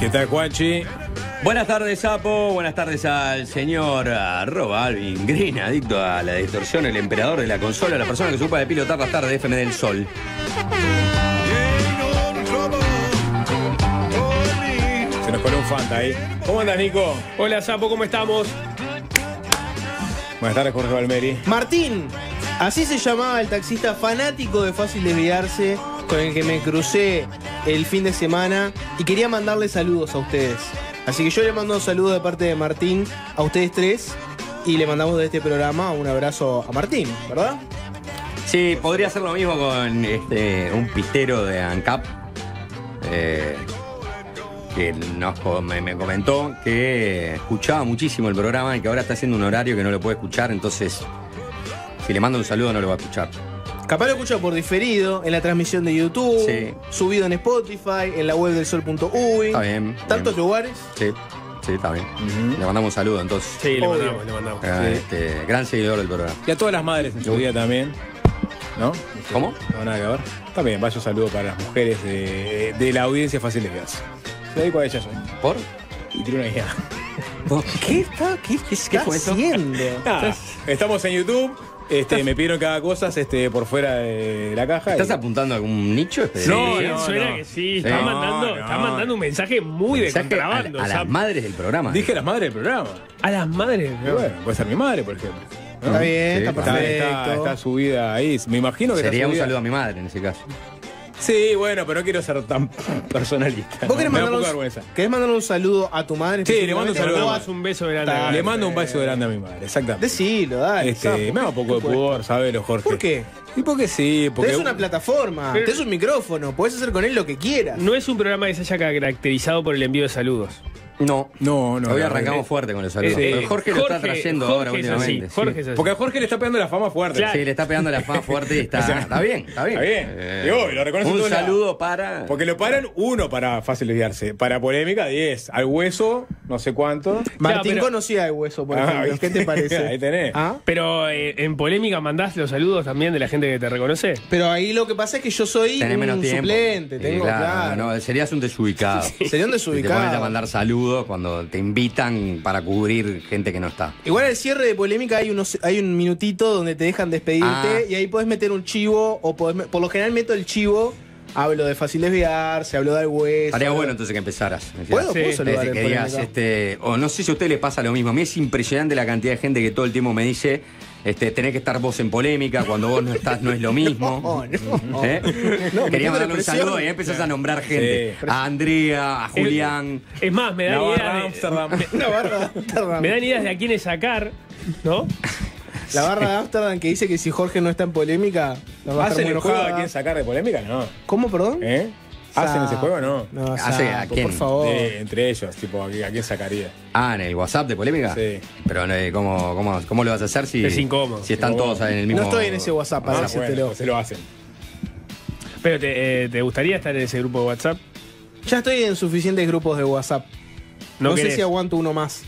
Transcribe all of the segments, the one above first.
¿Qué tal, Juanchi? Buenas tardes, Sapo. Buenas tardes al señor @Alvin Green, adicto a la distorsión, el emperador de la consola, la persona que se ocupa de pilotar las tardes de FM del Sol. Se nos coló un Fanta ahí. ¿Cómo andas, Nico? Hola, Sapo, ¿cómo estamos? Buenas tardes, Jorge Valmeri. Martín, así se llamaba el taxista fanático de Fácil Desviarse con el que me crucé el fin de semana y quería mandarle saludos a ustedes. Así que yo le mando un saludo de parte de Martín a ustedes tres y le mandamos de este programa un abrazo a Martín, ¿verdad? Sí, podría ser lo mismo con un pistero de ANCAP que me comentó que escuchaba muchísimo el programa y que ahora está haciendo un horario que no lo puede escuchar, entonces si le mando un saludo no lo va a escuchar. Capaz lo escucha por diferido, en la transmisión de YouTube, Sí. subido en Spotify, en la web del sol.uy. Está bien. ¿Tantos bien. lugares? Sí, está bien. Le mandamos un saludo entonces. Sí, le Obvio. mandamos. Gran seguidor del programa. Y a todas las madres en su día también. ¿No? ¿Cómo? No, nada que ver. También, vaya un saludo para las mujeres de la audiencia Fácil Desviarse. Se dedico a ellas hoy. ¿Por? Y tiro una guía. ¿Qué está fue eso? haciendo? Nada, estamos en YouTube. Me pidieron que haga cosas por fuera de la caja. ¿Estás apuntando a algún nicho específico? No, Suena no. que sí. Sí. Está No. mandando un mensaje muy de Mensaje contrabando. a las Sapo. madres del programa. Dije las madres del programa. A las madres. Y bueno, puede ser mi madre, por ejemplo. ¿No? Está bien, Sí, está Está, perfecto. está subida ahí. Me imagino que Sería está un subida. saludo a mi madre en ese caso. Sí, bueno, pero no quiero ser tan personalista. ¿Vos querés Me da mandarle poca vergüenza. un saludo a tu madre? Sí, le mando un Te saludo. mandabas un beso grande. Está- Le mando un beso grande a mi madre, exactamente. Decilo, dale. sapo. Me da un poco de pudor, ¿sabes, Jorge? ¿Por qué? Y porque sí, porque. Tenés una plataforma, Pero- tenés un micrófono, podés hacer con él lo que quieras. No es un programa que se haya caracterizado por el envío de saludos. No. No. Hoy arrancamos fuerte con los saludos. Eh, Pero Jorge lo está trayendo ahora Jorge es así, últimamente. Jorge es así. Porque a Jorge le está pegando la fama fuerte. Claro. Sí, le está pegando la fama fuerte y está, O sea, está bien. Está bien. Y hoy lo reconoce un todo lado. saludo para... Porque lo paran 1 para Fácil Desviarse. Para polémica, 10. Al hueso, no sé cuánto. Martín pero- conocía de hueso, por Ah, ejemplo. ¿viste? ¿Qué te parece? Ahí tenés. ¿Ah? Pero en polémica mandás los saludos también de la gente que te reconoce. Pero ahí lo que pasa es que yo soy Tenés menos un tiempo. suplente, Sí, tengo, claro. No, serías un desubicado. Sería un Si te pones a desubicado. mandar saludos cuando te invitan para cubrir gente que no está. Igual al cierre de polémica hay un minutito donde te dejan despedirte Ah. y ahí podés meter un chivo o por lo general meto el chivo, hablo de Fácil Desviarse, hablo de hueso. Estaría hablo- bueno entonces que empezaras. ¿Puedo? Sí, ¿Puedo saludar Que en digas, polémica? o no sé si a ustedes les pasa lo mismo. A mí es impresionante la cantidad de gente que todo el tiempo me dice, tenés que estar vos en polémica, cuando vos no estás no es lo mismo. No. ¿Eh? No, me Quería pongo mandarle un depresión. saludo y ahí empezás a nombrar gente. Sí. A Andrea, a Julián. Es más, me La dan barra ideas de, Amsterdam. La barra de Amsterdam. me dan ideas de a quiénes sacar, ¿no? La barra de Amsterdam que dice que si Jorge no está en polémica, nos va a estar ¿Hacen muy el juego enojada. a quién sacar de polémica? No. ¿Cómo, perdón? ¿Hacen ese juego o no? No, ¿Hace a Sapo, quién? por favor. Entre ellos, tipo, ¿a quién sacaría? En el WhatsApp de polémica. Sí. Pero ¿cómo lo vas a hacer si, Es incómodo. si están todos en el mismo? No estoy en ese WhatsApp para Ah, decírtelo. bueno, pues se lo hacen. Pero ¿te gustaría estar en ese grupo de WhatsApp? Ya estoy en suficientes grupos de WhatsApp. No sé querés. si aguanto uno más.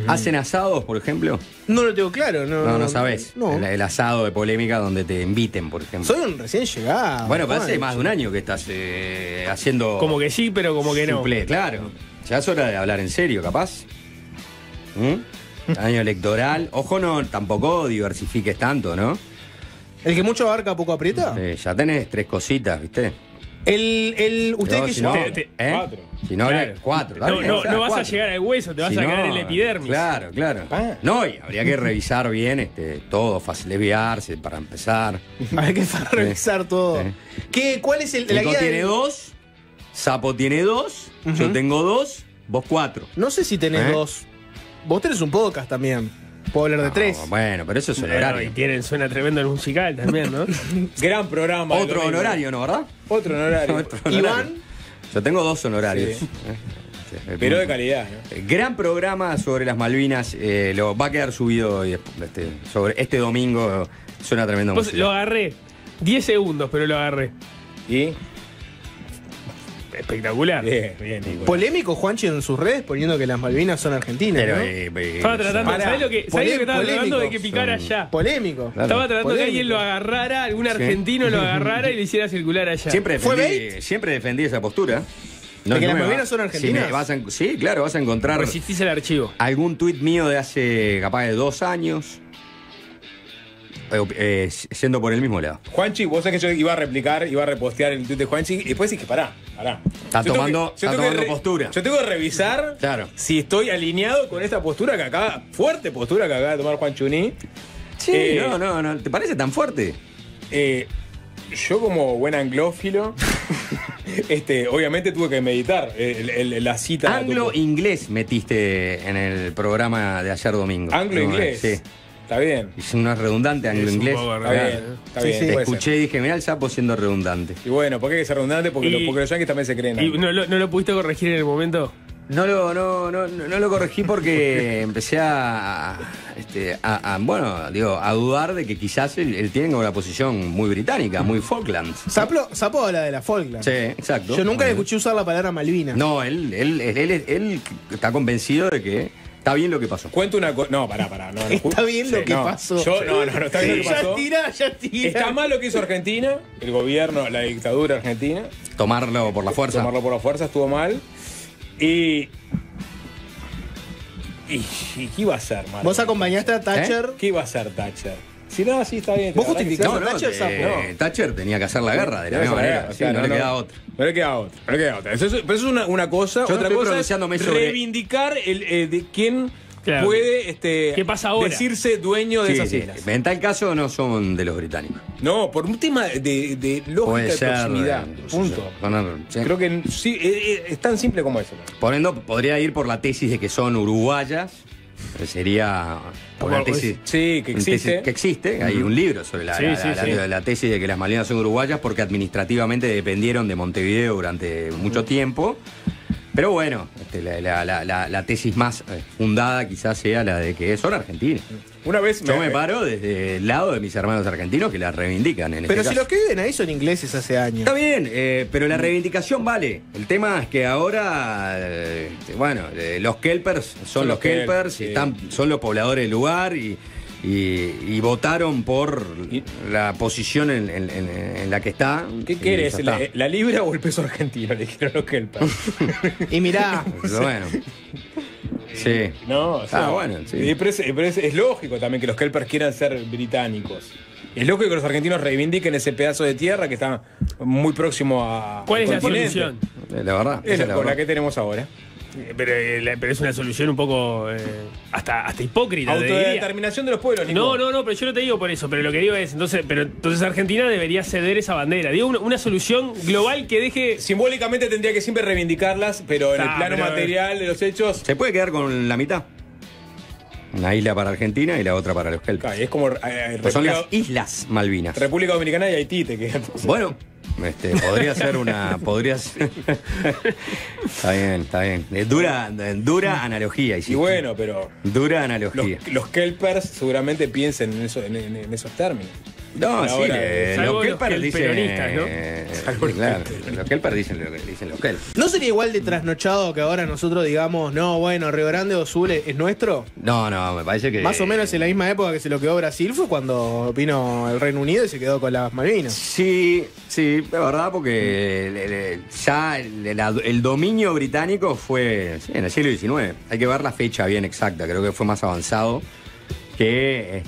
¿Hacen asados, por ejemplo? No lo tengo claro. No sabés. No. El asado de polémica donde te inviten, por ejemplo. Soy un recién llegado. Bueno, pero hace Juan. más de un año que estás haciendo. Como que sí, pero como que no. Claro. Ya es hora de hablar en serio, capaz. Año electoral. Ojo, no, tampoco diversifiques tanto, ¿no? ¿El que mucho abarca poco aprieta? Ya tenés 3 cositas, ¿viste? Usted Pero que si no, Te- 4. Si no, Claro. 4. No vas a llegar al hueso, te vas a quedar en el epidermis. Claro. Ah. No, y habría que revisar bien todo, Fácil Desviarse, para empezar. Hay que revisar todo. Sí. ¿Cuál es la Nico guía tiene del- 2, Sapo tiene 2, yo tengo 2, vos 4. No sé si tenés ¿Eh? 2. Vos tenés un podcast también. Puedo hablar de 3. Bueno, pero eso es Bueno, honorario. y suena tremendo el musical también, ¿no? Gran programa. el Otro domingo. honorario, ¿no, verdad? Otro honorario. Otro honorario. Iván. Yo tengo 2 honorarios. Sí. Pero de calidad, ¿no? Gran programa sobre las Malvinas. Lo va a quedar subido hoy, sobre este domingo. Suena tremendo Pues música. lo agarré. 10 segundos, pero lo agarré. Y. Espectacular. Bien, Nico. Polémico Juanchi en sus redes poniendo que las Malvinas son argentinas, Pero, ¿no? Estaba tratando, Pará, ¿sabés lo que estaba tratando de que picara Son- allá? Polémico. Claro. Estaba tratando de que Polémico. alguien lo agarrara, algún Sí. argentino lo agarrara y le hiciera circular allá. Siempre ¿Fue defendí esa postura. No ¿De que es las nueva. Malvinas son argentinas? Sí, claro, vas a encontrar Resistís el archivo. algún tuit mío de hace capaz de 2 años. Yendo por el mismo lado. Juanchi, vos sabés que yo iba a replicar, iba a repostear el tweet de Juanchi y después dije, pará. Está tomando postura. Yo tengo que revisar si estoy alineado con esta postura que acaba, fuerte postura que acaba de tomar Juan Chuní. Sí, no. ¿Te parece tan fuerte? Yo como buen anglófilo, obviamente tuve que meditar la cita. Anglo-inglés metiste en el programa de ayer domingo. Anglo-inglés. Sí. Está bien. Y no es redundante anglo-inglés. Está bien. Te escuché y dije, mirá el sapo siendo redundante. Y bueno, ¿por qué hay que ser redundante? Porque los yankees también se creen. ¿Y no lo pudiste corregir en el momento? No lo corregí porque empecé a dudar de que quizás él tenga una posición muy británica, muy Falklands. Sapo habla de la Falkland. Sí, exacto. Yo nunca le escuché usar la palabra Malvinas. No, él está convencido de que está bien lo que pasó. Cuento una cosa. No, pará. No, está bien lo que pasó. No, está bien lo que pasó. Ya tira. Está mal lo que hizo Argentina, el gobierno, la dictadura argentina. Tomarlo por la fuerza. Tomarlo por la fuerza estuvo mal. ¿Y qué iba a hacer, Marco? ¿Vos acompañaste a Thatcher? ¿Qué iba a hacer Thatcher? Si no, sí está bien. ¿Vos justificás a Thatcher, Sapo? Thatcher tenía que hacer la guerra de la misma manera. No le quedaba otra. No le queda otra. Pero eso es una cosa. Yo otra cosa es reivindicar de quién puede ¿qué pasa ahora? Decirse dueño de esas islas. En tal caso no son de los británicos. No, por un tema de lógica de proximidad. Punto. Creo que sí, es tan simple como eso. Podría ir por la tesis de que son uruguayas. Sería una tesis que existe. Que existe. Hay un libro sobre la tesis de que las Malvinas son uruguayas porque administrativamente dependieron de Montevideo durante mucho tiempo. Pero bueno, la tesis más fundada quizás sea la de que son argentinos. Una vez yo me paro desde el lado de mis hermanos argentinos que la reivindican en Pero este si caso. los que viven ahí son ingleses hace años. Está bien, pero la reivindicación vale. El tema es que ahora, los kelpers son los kelpers, sí. Son los pobladores del lugar y votaron por la posición en la que está. ¿Qué querés? ¿La libra o el peso argentino? Le dijeron los kelpers. Y mirá. Bueno. Sí. No, sí. Pero es lógico también que los kelpers quieran ser británicos. Es lógico que los argentinos reivindiquen ese pedazo de tierra que está muy próximo a. ¿Cuál es la solución? La verdad. Es la que tenemos ahora. Pero es una solución un poco hasta hipócrita. Autodeterminación de los pueblos. No, pero yo no te digo por eso. Pero lo que digo es, entonces Argentina debería ceder esa bandera. Digo, una solución global que deje. Simbólicamente tendría que siempre reivindicarlas, pero en el plano material de los hechos. Se puede quedar con la mitad. Una isla para Argentina y la otra para los kelpers. Es como son las Islas Malvinas. República Dominicana y Haití te quedan. Bueno, podría ser una. Está bien. Dura analogía. Y bueno, pero. Dura analogía. Los kelpers seguramente piensen en esos términos. No, sí, los kelpers dicen. Peronistas, ¿no? Claro, los kelpers dicen lo que dicen los kelpers. ¿No sería igual de trasnochado que ahora nosotros digamos, Río Grande do Sul es nuestro? No, me parece que. Más o menos en la misma época que se lo quedó Brasil fue cuando vino el Reino Unido y se quedó con las Malvinas. Sí, es verdad, porque ya el dominio británico fue en el siglo XIX. Hay que ver la fecha bien exacta, creo que fue más avanzado que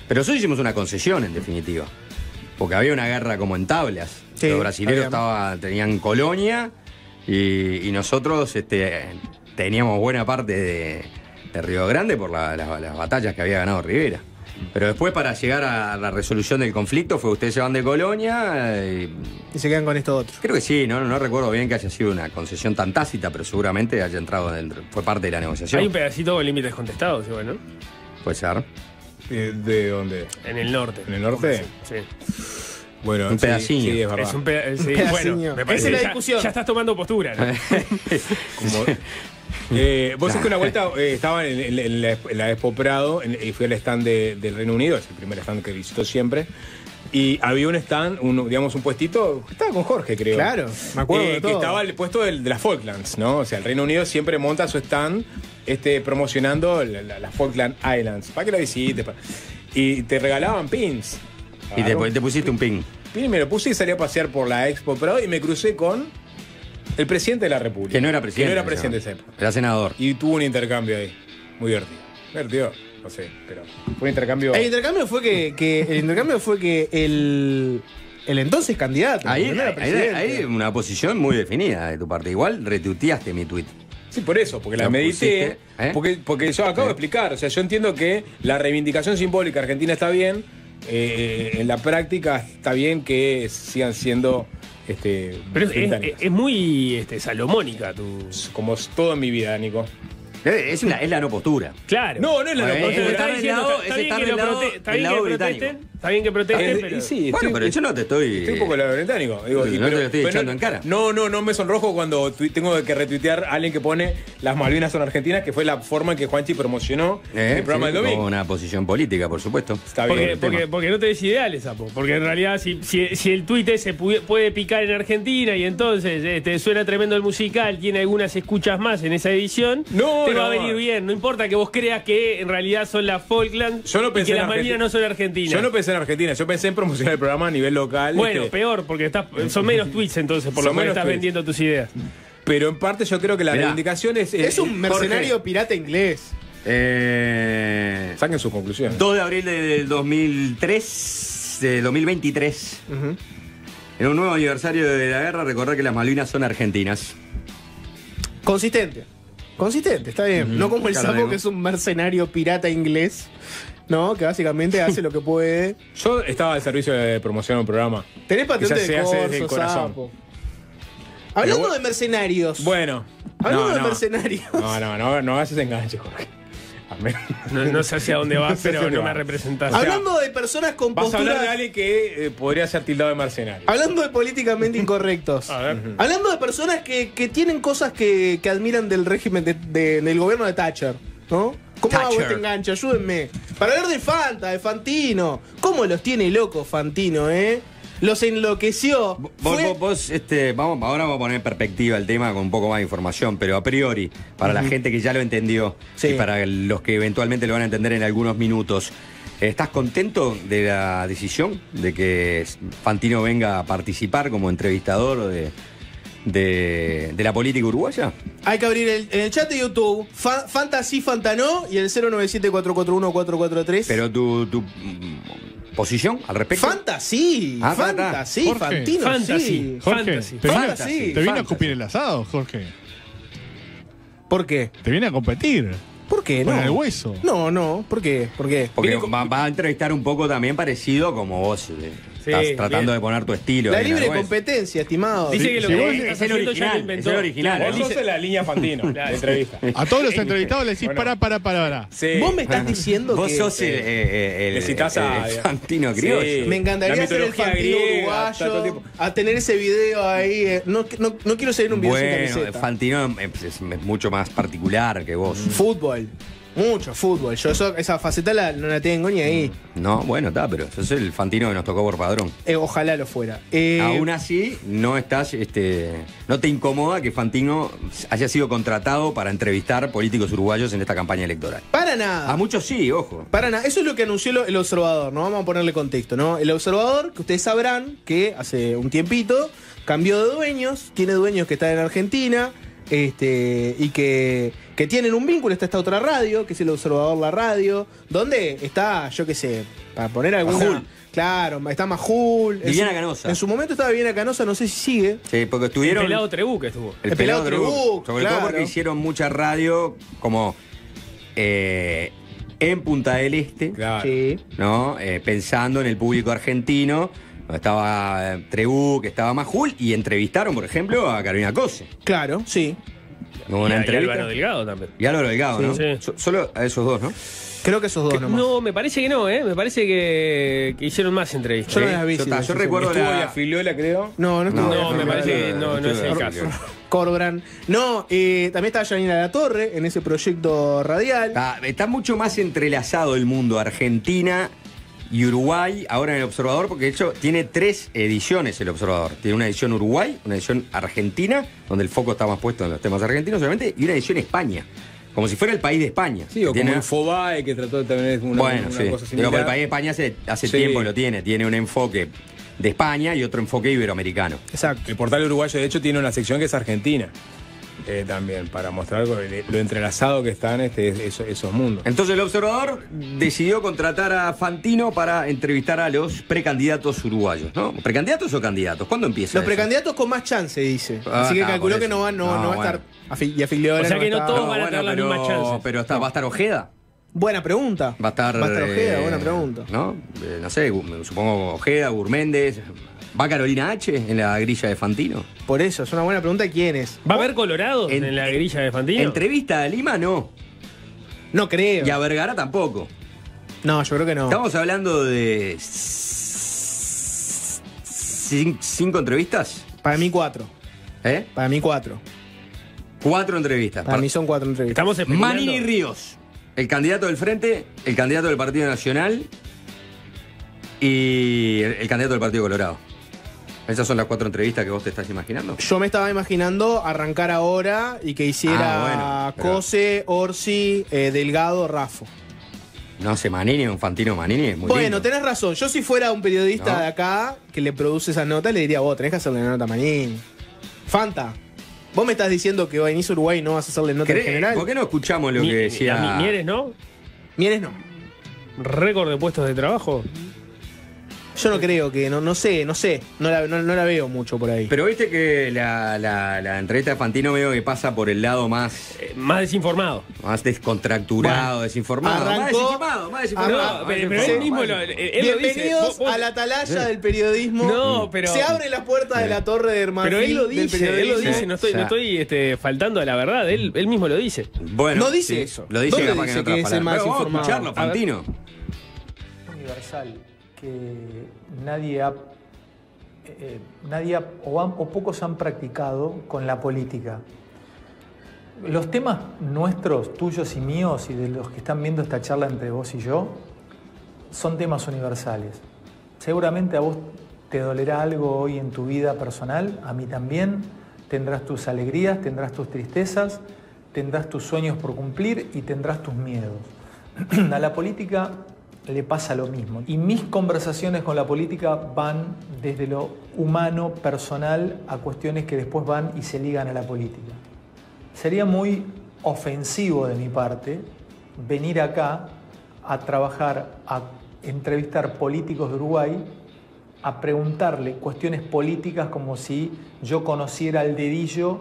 Pero nosotros hicimos una concesión, en definitiva. Porque había una guerra como en tablas. Sí, los brasileños tenían colonia y nosotros teníamos buena parte de Río Grande por las batallas que había ganado Rivera. Pero después, para llegar a la resolución del conflicto, ustedes se van de colonia y se quedan con esto otro. Creo que sí, no recuerdo bien que haya sido una concesión tan tácita, pero seguramente haya entrado dentro. Fue parte de la negociación. Hay un pedacito con límites contestados, igual, ¿no? Puede ser. ¿De dónde? En el norte. ¿En el norte? Sí. Bueno, un pedacillo. Sí, es verdad. Es un pedacillo. Bueno, me parece esa es la discusión. Ya estás tomando postura, ¿no? Vos sabés que una vuelta estaba en la Expo Prado y fui al stand del Reino Unido, es el primer stand que visito siempre. Y había un stand, un puestito, estaba con Jorge, creo. Claro, me acuerdo de todo. Que estaba el puesto de las Falklands, ¿no? O sea, el Reino Unido siempre monta su stand promocionando las Falkland Islands, para que la visites. Y te regalaban pins. Y te pusiste un pin. Me lo puse y salí a pasear por la Expo Prado y me crucé con El presidente de la República. Que no era presidente. Que no era presidente de esa época. Era senador. Y tuvo un intercambio ahí. Muy divertido. Divertido, no sé, pero fue un intercambio. El intercambio fue que el entonces candidato. Ahí no era presidente. hay una posición muy definida de tu parte. Igual retuiteaste mi tweet. Sí, por eso, porque la Lo medité. pusiste, ¿eh? Porque yo acabo de explicar. O sea, yo entiendo que la reivindicación simbólica argentina está bien. En la práctica está bien que sigan siendo. Pero británicas. es muy salomónica tu. Como es todo en mi vida, Nico. Es la no postura. Claro. No es la Bueno, locura. es estar del lado- está es bien estar que del lo lado- prote- está del bien lado que británico. protesten. Está bien que protesten, Y pero. sí, Bueno, pero yo no te estoy. Estoy un poco del lado británico. Digo, No te lo estoy echando en cara. No me sonrojo cuando tengo que retuitear a alguien que pone las Malvinas son argentinas, que fue la forma en que Juanchi promocionó el programa del domingo. Con una posición política, por supuesto. Está bien. Porque no te des ideales, Sapo. Porque en realidad, si el tuit ese puede picar en Argentina y entonces suena tremendo el musical, tiene algunas escuchas más en esa edición, te va a venir bien. No importa que vos creas que en realidad son las Falklands Yo no y pensé que en las Malvinas no son argentinas. Yo no pensé en Argentina, yo pensé en promocionar el programa a nivel local. Bueno, peor, porque son menos tweets entonces, por lo Son menos menos estás tweets. vendiendo tus ideas. Pero en parte yo creo que la Mirá. reivindicación Es un mercenario pirata inglés. Saquen sus conclusiones. 2 de abril del 2003, de 2023. Ujú. En un nuevo aniversario de la guerra, recordar que las Malvinas son argentinas. Consistente, está bien. No como el Claro, Sapo, digo. que es un mercenario pirata inglés, ¿no? Que básicamente hace lo que puede. Yo estaba al servicio de promocionar un programa. Tenés patente Que ya se de hace desde el corso, corazón. Sapo. Hablando Pero de mercenarios. Bueno. Hablando de mercenarios. No hagas ese enganche, Jorge. Amén. No sé hacia dónde vas, No sé pero hacia no dónde me vas. representás. sea, Hablando de personas con Vas a hablar de posturas. alguien que podría ser tildado de mercenario. Hablando de políticamente incorrectos. A ver. Hablando de personas que tienen cosas que admiran del régimen del gobierno de Thatcher, ¿no? ¿Cómo hago Thatcher. este enganche? Ayúdenme. Para hablar de Fanta, de Fantino. ¿Cómo los tiene locos Fantino, Los enloqueció. Ahora vamos a poner en perspectiva el tema con un poco más de información, pero a priori, para la gente que ya lo entendió Sí. y para los que eventualmente lo van a entender en algunos minutos, ¿estás contento de la decisión de que Fantino venga a participar como entrevistador de la política uruguaya? Hay que abrir en el chat de YouTube Fantasy Fantanó y el 097-441-443. Pero tu posición al respecto. Fantasy, Ah, Fantasy, Jorge. Fantino, Fantasy. sí. Jorge, Fantasy. te viene, Fantasy. te viene a Fantasy. escupir el asado, Jorge. ¿Por qué? Te viene a competir. ¿Por qué? Con No. el hueso. No, ¿por qué? ¿Por qué? Porque Viene con- va a entrevistar un poco también parecido como vos. Estás tratando bien. de poner tu estilo. La ahí en libre el hueso. competencia, estimado. Dice que lo si que vos- estás es el haciendo ya lo original, inventó. es el original. Claro, Vos dice- sos de la línea Fantino de entrevista. A todos los entrevistados le decís Bueno. para. Sí. Vos me estás diciendo Vos que sos el Necesitas a- Fantino criollo. Sí. me encantaría La ser el mitología Fantino griega, todo uruguayo, tipo. a tener ese video ahí. No quiero ser un video sin Bueno, camiseta. Fantino es mucho más particular que vos. Fútbol. Mucho fútbol. Yo esa faceta no la tengo ni ahí. No, bueno, está, pero sos el Fantino que nos tocó por padrón. Ojalá lo fuera. Aún así, no estás, no te incomoda que Fantino haya sido contratado para entrevistar políticos uruguayos en esta campaña electoral. Para nada. A muchos sí, ojo. Para nada, eso es lo que anunció el Observador, ¿no? Vamos a ponerle contexto, ¿no? El Observador, que ustedes sabrán que hace un tiempito cambió de dueños, tiene dueños que están en Argentina, y que tienen un vínculo. Está esta otra radio, que es el Observador La Radio, donde está, yo qué sé, para poner alguna... Majul. Claro, está Majul. Viviana Canosa. En su momento estaba Viviana Canosa, no sé si sigue. Sí, porque El estuvieron. pelado Trebuc estuvo. El El pelado pelado Trebuc, Trebuc, sobre claro. todo porque hicieron mucha radio como en Punta del Este, Claro. Sí. ¿no? Pensando en el público argentino, donde estaba Trebuc, estaba Majul, y entrevistaron, por ejemplo, a Carolina Cose. Claro, sí. Hubo una Y entrevista. Álvaro Delgado también. Y Álvaro Delgado, ¿no? Sí. Solo a esos dos, ¿no? Creo que esos dos nomás. No, me parece que no, ¿eh? Me parece que hicieron más entrevistas. Yo no Sí, las vi, yo sí, ta- sí, yo sí, recuerdo Estuvo la- y afiliola, creo. No, no estuvo. No, me parece que no es el caso. Corbran. No, también estaba Janina La Torre en ese proyecto radial. Está mucho más entrelazado el mundo Argentina y Uruguay ahora en el Observador, porque de hecho tiene 3 ediciones el Observador. Tiene una edición Uruguay, una edición Argentina, donde el foco está más puesto en los temas argentinos solamente, y una edición España, como si fuera el país de España. Sí, o Tiene- como Infobae, que trató de tener una bueno, cosa sí. similar. Digo, pero el país de España hace Sí. tiempo que lo tiene un enfoque de España y otro enfoque iberoamericano. Exacto. El portal uruguayo, de hecho, tiene una sección que es Argentina. También, para mostrar lo entrelazado que están esos mundos. Entonces el Observador decidió contratar a Fantino para entrevistar a los precandidatos uruguayos, ¿no? ¿Precandidatos o candidatos? ¿Cuándo empieza Los eso? precandidatos con más chance, dice. Así que calculó por que eso. no va a estar y afiliado. O sea que no todos van a Bueno, tener las mismas chances. pero ¿va a estar Ojeda? Buena pregunta. Va a estar Ojeda, buena pregunta. ¿No? No sé, supongo Ojeda, Gurméndez. ¿Va Carolina H en la grilla de Fantino? Por eso, es una buena pregunta. ¿Quién es? ¿Va a haber Colorado en la grilla de Fantino? Entrevista a Lima no. No creo. Y a Vergara tampoco. No, yo creo que no. Estamos hablando de 5 entrevistas. Para mí 4. ¿Eh? Para mí 4. 4 entrevistas. Para mí son 4 entrevistas. Estamos especulando. Manini Ríos, el candidato del Frente, el candidato del Partido Nacional y el candidato del Partido Colorado. ¿Esas son las 4 entrevistas que vos te estás imaginando? Yo me estaba imaginando arrancar ahora y que hiciera pero- Cose, Orsi, Delgado, Rafo. No sé, Manini, un Fantino Manini es muy Bueno, lindo. tenés razón. Yo si fuera un periodista ¿No? de acá que le produce esa nota, le diría, vos tenés que hacerle la nota a Manini. Fanta, vos me estás diciendo que venís a Uruguay y no vas a hacerle nota en general. ¿Por qué no escuchamos lo que decía? Mieres, ¿no? Mieres no. Récord de puestos de trabajo. Yo no creo que, no sé. No la veo mucho por ahí. Pero viste que la entrevista de Fantino veo que pasa por el lado más Más desinformado. descontracturado, Bueno, desinformado. arrancó- Más desinformado. No, pero él mismo lo dice. Bienvenidos Vos- a la atalaya del periodismo. No, pero- Se abren las puertas de la torre de Hermanfil. Pero él lo del dice, periodismo. no estoy, O sea, no estoy faltando a la verdad, él mismo lo dice. Bueno, No dice sí, eso. Lo dice ¿Dónde capaz dice en que otras es el más palabras. Vamos a informado? escucharlo, A ver. Fantino. Universal que nadie ha o pocos han practicado con la política. Los temas nuestros, tuyos y míos, y de los que están viendo esta charla entre vos y yo, son temas universales. Seguramente a vos te dolerá algo hoy en tu vida personal, a mí también. Tendrás tus alegrías, tendrás tus tristezas, tendrás tus sueños por cumplir y tendrás tus miedos. A la política le pasa lo mismo. Y mis conversaciones con la política van desde lo humano, personal, a cuestiones que después van y se ligan a la política. Sería muy ofensivo de mi parte venir acá a trabajar, a entrevistar políticos de Uruguay, a preguntarle cuestiones políticas como si yo conociera al dedillo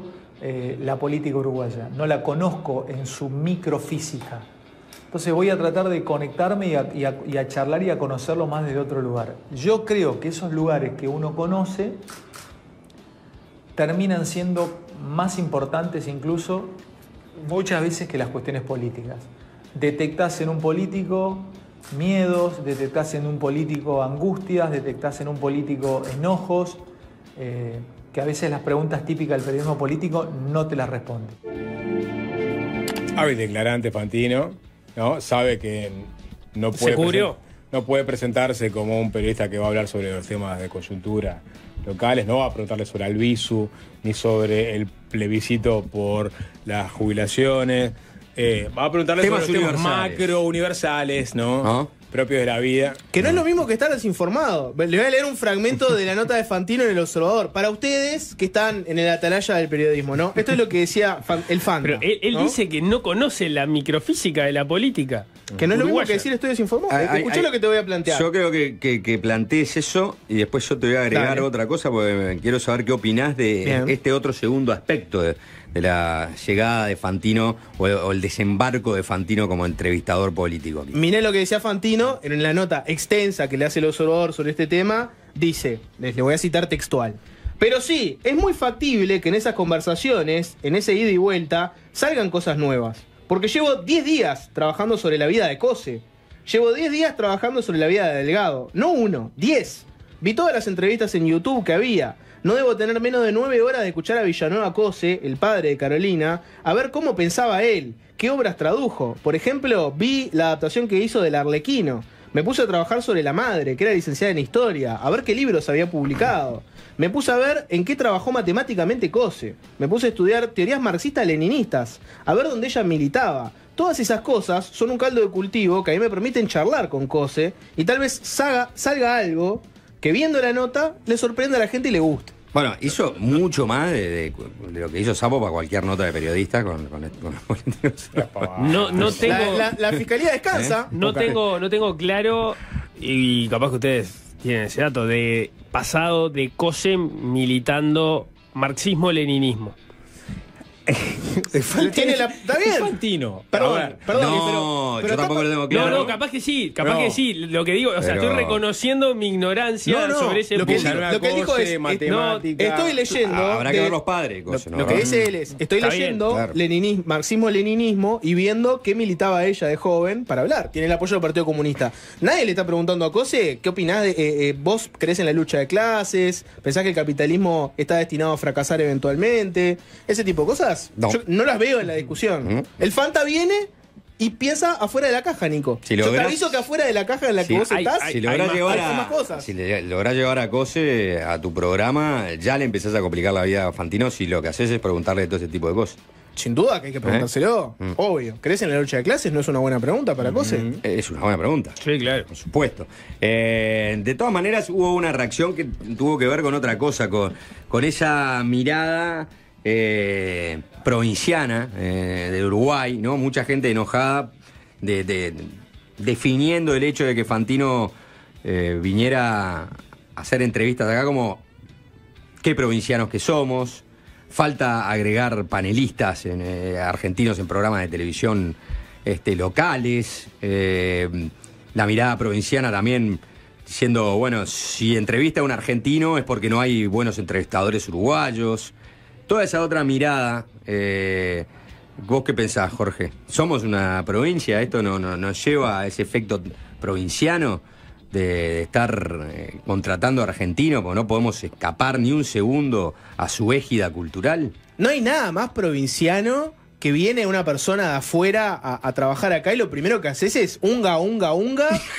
la política uruguaya. No la conozco en su microfísica. Entonces voy a tratar de conectarme y a charlar y a conocerlo más desde otro lugar. Yo creo que esos lugares que uno conoce terminan siendo más importantes incluso muchas veces que las cuestiones políticas. Detectás en un político miedos, detectás en un político angustias, detectás en un político enojos, que a veces las preguntas típicas del periodismo político no te las responden. Declarante Fantino, ¿no? Sabe que no Se puede, cubrió. no puede presentarse como un periodista que va a hablar sobre los temas de coyuntura locales, no va a preguntarle sobre Albizu, ni sobre el plebiscito por las jubilaciones. Va a preguntarle Temas sobre los temas universales. macro, universales, ¿no? ¿No? Propios de la vida. Que no es lo mismo que estar desinformado. Le voy a leer un fragmento de la nota de Fantino en El Observador. Para ustedes que están en el atalaya del periodismo, ¿no? Esto es lo que decía el Fanta. Pero él ¿no? dice que no conoce la microfísica de la política. Que no es lo mismo uruguaya. que decir estoy desinformado. Escuché Ay, lo que te voy a plantear. Yo creo que plantees eso y después yo te voy a agregar Dale. otra cosa porque quiero saber qué opinás de Bien. este otro segundo aspecto de la llegada de Fantino o el desembarco de Fantino como entrevistador político. Miré lo que decía Fantino en la nota extensa que le hace el Observador sobre este tema. Dice, le voy a citar textual. Pero sí, es muy factible que en esas conversaciones, en ese ida y vuelta, salgan cosas nuevas. Porque llevo 10 días trabajando sobre la vida de Cose. Llevo 10 días trabajando sobre la vida de Delgado. No 1, 10. Vi todas las entrevistas en YouTube que había. No debo tener menos de 9 horas de escuchar a Villanueva Cose, el padre de Carolina, a ver cómo pensaba él, qué obras tradujo. Por ejemplo, vi la adaptación que hizo del Arlequino. Me puse a trabajar sobre la madre, que era licenciada en historia, a ver qué libros había publicado. Me puse a ver en qué trabajó matemáticamente Cose. Me puse a estudiar teorías marxistas-leninistas, a ver dónde ella militaba. Todas esas cosas son un caldo de cultivo que a mí me permiten charlar con Cose y tal vez salga algo que viendo la nota le sorprende a la gente y le guste. Bueno, hizo mucho más de lo que hizo Sapo para cualquier nota de periodista con los políticos. No tengo. La fiscalía descansa. No tengo claro, y capaz que ustedes tienen ese dato, de pasado de Cose militando marxismo-leninismo. Tiene la. Está bien. Fantino. Perdón, No, yo tampoco lo tengo claro. No, capaz que sí, que sí. Lo que digo, o sea, Pero- estoy reconociendo mi ignorancia sobre ese lo que, punto. lo que él dijo es, matemática. estoy leyendo. Habrá que de- ver los padres. Lo que dice él es, estoy Está bien, leyendo claro. marxismo-leninismo y viendo qué militaba ella de joven para hablar. Tiene el apoyo del Partido Comunista. Nadie le está preguntando a Cose, ¿qué opinás? ¿Vos crees en la lucha de clases? ¿Pensás que el capitalismo está destinado a fracasar eventualmente? Ese tipo de cosas. No. Yo no las veo en la discusión. El Fanta viene y piensa afuera de la caja, Nico. Si Yo te lográs- aviso que afuera de la caja en la que Sí, vos estás, Si lográs llevar hay más cosas. si lográs llevar a Cose a tu programa, ya le empezás a complicar la vida a Fantino si lo que haces es preguntarle todo ese tipo de cosas. Sin duda que hay que preguntárselo. Obvio. ¿Crees en la lucha de clases? ¿No es una buena pregunta para Cose? Es una buena pregunta. Sí, claro. Por supuesto. De todas maneras, hubo una reacción que tuvo que ver con otra cosa, con esa mirada provinciana de Uruguay, ¿no? Mucha gente enojada definiendo el hecho de que Fantino viniera a hacer entrevistas acá como qué provincianos que somos. Falta agregar panelistas argentinos en programas de televisión locales. La mirada provinciana también diciendo, bueno, si entrevista a un argentino es porque no hay buenos entrevistadores uruguayos. Toda esa otra mirada, ¿vos qué pensás, Jorge? ¿Somos una provincia? ¿Esto nos lleva a ese efecto provinciano de estar contratando a argentinos porque no podemos escapar ni un segundo a su égida cultural? No hay nada más provinciano que viene una persona de afuera a trabajar acá y lo primero que haces es unga,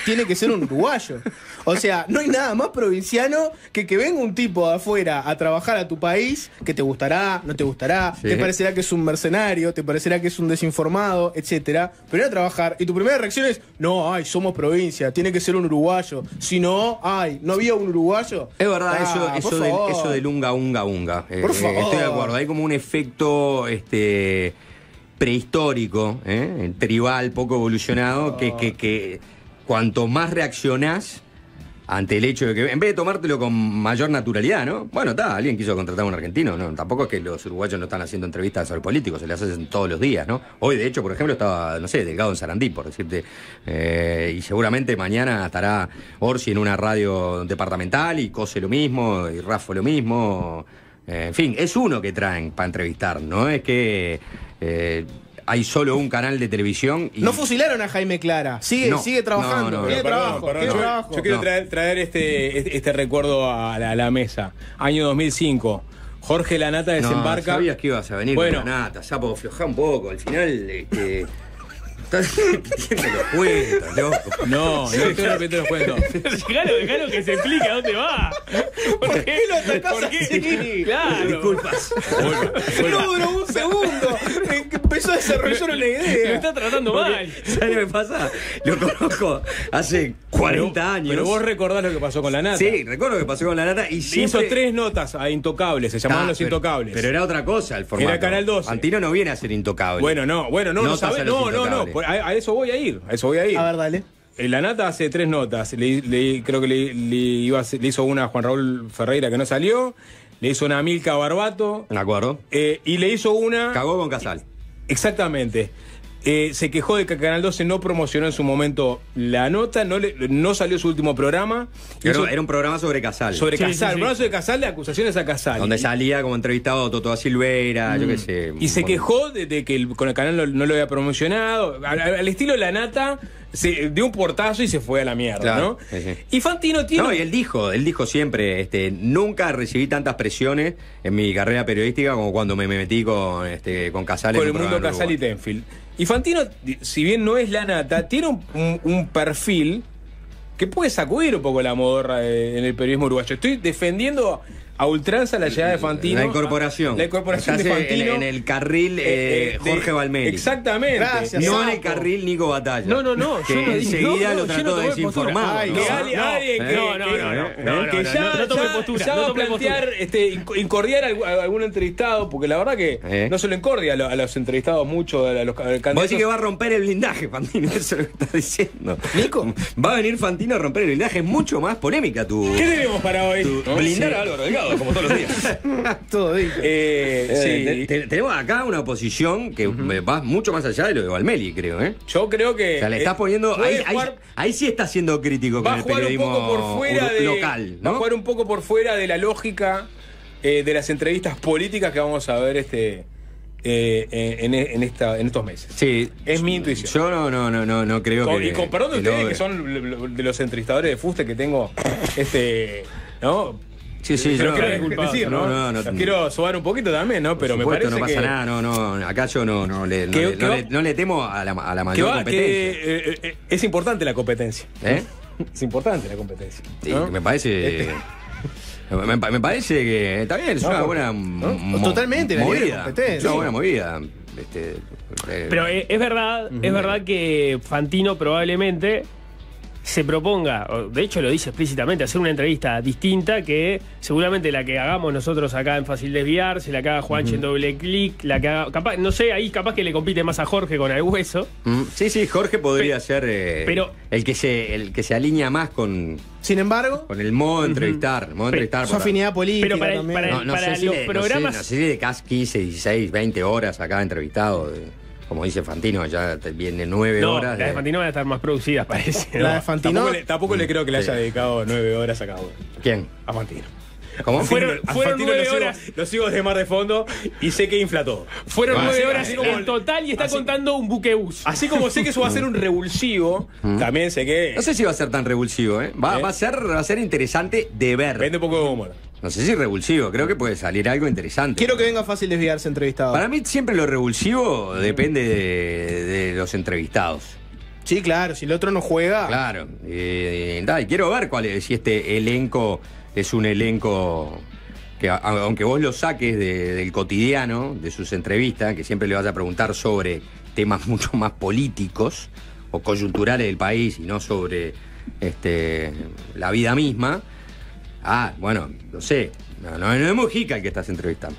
tiene que ser un uruguayo. O sea, no hay nada más provinciano que venga un tipo de afuera a trabajar a tu país, que te gustará, no te gustará, Sí. te parecerá que es un mercenario, te parecerá que es un desinformado, etcétera. Pero ir a trabajar y tu primera reacción es, no, somos provincia, tiene que ser un uruguayo. Si no, no había un uruguayo. Es verdad, por favor. eso del unga. Por favor. Estoy de acuerdo. Hay como un efecto prehistórico, tribal, poco evolucionado, que cuanto más reaccionás ante el hecho de que, en vez de tomártelo con mayor naturalidad, ¿no? Bueno, alguien quiso contratar a un argentino, ¿no? Tampoco es que los uruguayos no están haciendo entrevistas a los políticos, se las hacen todos los días, ¿no? Hoy, de hecho, por ejemplo, estaba, no sé, Delgado en Sarandí, por decirte, y seguramente mañana estará Orsi en una radio departamental y Cose lo mismo, y Rafa lo mismo. En fin, es uno que traen para entrevistar, ¿no? Es que hay solo un canal de televisión y... No fusilaron a Jaime Clara. Sigue trabajando. No, tiene trabajo. Perdón, tiene yo- trabajo. Yo quiero No. traer este recuerdo a la mesa. Año 2005. Jorge Lanata desembarca. No, sabías que ibas a venir Bueno. con la nata, Sapo, aflojá un poco. Al final, estás repitiendo los cuentos, loco. No estoy repitiendo los cuentos. Dejalo que se explique a dónde va. ¿Por qué lo atacás así? Claro. Disculpas. No duró un segundo. Que empezó a desarrollar una Lo idea. está tratando mal. ¿Sabes lo que pasa? Lo conozco hace 40 años. Pero vos recordás lo que pasó con la nata. Sí, recuerdo que pasó con la nata y Le siempre... hizo 3 notas a Intocables, se llamaban Los Intocables. Pero era otra cosa el formato. Era Canal 12. Fantino no viene a ser intocable. Bueno, no Notas sabés. a los No. Intocables. A eso voy a ir. A ver, dale. La nata hace 3 notas. Creo que le hizo una a Juan Raúl Ferreira que no salió. Le hizo una a Milka Barbato. ¿De acuerdo? Y le hizo una. Cagó con Casal. Exactamente. Se quejó de que Canal 12 no promocionó en su momento la nota, no salió su último programa. Era un programa sobre Casal. Sobre Sí, Casal, sí, sí. un programa sobre Casal de acusaciones a Casal. Donde salía como entrevistado a Toto da Silveira, yo qué sé. Y se quejó de que con el canal no lo había promocionado. Al estilo La Nata, se dio un portazo y se fue a la mierda, Claro, ¿no? sí, sí. Y Fantino tiene. No, y él dijo siempre, nunca recibí tantas presiones en mi carrera periodística como cuando me metí con Casal con en el un mundo programa en Casal y Uruguay. Tenfield. Y Fantino, si bien no es La Nata, tiene un perfil que puede sacudir un poco la modorra en el periodismo uruguayo. Estoy defendiendo a ultranza la llegada de Fantino. La incorporación. La incorporación de Fantino. En el carril Jorge Valmeli. Exactamente. Gracias. No en el carril Nico Batalla. No, Que yo no dije- enseguida no, lo yo trató no de tomé desinformar. Que alguien que ya tomé postura, va no a tomé plantear, incordiar a algún entrevistado, porque la verdad que no se lo encordia a los entrevistados mucho, a los candidatos. Vos decís que va a romper el blindaje, Fantino, eso es lo que estás diciendo. ¿Nico? Va a venir Fantino a romper el blindaje, es mucho más polémica tu... ¿Qué tenemos para hoy? ¿No? Blindar a Álvaro Delgado, como todos los días. Todo dicho. Sí. Tenemos acá una oposición que va mucho más allá de lo de Valmeli, creo, ¿eh? Yo creo que. O sea, le estás poniendo... puede Ahí, jugar- ahí sí está siendo crítico va con a el jugar un periodismo poco por fuera de. local, Va a ¿no? jugar un poco por fuera de la lógica de las entrevistas políticas que vamos a ver en estos meses. Sí. Es mi intuición. Yo no creo Y con perdón de ustedes, logre. que son de los entrevistadores de Fuste que tengo, ¿no? Sí, Se yo los quiero decir, ¿no? no. Quiero sobar un poquito también, ¿no? Pero Por me supuesto, parece no pasa que. nada, no. Acá yo no le temo a la Que mayor competencia. es importante la competencia. ¿Eh? Es importante la competencia. Sí, ¿no? me parece. Me parece que está bien, es una buena Totalmente, la libre movida. competencia. Es una buena movida. Pero es verdad que Fantino probablemente se proponga, de hecho lo dice explícitamente, hacer una entrevista distinta que seguramente la que hagamos nosotros acá en Fácil Desviarse, la que haga Juanchi en Doble Clic, la que haga, capaz, no sé, ahí capaz que le compite más a Jorge con el hueso. Sí, Jorge podría ser pero- el que se alinea más con Sin embargo, el modo de entrevistar. su afinidad política pero para el- también. para el- No sé si los le- programas- no sé si de casi 15, 16, 20 horas acá entrevistado. Como dice Fantino, ya viene 9 No, horas. las de Fantino van a estar más producidas, parece. La de ¿no? Fantino. Tampoco le creo que le haya dedicado 9 horas a cada uno. ¿Quién? A Fantino. ¿Cómo? Fueron A Fantino 9 lo sigo- horas. Lo sigo desde Mar de Fondo y sé que infla todo. Fueron 9 Así- horas así como- en total y está así- contando un buquebús. Así como sé que eso va a ser un revulsivo, también sé que. No sé si va a ser tan revulsivo, ¿eh? Va a ser interesante de ver. Vende un poco de humor. No sé si revulsivo, creo que puede salir algo interesante. Quiero que venga Fácil Desviarse entrevistado. Para mí siempre lo revulsivo depende de los entrevistados. Sí, claro, si el otro no juega. Claro. Y quiero ver si este elenco es un elenco que, aunque vos lo saques del cotidiano, de sus entrevistas, que siempre le vas a preguntar sobre temas mucho más políticos o coyunturales del país y no sobre la vida misma. Bueno, no sé. No es Mujica el que estás entrevistando.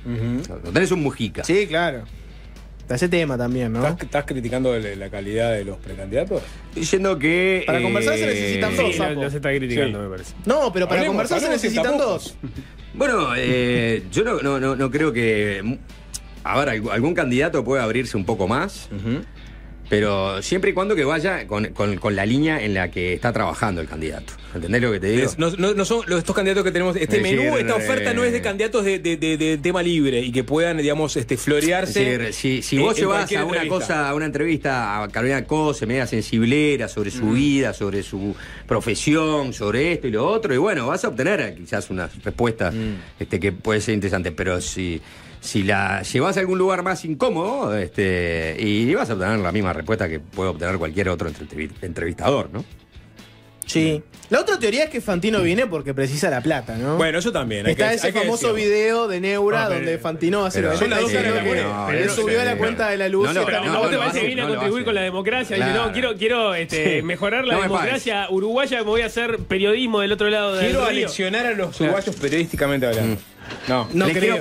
No tenés un Mujica. Sí, claro. Está ese tema también, ¿no? ¿Estás criticando la calidad de los precandidatos? Diciendo que. Para conversar se necesitan dos, Sí, Sapo. no se está criticando, Sí. me parece. No, pero para Hablemos, conversar se hablemos sin necesitan tapujos. dos. Bueno, yo no creo que. A ver, algún candidato puede abrirse un poco más. Pero siempre y cuando que vaya con la línea en la que está trabajando el candidato. ¿Entendés lo que te digo? No son estos candidatos que tenemos. Este Es decir, menú, esta oferta no es de candidatos de tema libre y que puedan, digamos, florearse. Es decir, si vos en llevas cualquier a una entrevista a Carolina Cose, media sensiblera, sobre su vida, sobre su profesión, sobre esto y lo otro, y bueno, vas a obtener quizás una respuesta que puede ser interesante, pero si la llevas a algún lugar más incómodo, y vas a obtener la misma respuesta que puede obtener cualquier otro entrevistador, ¿no? Sí. La otra teoría es que Fantino viene porque precisa la plata, ¿no? Bueno, eso también. Está ese famoso video de Neura No, pero- donde Fantino hace pero- lo Son las dos caras de la que moneda. él Pero subió a la no, cuenta de la luz. no, no, y está- Pero no, ¿no te lo parece hace, que viene a no lo contribuir hace. con la democracia? Dice, Claro. no, quiero mejorar la No me democracia uruguaya, me voy a hacer periodismo del otro lado del Quiero río. aleccionar a los uruguayos periodísticamente hablando. No. No les creo.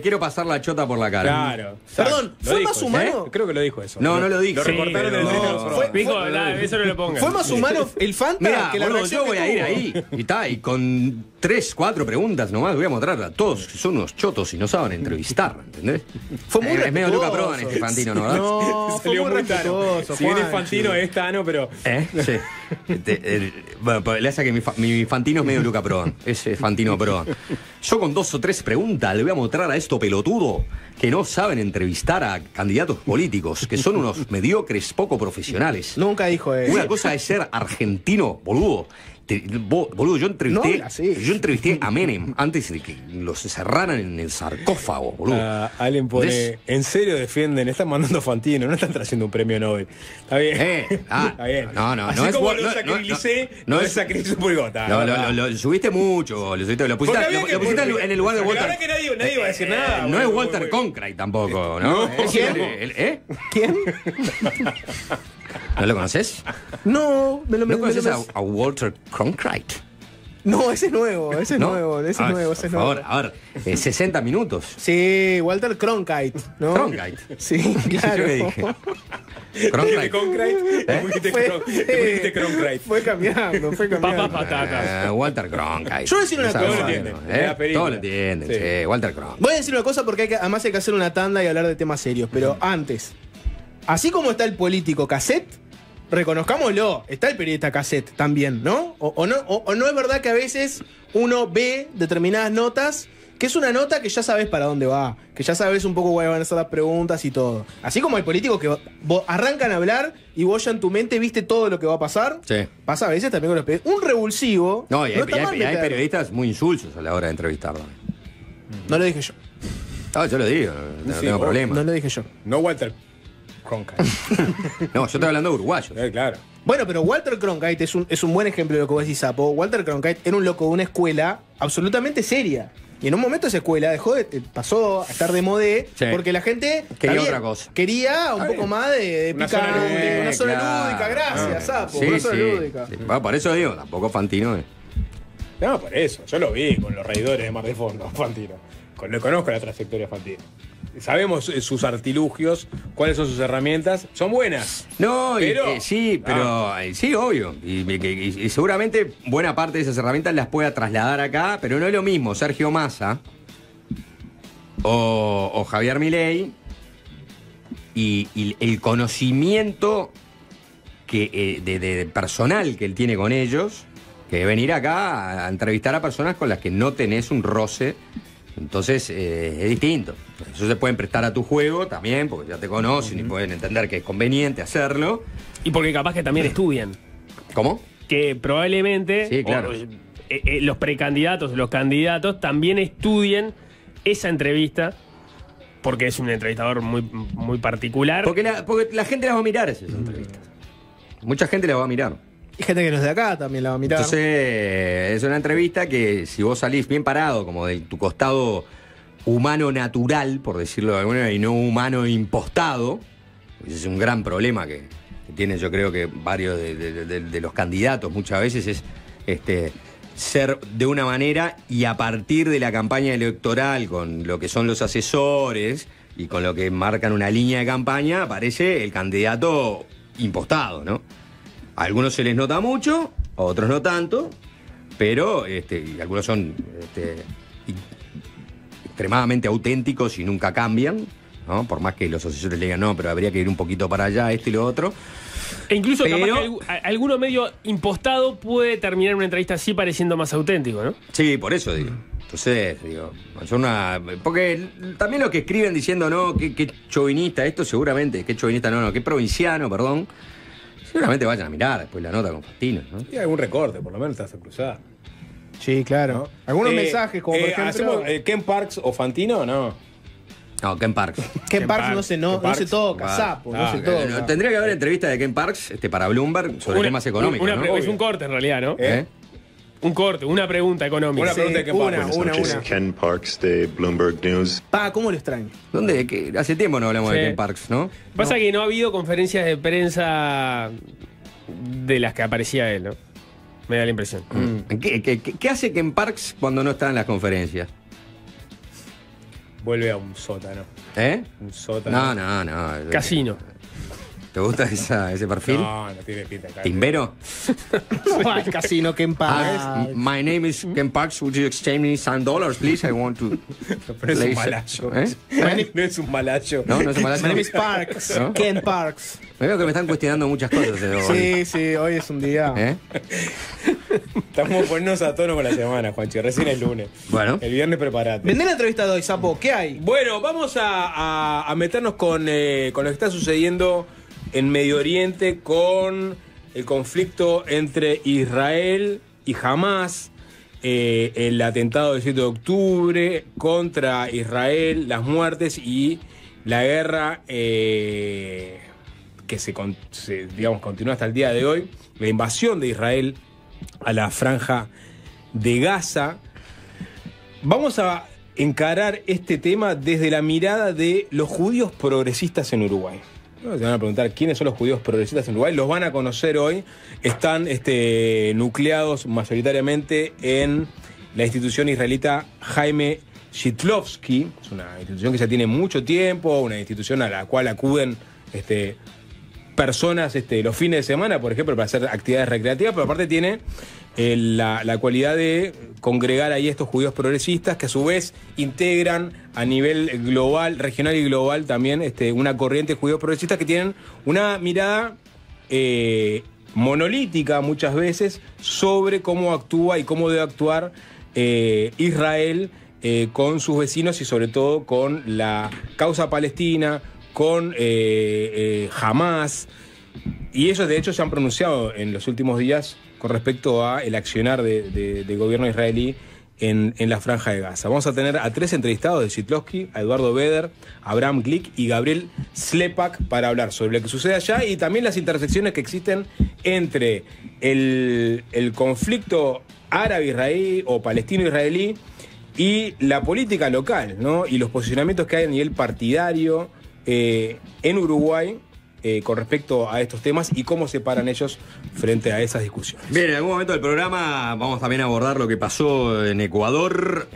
quiero pasar la chota por la cara. Claro. Perdón, Lo ¿fue dijo más eso, humano? Creo que lo dijo eso. No lo dije. Lo Sí, recortaron pero- del no, teléfono. fue- Pico, eso no lo pongan. ¿Fue más humano el Fanta Mira, que la boludo, reacción yo voy que a ir tuvo? ahí y con 3, 4 preguntas nomás voy a mostrarla a todos que son unos chotos y no saben entrevistar, ¿entendés? Fue muy Es medio Luca respetuoso. Prodan este Fantino, ¿no? ¿verdad? No, fue Salió muy muy tano. respetuoso, Si bien es Juanchi. Fantino, es Tano, pero. Sí. Bueno, pues le hace que mi Fantino es medio Luca Prodan. Es Fantino Prodan. Yo con 2 o 3 preguntas le voy a mostrar a esto pelotudo que no saben entrevistar a candidatos políticos, que son unos mediocres poco profesionales. Nunca dijo eso. Una cosa es ser argentino, boludo. Boludo, yo entrevisté, No la sé. yo entrevisté a Menem antes de que los cerraran en el sarcófago, boludo. Alguien pone, Entonces- en serio defienden, están mandando a Fantino, no están trayendo un premio Nobel. Está bien. Está bien. no, Así no es como no, lo no, sacrificé, no no es- es sacrificio público. Está, Lo subiste mucho, lo pusiste Porque había que- lo pusiste porque- en el lugar de porque Walter. la verdad que nadie iba a decir nada. No es Bueno, Walter bueno. Cronkite tampoco, ¿no? No. Es ¿Quién? ¿Quién? ¿No lo conoces? No, me lo ¿No conoces a Walter Cronkite? No, ese es nuevo, ese es ¿No? nuevo, ese es Ah, nuevo, ese por es nuevo. favor, a ver, 60 minutos. Sí, Walter Cronkite, ¿no? Cronkite. Sí, claro. ¿Yo qué dije? ¿Dijiste Cronkite. Cronkite? ¿Eh? Dijiste Cronkite. Fue cambiando, fue cambiando. Papá patata. Walter Cronkite. Yo voy a decir una Sabes, cosa. Todos lo entienden, ¿eh? de la película. Todos lo entienden, Sí. sí. Walter Cronkite. Voy a decir una cosa porque además hay que hacer una tanda y hablar de temas serios, pero antes, así como está el político cassette, reconozcámoslo, está el periodista cassette también, ¿no? O no es verdad que a veces uno ve determinadas notas, que es una nota que ya sabes para dónde va, que ya sabes un poco cuáles van a ser las preguntas y todo. Así como hay políticos que arrancan a hablar y vos ya en tu mente viste todo lo que va a pasar, Sí. pasa a veces también con los periodistas. Un revulsivo. No, y hay, está mal y hay meter. periodistas muy insulsos a la hora de entrevistarlo. No lo dije yo. No, yo lo digo, no Sí, tengo vos- problema. No lo dije yo. No Walter Cronkite. No, yo estoy hablando de uruguayos. Claro. Bueno, pero Walter Cronkite es un buen ejemplo de lo que vos decís, Sapo. Walter Cronkite era un loco de una escuela absolutamente seria. Y en un momento esa escuela pasó a estar de modé Sí. porque la gente Quería está otra cosa. Quería un Está poco bien. más de Una zona picante, lúdica, una zona claro. lúdica. Gracias, Sapo. Sí, una zona sí. lúdica. Sí. Bueno, por eso digo, tampoco Fantino. No, por eso. Yo lo vi con los reidores de Mar de Fondo, Fantino. Le conozco la trayectoria de Fantino. Sabemos sus artilugios, cuáles son sus herramientas. Son buenas. No, Pero- sí, pero sí, obvio. Y seguramente buena parte de esas herramientas las pueda trasladar acá, pero no es lo mismo Sergio Massa o Javier Milei y el conocimiento de personal que él tiene con ellos, que venir acá a entrevistar a personas con las que no tenés un roce. Entonces es distinto. Eso se pueden prestar a tu juego también, porque ya te conocen y pueden entender que es conveniente hacerlo. Y porque capaz que también estudian. ¿Cómo? Que probablemente Sí, claro. los precandidatos, los candidatos también estudien esa entrevista, porque es un entrevistador muy particular. Porque la gente las va a mirar esas entrevistas. Mucha gente las va a mirar. Y gente que no es de acá también la va a mirar. Entonces, es una entrevista que si vos salís bien parado, como de tu costado humano natural, por decirlo de alguna manera, y no humano impostado, ese es un gran problema que tienen, yo creo que varios de los candidatos muchas veces, es ser de una manera y a partir de la campaña electoral, con lo que son los asesores y con lo que marcan una línea de campaña, aparece el candidato impostado, ¿no? A algunos se les nota mucho, a otros no tanto, pero y algunos son extremadamente auténticos y nunca cambian, ¿no? Por más que los asesores le digan, no, pero habría que ir un poquito para allá, esto y lo otro. E incluso Pero- capaz que alguno medio impostado puede terminar una entrevista así pareciendo más auténtico, ¿no? Sí, por eso digo. Entonces, digo, porque también los que escriben diciendo, no, qué chauvinista esto, seguramente, qué chauvinista, no, qué provinciano, perdón, seguramente vayan a mirar después la nota con Fantino, ¿no? Y algún recorte, por lo menos te hace cruzar. Sí, claro. ¿no? Algunos mensajes, como por ejemplo. ¿Hacemos Ken Parks o Fantino o no? No, Ken Parks. Ken Parks no se Parks. toca, Ah, Sapo, no se no, toca. Tendría que haber entrevista de Ken Parks para Bloomberg sobre temas económicos, ¿no? Es un corte en realidad, ¿no? ¿Eh? Un corte, una pregunta económica. Una pregunta de Ken una, Parks. una. Ken Parks de Bloomberg News. ¿Cómo lo extraño? ¿Dónde? Hace tiempo no hablamos de Sí. Ken Parks, ¿no? Pasa que no ha habido conferencias de prensa de las que aparecía él, ¿no? Me da la impresión. ¿Qué hace Ken Parks cuando no está en las conferencias? Vuelve a un sótano. ¿Eh? Un sótano. No. Casino. ¿Te gusta ese perfil? No tiene pinta de ¿Timbero? Al casino Ken Parks. My name is Ken Parks. Would you exchange me some dollars, please? I want to... Pero es Place- un malayo. ¿Eh? No es un malayo. No es un malayo. My name is Parks. ¿No? Ken Parks. Me veo que me están cuestionando muchas cosas. Sí, hoy es un día. ¿Eh? Estamos poniéndonos a tono con la semana, Juanchi. Recién es lunes. Bueno. El viernes preparate. Vendé la entrevista de hoy, Sapo. ¿Qué hay? Bueno, vamos a meternos con lo que está sucediendo en Medio Oriente con el conflicto entre Israel y y Hamas, el atentado del 7 de octubre contra Israel, las muertes y la guerra que digamos, continúa hasta el día de hoy, la invasión de Israel a la franja de Gaza. Vamos a encarar este tema desde la mirada de los judíos progresistas en Uruguay. Se van a preguntar quiénes son los judíos progresistas en Uruguay. Los van a conocer hoy. Están nucleados mayoritariamente en la institución israelita Jaime Shitlovsky. Es una institución que ya tiene mucho tiempo, una institución a la cual acuden personas los fines de semana, por ejemplo, para hacer actividades recreativas, pero aparte tiene la cualidad de congregar ahí estos judíos progresistas que a su vez integran a nivel global, regional y global también una corriente de judíos progresistas que tienen una mirada monolítica muchas veces sobre cómo actúa y cómo debe actuar Israel con sus vecinos y sobre todo con la causa palestina, con Hamas. Y ellos de hecho se han pronunciado en los últimos días con respecto a el accionar del gobierno israelí en la franja de Gaza. Vamos a tener a 3 entrevistados de Shitlovsky, a Eduardo Beder, a Abraham Glick y Gabriel Slepak para hablar sobre lo que sucede allá y también las intersecciones que existen entre el conflicto árabe-israelí o palestino-israelí y la política local, ¿no? Y los posicionamientos que hay a nivel partidario en Uruguay con respecto a estos temas y cómo se paran ellos frente a esas discusiones. Bien, en algún momento del programa vamos también a abordar lo que pasó en Ecuador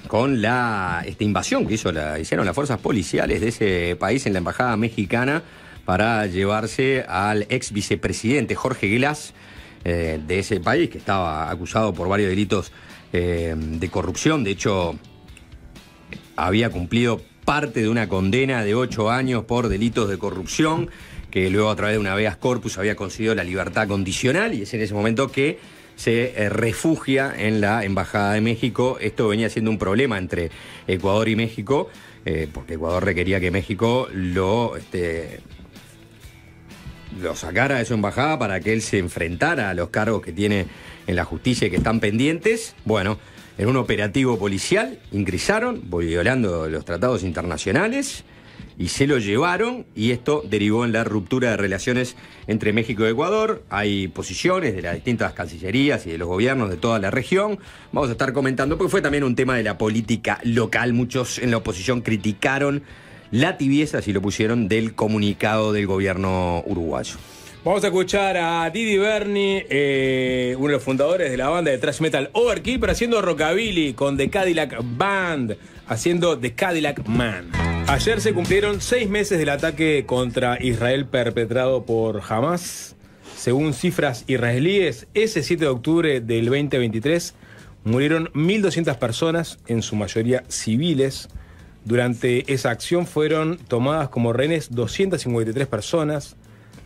con esta invasión que hicieron las fuerzas policiales de ese país en la embajada mexicana para llevarse al ex vicepresidente Jorge Glass de ese país, que estaba acusado por varios delitos de corrupción. De hecho, había cumplido parte de una condena de 8 años por delitos de corrupción, que luego a través de una habeas corpus había conseguido la libertad condicional, y es en ese momento que se refugia en la Embajada de México. Esto venía siendo un problema entre Ecuador y México, porque Ecuador requería que México lo sacara de su embajada para que él se enfrentara a los cargos que tiene en la justicia y que están pendientes. Bueno, en un operativo policial ingresaron, violando los tratados internacionales, y se lo llevaron, y esto derivó en la ruptura de relaciones entre México y Ecuador. Hay posiciones de las distintas cancillerías y de los gobiernos de toda la región. Vamos a estar comentando, porque fue también un tema de la política local. Muchos en la oposición criticaron la tibieza, así lo pusieron, del comunicado del gobierno uruguayo. Vamos a escuchar a Didi Berni, uno de los fundadores de la banda de thrash metal Overkill, pero haciendo rockabilly con The Cadillac Band, haciendo The Cadillac Man. Ayer se cumplieron 6 meses del ataque contra Israel perpetrado por Hamas. Según cifras israelíes, ese 7 de octubre del 2023 murieron 1.200 personas, en su mayoría civiles. Durante esa acción fueron tomadas como rehenes 253 personas,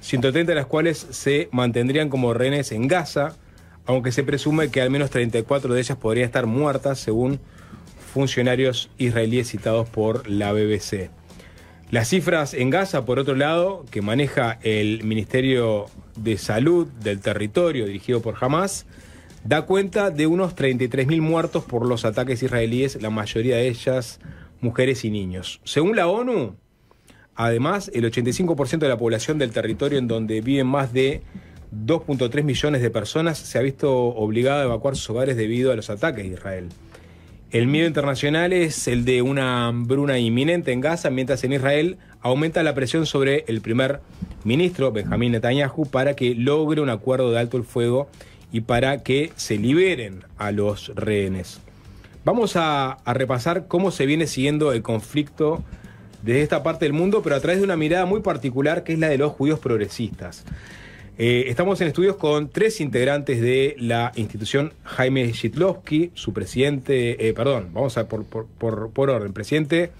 130 de las cuales se mantendrían como rehenes en Gaza, aunque se presume que al menos 34 de ellas podrían estar muertas, según funcionarios israelíes citados por la BBC. Las cifras en Gaza, por otro lado, que maneja el Ministerio de Salud del territorio dirigido por Hamas, da cuenta de unos 33.000 muertos por los ataques israelíes, la mayoría de ellas mujeres y niños. Según la ONU, además, el 85% de la población del territorio en donde viven más de 2.3 millones de personas se ha visto obligada a evacuar sus hogares debido a los ataques de Israel. El miedo internacional es el de una hambruna inminente en Gaza, mientras en Israel aumenta la presión sobre el primer ministro Benjamín Netanyahu para que logre un acuerdo de alto el fuego y para que se liberen a los rehenes. Vamos a repasar cómo se viene siguiendo el conflicto desde esta parte del mundo, pero a través de una mirada muy particular, que es la de los judíos progresistas. Estamos en estudios con 3 integrantes de la institución Jaime Shitlovsky, su presidente, vamos a por orden. Presidente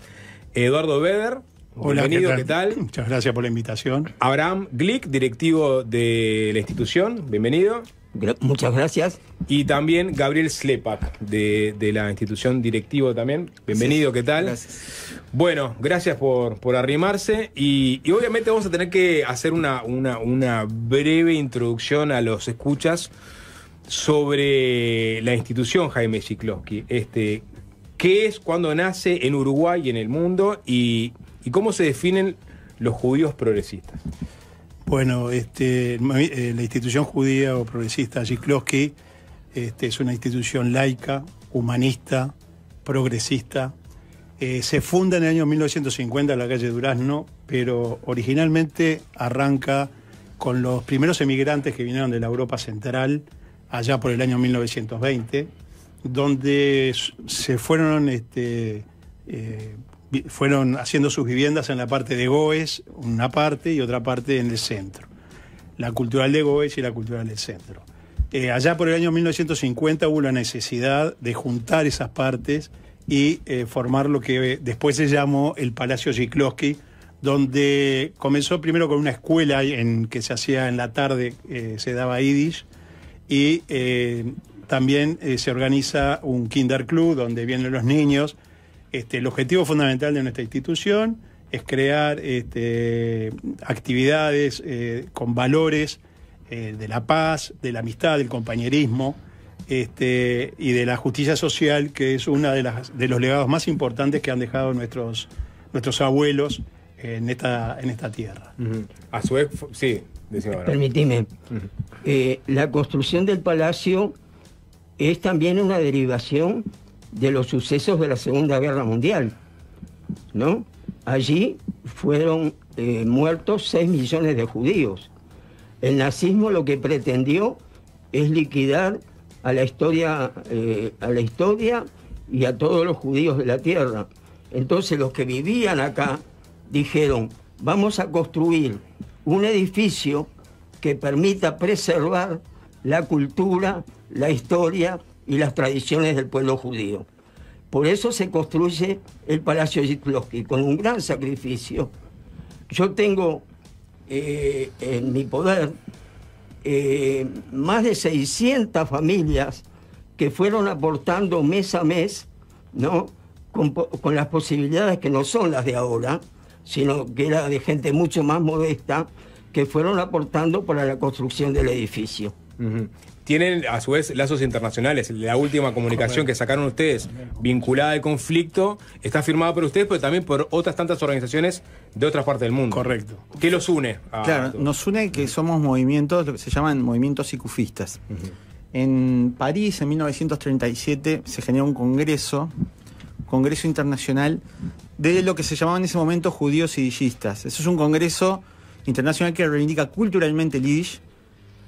Eduardo Beder. Hola, bienvenido, ¿qué tal? Muchas gracias por la invitación. Abraham Glick, directivo de la institución, bienvenido. Muchas gracias. Y también Gabriel Slepak, de la institución, directivo también. Bienvenido, sí, ¿qué tal? Gracias. Bueno, gracias por arrimarse. Y obviamente vamos a tener que hacer una breve introducción a los escuchas, sobre la institución Jaime Chiklovsky, ¿qué es, cuándo nace en Uruguay y en el mundo y cómo se definen los judíos progresistas? Bueno, la institución judía o progresista Chiklovsky es una institución laica, humanista, progresista. Se funda en el año 1950 en la calle Durazno, pero originalmente arranca con los primeros emigrantes que vinieron de la Europa Central, allá por el año 1920, donde se fueron haciendo sus viviendas en la parte de Goes, una parte, y otra parte en el centro. La cultural de Goes y la cultural del centro. Allá por el año 1950 hubo la necesidad de juntar esas partes y formar lo que después se llamó el Palacio Chiklovsky, donde comenzó primero con una escuela que se hacía en la tarde, se daba Yiddish, y también se organiza un Kinder Club donde vienen los niños. El objetivo fundamental de nuestra institución es crear actividades con valores de la paz, de la amistad, del compañerismo y de la justicia social, que es uno de los legados más importantes que han dejado nuestros abuelos en esta tierra. A su vez, sí, decime ahora. Permitime. La construcción del palacio es también una derivación de los sucesos de la Segunda Guerra Mundial, ¿no? Allí fueron muertos 6 millones de judíos. El nazismo lo que pretendió es liquidar a la historia y a todos los judíos de la tierra. Entonces los que vivían acá dijeron, vamos a construir un edificio que permita preservar la cultura, la historia y las tradiciones del pueblo judío. Por eso se construye el Palacio Chiklovsky, con un gran sacrificio. Yo tengo en mi poder más de 600 familias que fueron aportando mes a mes, ¿no? Con las posibilidades que no son las de ahora, sino que era de gente mucho más modesta, que fueron aportando para la construcción del edificio. Uh-huh. Tienen, a su vez, lazos internacionales. La última comunicación que sacaron ustedes, vinculada al conflicto, está firmada por ustedes, pero también por otras tantas organizaciones de otras partes del mundo. Correcto. ¿Qué los une? Claro, nos une que somos movimientos, lo que se llaman movimientos psicufistas. Uh-huh. En París, en 1937, se generó un congreso internacional de lo que se llamaban en ese momento judíos yidistas. Eso es un congreso internacional que reivindica culturalmente el yiddish,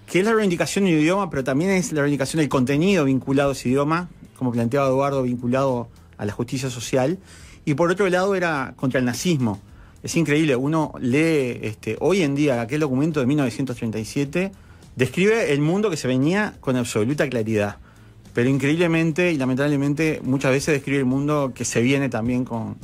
que es la reivindicación del idioma, pero también es la reivindicación del contenido vinculado a ese idioma, como planteaba Eduardo, vinculado a la justicia social. Y por otro lado era contra el nazismo. Es increíble, uno lee hoy en día aquel documento de 1937, describe el mundo que se venía con absoluta claridad. Pero increíblemente y lamentablemente muchas veces describe el mundo que se viene también con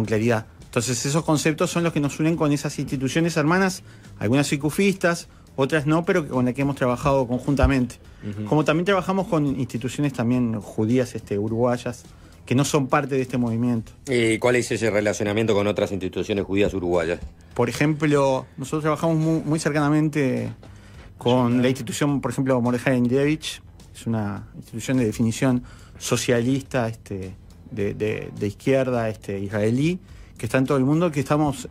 claridad. Entonces esos conceptos son los que nos unen con esas instituciones hermanas, algunas psicufistas, otras no, pero con las que hemos trabajado conjuntamente. Uh-huh. Como también trabajamos con instituciones también judías uruguayas, que no son parte de este movimiento. ¿Y cuál es ese relacionamiento con otras instituciones judías uruguayas? Por ejemplo, nosotros trabajamos muy cercanamente con la institución, por ejemplo, Mordejai Engelevich. Es una institución de definición socialista de izquierda israelí, que está en todo el mundo, que estamos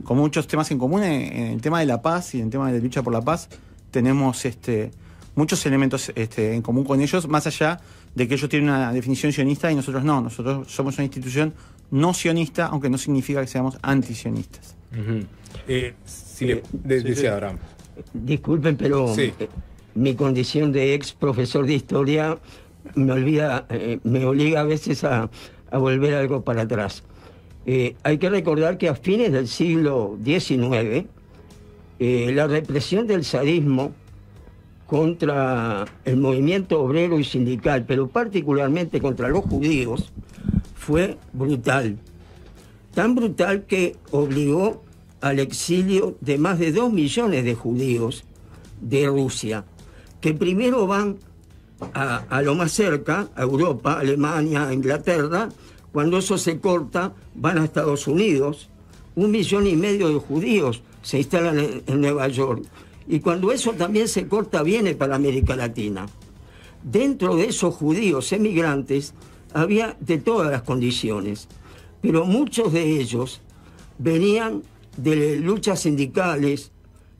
con muchos temas en común en el tema de la paz y en el tema de la lucha por la paz. Tenemos muchos elementos en común con ellos, más allá de que ellos tienen una definición sionista y nosotros no. Nosotros somos una institución no sionista, aunque no significa que seamos antisionistas. Uh-huh. Decía Abraham. Disculpen, pero sí. Mi condición de ex profesor de historia me obliga a veces a volver algo para atrás. Hay que recordar que a fines del siglo XIX, la represión del zarismo contra el movimiento obrero y sindical, pero particularmente contra los judíos, fue brutal. Tan brutal que obligó al exilio de más de 2 millones de judíos de Rusia, que primero van a lo más cerca, a Europa, Alemania, Inglaterra. Cuando eso se corta, van a Estados Unidos. 1,5 millones de judíos se instalan en Nueva York. Y cuando eso también se corta, viene para América Latina. dentro de esos judíos emigrantes había de todas las condiciones, pero muchos de ellos venían de luchas sindicales,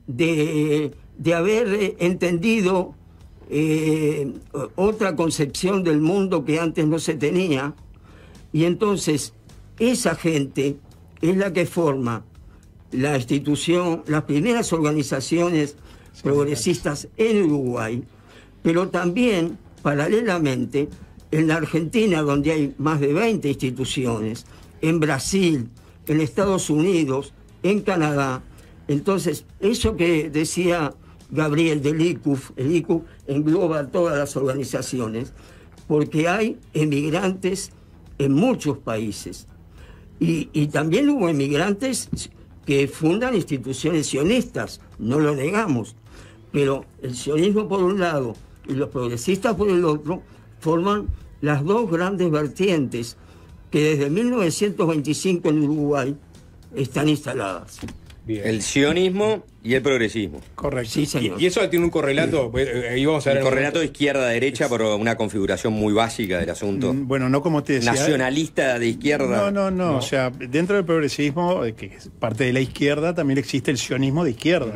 de haber entendido otra concepción del mundo que antes no se tenía, y entonces esa gente es la que forma la institución, las primeras organizaciones progresistas en Uruguay, pero también, paralelamente, en la Argentina, donde hay más de 20 instituciones, en Brasil, en Estados Unidos, en Canadá. Entonces, eso que decía Gabriel del ICUF, el ICUF engloba todas las organizaciones, porque hay emigrantes en muchos países. Y también hubo emigrantes que fundan instituciones sionistas, no lo negamos, pero el sionismo por un lado y los progresistas por el otro forman las dos grandes vertientes que desde 1925 en Uruguay están instaladas. Bien. El sionismo y el progresismo. Correcto. Sí, señor. Y eso tiene un correlato, ahí vamos a ver el correlato de izquierda-derecha por una configuración muy básica del asunto. Bueno, no como te decía. Nacionalista de izquierda. No. O sea, dentro del progresismo, que es parte de la izquierda, también existe el sionismo de izquierda.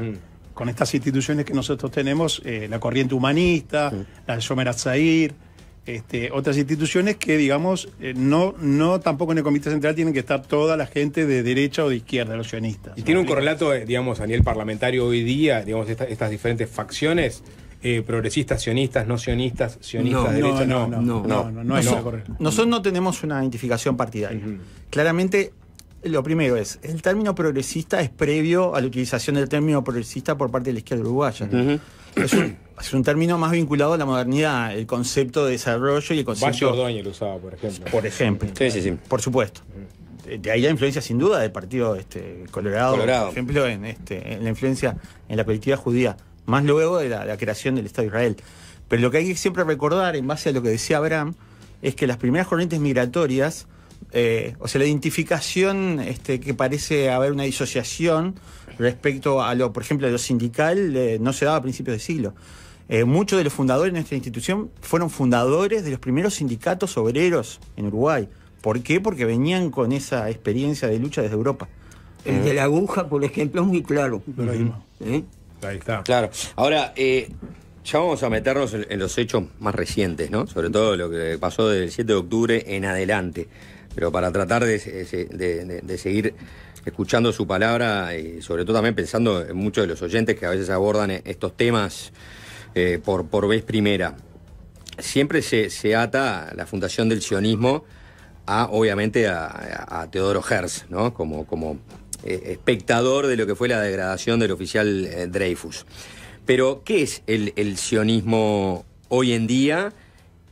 Con estas instituciones que nosotros tenemos, la corriente humanista, la Shomer Atzair, otras instituciones que, digamos, no tampoco en el Comité Central tienen que estar toda la gente de derecha o de izquierda, los sionistas. Y tiene un correlato, digamos, a nivel parlamentario hoy día, digamos, estas diferentes facciones, progresistas, sionistas, no sionistas, sionistas de derecha, no hay correlato. Nosotros no tenemos una identificación partidaria. Claramente, lo primero es, el término progresista es previo a la utilización del término progresista por parte de la izquierda uruguaya. Es un término más vinculado a la modernidad, el concepto de desarrollo y el concepto... Valle Ordóñez lo usaba, por ejemplo. Por ejemplo. Sí. Por supuesto. De ahí la influencia sin duda del partido Colorado, por ejemplo, en la influencia en la colectividad judía, más luego de la creación del Estado de Israel. Pero lo que hay que siempre recordar, en base a lo que decía Abraham, es que las primeras corrientes migratorias, o sea, la identificación que parece haber una disociación respecto a por ejemplo, a lo sindical, no se daba a principios de siglo. Muchos de los fundadores de nuestra institución fueron fundadores de los primeros sindicatos obreros en Uruguay. ¿Por qué? Porque venían con esa experiencia de lucha desde Europa. El de la aguja, por ejemplo, es muy claro. Ahí está. Claro. Ahora, ya vamos a meternos en los hechos más recientes, ¿no? Sobre todo lo que pasó del 7 de octubre en adelante. Pero para tratar de seguir escuchando su palabra y sobre todo también pensando en muchos de los oyentes que a veces abordan estos temas por vez primera. Siempre se ata la fundación del sionismo obviamente a Teodoro Herz, ¿no? Como espectador de lo que fue la degradación del oficial Dreyfus. Pero, ¿qué es el sionismo hoy en día?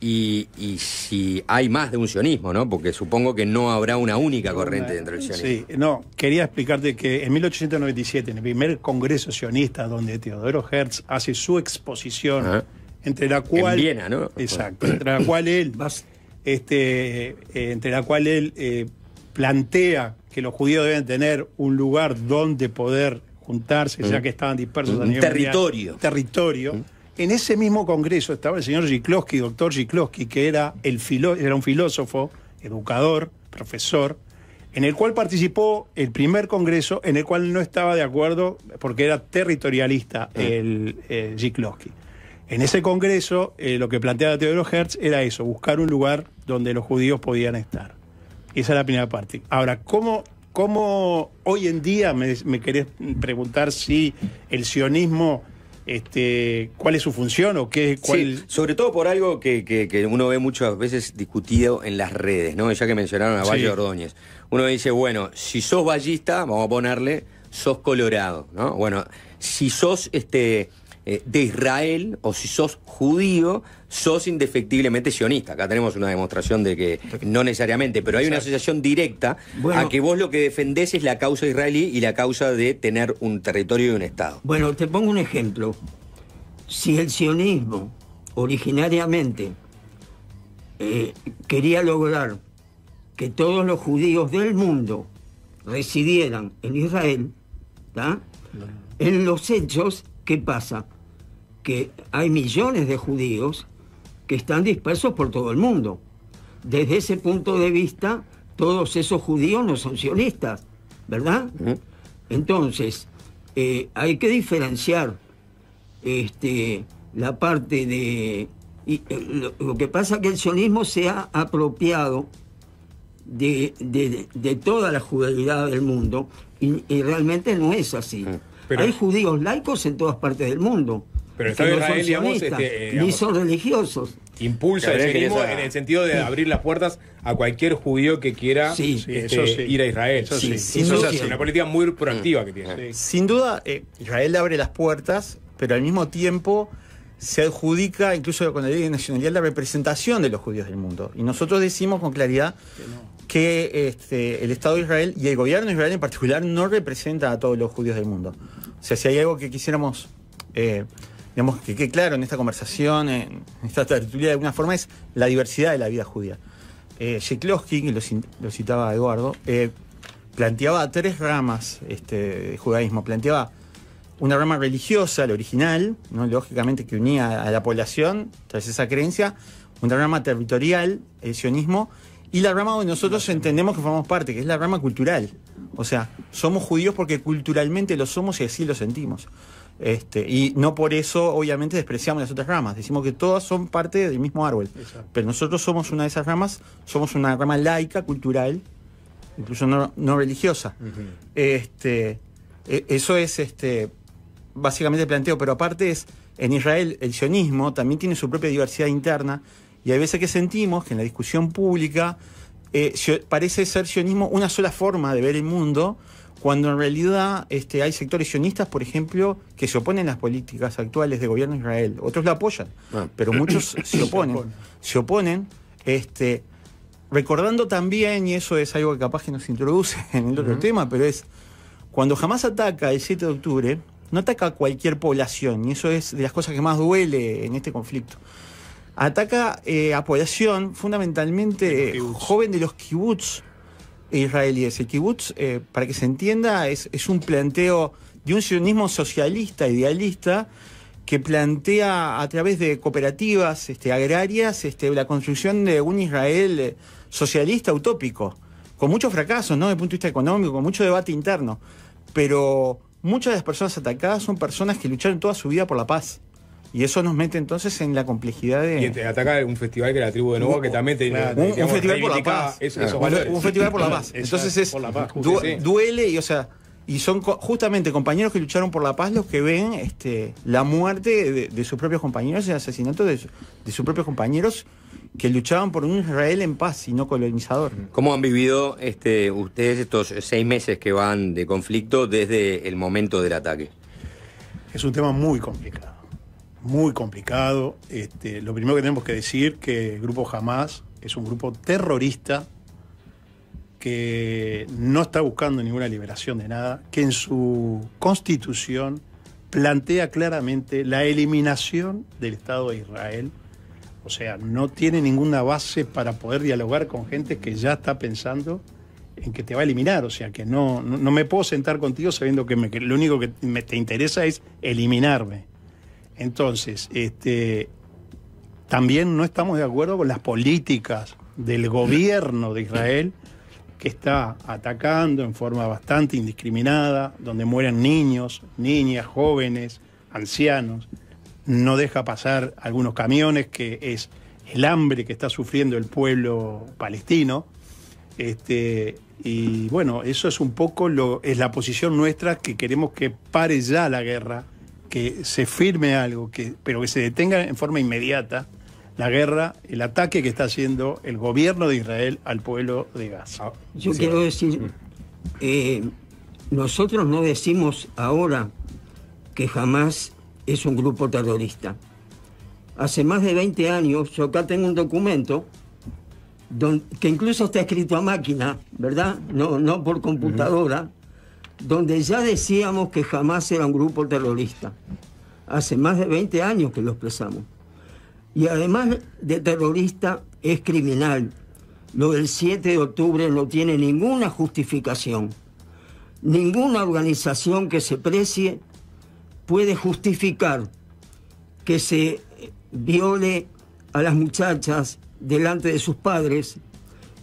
Y si hay más de un sionismo, ¿no? Porque supongo que no habrá una única corriente dentro del sionismo. Sí, quería explicarte que en 1897, en el primer congreso sionista, donde Teodoro Herz hace su exposición, entre la cual... En Viena, ¿no? Exacto, entre la cual él plantea que los judíos deben tener un lugar donde poder juntarse, ya que estaban dispersos a nivel territorio. Territorio. En ese mismo congreso estaba el señor Jiklowsky, doctor Jiklowsky, que era un filósofo, educador, profesor, en el cual participó el primer congreso, en el cual no estaba de acuerdo porque era territorialista el Jiklowsky. En ese congreso, lo que planteaba Teodoro Herz era eso, buscar un lugar donde los judíos podían estar. Esa es la primera parte. Ahora, ¿cómo hoy en día me querés preguntar si el sionismo... ¿cuál es su función o qué? Sí, sobre todo por algo que uno ve muchas veces discutido en las redes, ¿no? Ya que mencionaron a Valle Ordóñez. Uno dice, bueno, si sos vallista, vamos a ponerle, sos colorado, ¿no? Bueno, si sos de Israel o si sos judío, sos indefectiblemente sionista. Acá tenemos una demostración de que no necesariamente, pero hay una asociación directa a que vos lo que defendés es la causa israelí y la causa de tener un territorio y un Estado. Bueno, te pongo un ejemplo. Si el sionismo originariamente quería lograr que todos los judíos del mundo residieran en Israel, ¿tá? En los hechos, ¿qué pasa? Que hay millones de judíos que están dispersos por todo el mundo. Desde ese punto de vista, todos esos judíos no son sionistas, ¿verdad? Entonces, hay que diferenciar la parte de... lo que pasa es que el sionismo se ha apropiado de toda la judaidad del mundo y realmente no es así. Pero hay judíos laicos en todas partes del mundo. Pero el Estado de Israel, digamos, ni son religiosos. Impulsa el sionismo en el sentido de abrir las puertas a cualquier judío que quiera ir a Israel. Eso es una política muy proactiva que tiene. Sin duda, Israel abre las puertas, pero al mismo tiempo se adjudica, incluso con la ley de nacionalidad, la representación de los judíos del mundo. Y nosotros decimos con claridad que el Estado de Israel y el gobierno de Israel en particular no representa a todos los judíos del mundo. O sea, si hay algo que quisiéramos... digamos, que quede claro en esta conversación, en esta tertulia de alguna forma, es la diversidad de la vida judía. Sheklovsky, que lo citaba Eduardo, planteaba 3 ramas de judaísmo. Planteaba una rama religiosa, la original, ¿no? Lógicamente que unía a la población tras esa creencia, una rama territorial, el sionismo, y la rama donde nosotros entendemos que formamos parte, que es la rama cultural. O sea, somos judíos porque culturalmente lo somos y así lo sentimos. Y no por eso, obviamente, despreciamos las otras ramas. Decimos que todas son parte del mismo árbol. Exacto. Pero nosotros somos una de esas ramas, somos una rama laica, cultural, incluso no religiosa. Eso es básicamente el planteo. Pero aparte en Israel el sionismo también tiene su propia diversidad interna y hay veces que sentimos que en la discusión pública parece ser sionismo una sola forma de ver el mundo, cuando en realidad hay sectores sionistas, por ejemplo, que se oponen a las políticas actuales del gobierno de Israel. Otros la apoyan, pero muchos se oponen. Se oponen, recordando también, y eso es algo que capaz que nos introduce en el otro tema, pero es, cuando Hamás ataca el 7 de octubre, no ataca a cualquier población, y eso es de las cosas que más duele en este conflicto. Ataca a población fundamentalmente joven de los kibbutz israelíes. El kibutz, para que se entienda, es un planteo de un sionismo socialista, idealista, que plantea a través de cooperativas agrarias la construcción de un Israel socialista utópico, con muchos fracasos, ¿no?, desde el punto de vista económico, con mucho debate interno, pero muchas de las personas atacadas son personas que lucharon toda su vida por la paz. Y eso nos mete entonces en la complejidad de... Y ataca un festival que era la tribu de Novo, que también tenía... Un festival por la paz. Un festival por la paz. Entonces duele y, o sea, y son justamente compañeros que lucharon por la paz los que ven la muerte de sus propios compañeros y el asesinato de sus propios compañeros que luchaban por un Israel en paz y no colonizador. ¿Cómo han vivido ustedes estos 6 meses que van de conflicto desde el momento del ataque? Es un tema muy complicado. Muy complicado. Lo primero que tenemos que decir que el grupo Hamás es un grupo terrorista que no está buscando ninguna liberación de nada, que en su constitución plantea claramente la eliminación del Estado de Israel. O sea, no tiene ninguna base para poder dialogar con gente que ya está pensando en que te va a eliminar. O sea, que no me puedo sentar contigo sabiendo que lo único que te interesa es eliminarme. Entonces, también no estamos de acuerdo con las políticas del gobierno de Israel, que está atacando en forma bastante indiscriminada, donde mueren niños, niñas, jóvenes, ancianos. No deja pasar algunos camiones, que es el hambre que está sufriendo el pueblo palestino. Y bueno, eso es un poco es la posición nuestra, que queremos que pare ya la guerra, que se firme algo, pero que se detenga en forma inmediata la guerra, el ataque que está haciendo el gobierno de Israel al pueblo de Gaza. Yo quiero decir, nosotros no decimos ahora que Hamás es un grupo terrorista. Hace más de 20 años, yo acá tengo un documento que incluso está escrito a máquina, ¿verdad? No por computadora, donde ya decíamos que Hamás era un grupo terrorista. Hace más de 20 años que lo expresamos. Y además de terrorista, es criminal. Lo del 7 de octubre no tiene ninguna justificación. Ninguna organización que se precie puede justificar que se viole a las muchachas delante de sus padres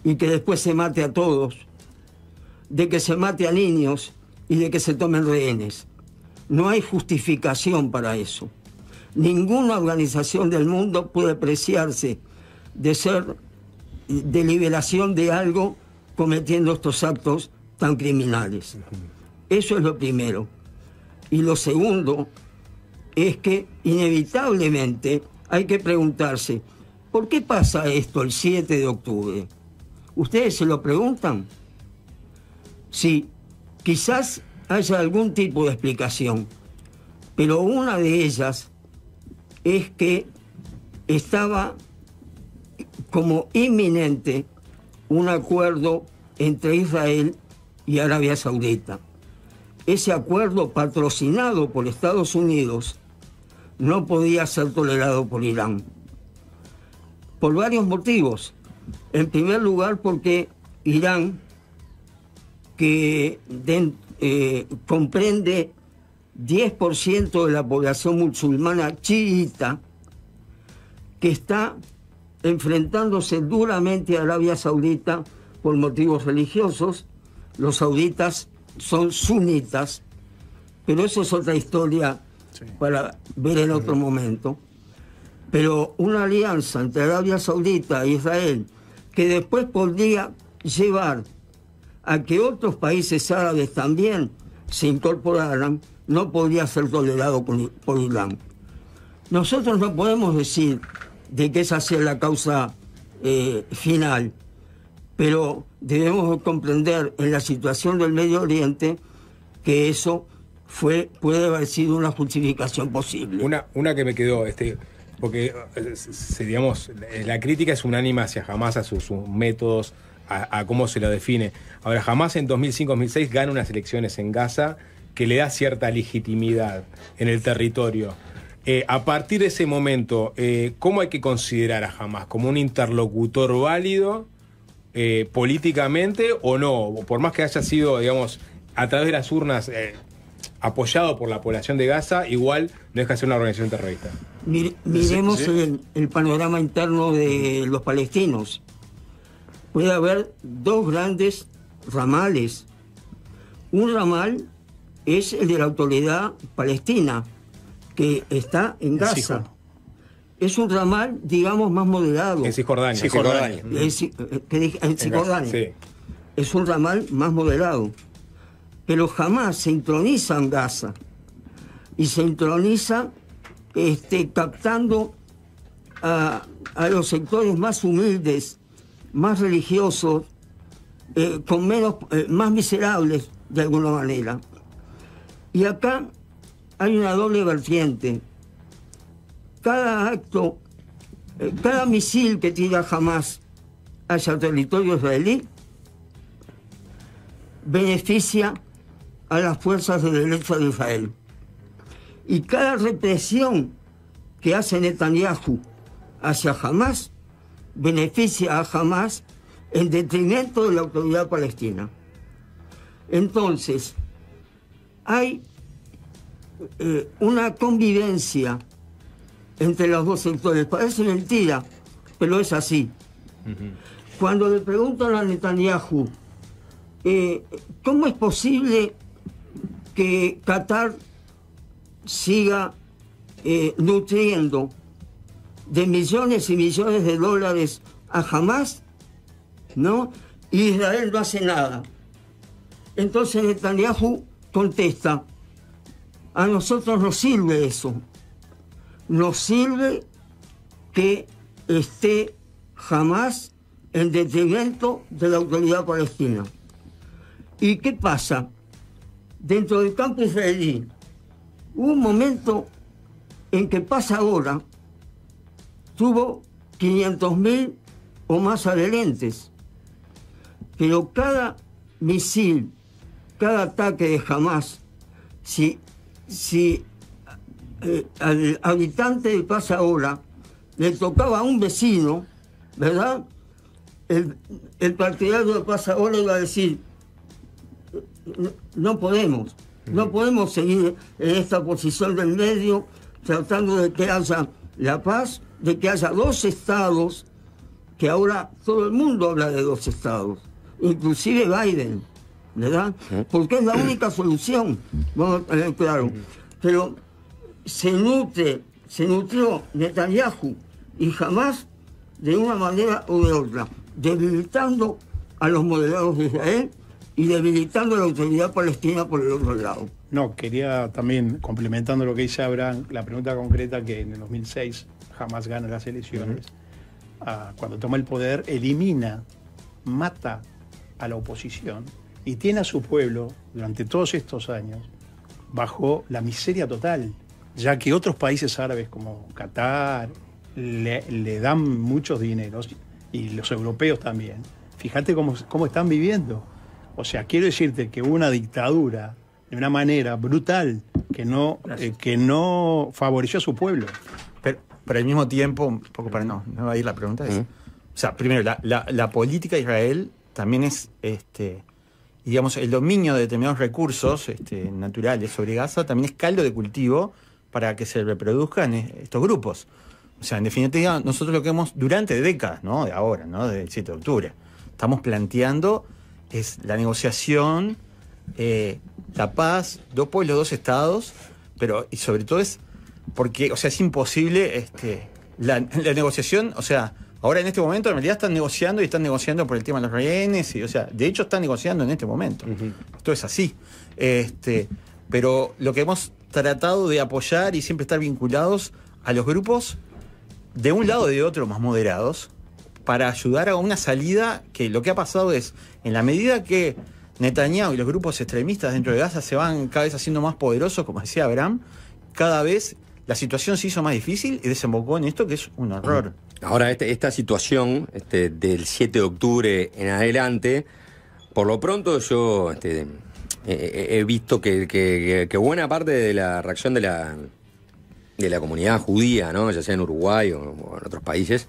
y que después se mate a todos, de que se mate a niños y de que se tomen rehenes. No hay justificación para eso. Ninguna organización del mundo puede preciarse de ser de liberación de algo cometiendo estos actos tan criminales. Eso es lo primero. Y lo segundo es que inevitablemente hay que preguntarse, ¿por qué pasa esto el 7 de octubre? ¿Ustedes se lo preguntan? Sí, quizás haya algún tipo de explicación, pero una de ellas es que estaba como inminente un acuerdo entre Israel y Arabia Saudita. Ese acuerdo, patrocinado por Estados Unidos, no podía ser tolerado por Irán. Por varios motivos. En primer lugar, porque Irán, que comprende 10% de la población musulmana chiita, que está enfrentándose duramente a Arabia Saudita por motivos religiosos. Los sauditas son sunitas, pero eso es otra historia para ver en otro momento. Pero una alianza entre Arabia Saudita e Israel, que después podría llevar a que otros países árabes también se incorporaran, no podría ser tolerado por Irán. Nosotros no podemos decir de que esa sea la causa final, pero debemos comprender en la situación del Medio Oriente que eso puede haber sido una justificación posible. Una que me quedó, porque digamos, la crítica es unánime hacia Hamás, a sus métodos, a cómo se lo define. Ahora, Hamás en 2005-2006 gana unas elecciones en Gaza que le da cierta legitimidad en el territorio. A partir de ese momento, ¿cómo hay que considerar a Hamás? ¿Como un interlocutor válido políticamente o no? Por más que haya sido, digamos, a través de las urnas apoyado por la población de Gaza, igual no deja de ser una organización terrorista. Miremos el panorama interno de los palestinos. Puede haber dos grandes ramales. Un ramal es el de la autoridad palestina, que está en Gaza. Es un ramal, digamos, más moderado. En Cisjordania. En Cisjordania. Sí. Es un ramal más moderado. Pero jamás se introniza en Gaza. Y se introniza captando a los sectores más humildes, más religiosos, más miserables, de alguna manera. Y acá hay una doble vertiente. Cada acto, cada misil que tira Hamás hacia el territorio israelí beneficia a las fuerzas de derecha de Israel. Y cada represión que hace Netanyahu hacia Hamás beneficia a Hamás en detrimento de la autoridad palestina. Entonces, hay una convivencia entre los dos sectores. Parece mentira, pero es así. Cuando le preguntan a Netanyahu ¿cómo es posible que Qatar siga nutriendo de millones y millones de dólares a Hamás, ¿no? Y Israel no hace nada? Entonces Netanyahu contesta: a nosotros nos sirve eso. Nos sirve que esté Hamás en detrimento de la autoridad palestina. ¿Y qué pasa? Dentro del campo israelí hubo un momento en que Paz Ahora tuvo 500.000 o más adherentes, pero cada misil, cada ataque de Hamás, si al habitante de Paz Ahora le tocaba a un vecino, ¿verdad? El partidario de Paz Ahora iba a decir: no podemos seguir en esta posición del medio tratando de que haya la paz de que haya 2 estados, que ahora todo el mundo habla de 2 estados, inclusive Biden, ¿verdad? Porque es la única solución, vamos a tener claro. Pero se nutrió Netanyahu y Hamas de una manera u de otra, debilitando a los moderados de Israel y debilitando a la autoridad palestina por el otro lado. No, quería también, complementando lo que dice Abraham, la pregunta concreta que en el 2006 Hamas gana las elecciones. Cuando toma el poder, elimina, mata a la oposición y tiene a su pueblo, durante todos estos años, bajo la miseria total, ya que otros países árabes como Qatar le dan muchos dineros, y los europeos también. Fíjate cómo están viviendo. O sea, quiero decirte que hubo una dictadura de una manera brutal que no favoreció a su pueblo. Pero al mismo tiempo, un poco para no va a ir la pregunta, o sea, primero, la política de Israel también es, digamos, el dominio de determinados recursos naturales sobre Gaza también es caldo de cultivo para que se reproduzcan estos grupos. O sea, en definitiva, nosotros lo que hemos durante décadas, ¿no? De ahora, ¿no? Del 7 de octubre, estamos planteando es la negociación, la paz, 2 pueblos, 2 estados, pero y sobre todo es porque, o sea, es imposible la negociación, o sea, ahora en este momento en realidad están negociando por el tema de los rehenes, y, o sea, de hecho están negociando en este momento. Esto es así. Pero lo que hemos tratado de apoyar y siempre estar vinculados a los grupos de un lado y de otro más moderados para ayudar a una salida que lo que ha pasado es, en la medida que Netanyahu y los grupos extremistas dentro de Gaza se van cada vez haciendo más poderosos, como decía Abraham, cada vez la situación se hizo más difícil y desembocó en esto que es un horror. Ahora, esta situación del 7 de octubre en adelante, por lo pronto yo he visto que buena parte de la reacción de la comunidad judía, ¿no? Ya sea en Uruguay o en otros países,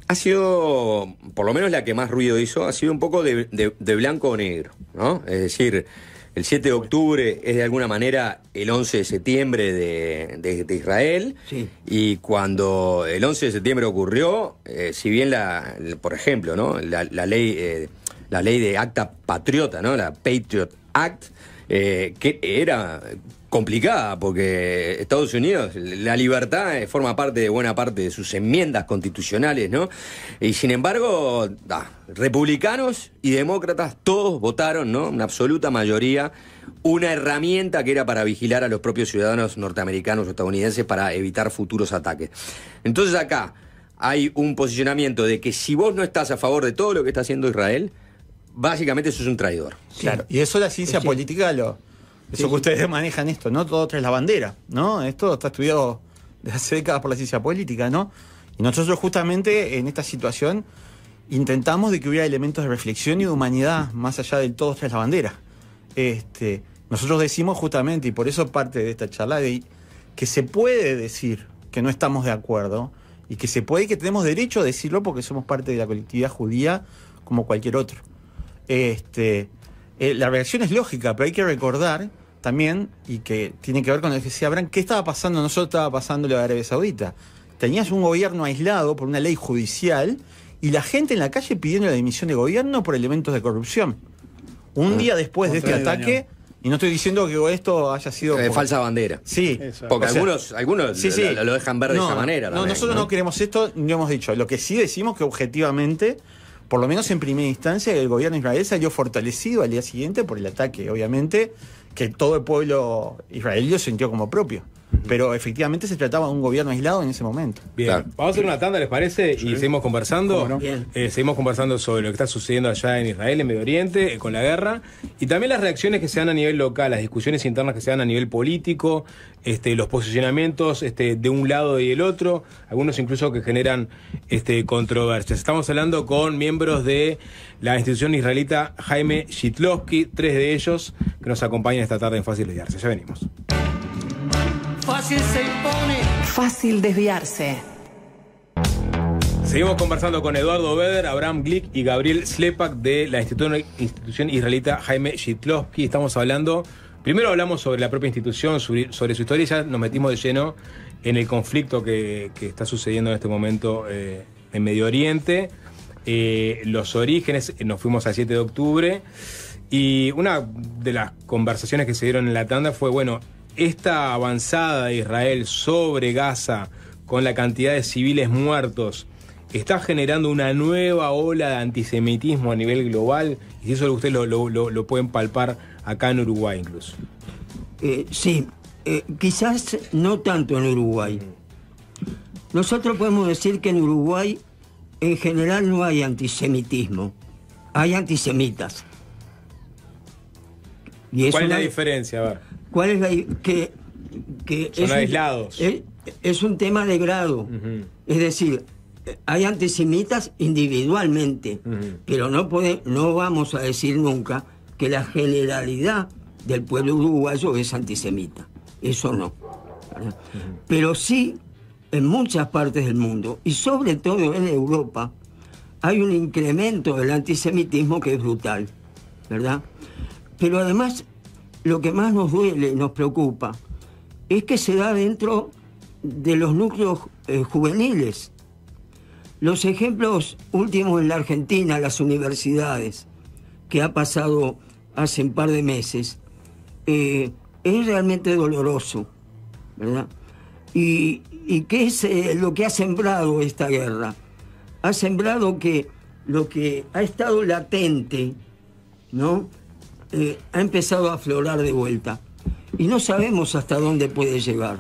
ha sido, por lo menos la que más ruido hizo, ha sido un poco de blanco o negro, ¿no? Es decir, el 7 de octubre es de alguna manera el 11 de septiembre de Israel, sí. Y cuando el 11 de septiembre ocurrió, si bien por ejemplo, ¿no? la ley de acta patriota, ¿no? La Patriot Act, que era complicada porque Estados Unidos, la libertad forma parte de buena parte de sus enmiendas constitucionales, ¿no? Y sin embargo, republicanos y demócratas todos votaron, ¿no? Una absoluta mayoría, una herramienta que era para vigilar a los propios ciudadanos norteamericanos o estadounidenses para evitar futuros ataques. Entonces acá hay un posicionamiento de que si vos no estás a favor de todo lo que está haciendo Israel, básicamente sos un traidor. Claro, y eso la ciencia política eso que ustedes manejan esto, ¿no? Todo tras la bandera, ¿no? Esto está estudiado desde hace décadas por la ciencia política, ¿no? Y nosotros justamente en esta situación intentamos de que hubiera elementos de reflexión y de humanidad más allá del todo tras la bandera. Nosotros decimos justamente, y por eso parte de esta charla, que se puede decir que no estamos de acuerdo y que que tenemos derecho a decirlo porque somos parte de la colectividad judía como cualquier otro. La reacción es lógica, pero hay que recordar también, y que tiene que ver con lo que decía Abraham, ¿qué estaba pasando? No solo estaba pasando lo de Arabia Saudita. Tenías un gobierno aislado por una ley judicial y la gente en la calle pidiendo la dimisión de gobierno por elementos de corrupción. Un día después de este ataque, y no estoy diciendo que esto haya sido falsa bandera. Sí. Porque algunos lo dejan ver de esa manera. No, nosotros no queremos esto, no hemos dicho. Lo que sí decimos que objetivamente, por lo menos en primera instancia, el gobierno de Israel salió fortalecido al día siguiente por el ataque, obviamente, que todo el pueblo israelí sintió como propio. Pero efectivamente se trataba de un gobierno aislado en ese momento. Bien, claro. Vamos a hacer una tanda, ¿les parece? Sí. Y seguimos conversando. ¿No? Seguimos conversando sobre lo que está sucediendo allá en Israel, en Medio Oriente, con la guerra. Y también las reacciones que se dan a nivel local, las discusiones internas que se dan a nivel político, los posicionamientos de un lado y del otro, algunos incluso que generan controversias. Estamos hablando con miembros de la institución israelita Jaime Shitlovsky, 3 de ellos que nos acompañan esta tarde en Fácil Desviarse. Ya venimos. Fácil se impone. Fácil desviarse. Seguimos conversando con Eduardo Beder, Abraham Glick y Gabriel Slepak de la institución israelita Jaime Shitlovsky. Estamos hablando Primero hablamos sobre la propia institución, sobre su historia, y ya nos metimos de lleno en el conflicto que está sucediendo en este momento en Medio Oriente. Los orígenes, nos fuimos al 7 de octubre, y una de las conversaciones que se dieron en la tanda fue, bueno, esta avanzada de Israel sobre Gaza, con la cantidad de civiles muertos, está generando una nueva ola de antisemitismo a nivel global, y si eso ustedes lo pueden palpar acá en Uruguay incluso. Sí, quizás no tanto en Uruguay. Nosotros podemos decir que en Uruguay en general no hay antisemitismo, hay antisemitas. Y ¿cuál es la diferencia? A ver. ¿Cuál es la que son aislados? Es un tema de grado. Es decir, hay antisemitas individualmente, pero no vamos a decir nunca que la generalidad del pueblo uruguayo es antisemita. Eso no. Pero sí, en muchas partes del mundo, y sobre todo en Europa, hay un incremento del antisemitismo que es brutal, ¿verdad? Pero además, lo que más nos duele y nos preocupa es que se da dentro de los núcleos juveniles. Los ejemplos últimos en la Argentina, las universidades, que ha pasado hace un par de meses, es realmente doloroso, ¿verdad? ¿Y qué es lo que ha sembrado esta guerra? Ha sembrado que lo que ha estado latente, ¿no?, ha empezado a aflorar de vuelta. Y no sabemos hasta dónde puede llegar.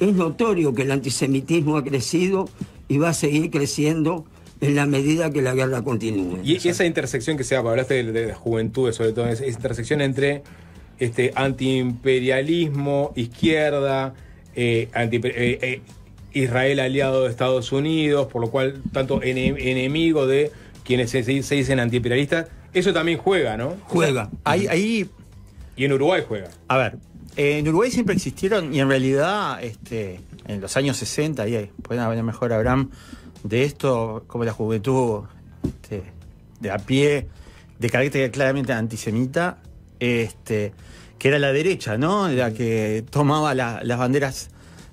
Es notorio que el antisemitismo ha crecido y va a seguir creciendo en la medida que la guerra continúe. Y esa intersección que se da, hablaste de las juventudes, sobre todo, esa intersección entre antiimperialismo, izquierda, Israel aliado de Estados Unidos, por lo cual tanto enemigo de quienes se dicen antiimperialistas, eso también juega, ¿no? Juega. Ahí y en Uruguay juega. A ver, en Uruguay siempre existieron, y en realidad en los años 60, y pueden hablar mejor, Abraham, de esto, como la juventud de a pie, de carácter claramente antisemita, que era la derecha, ¿no?, la que tomaba las banderas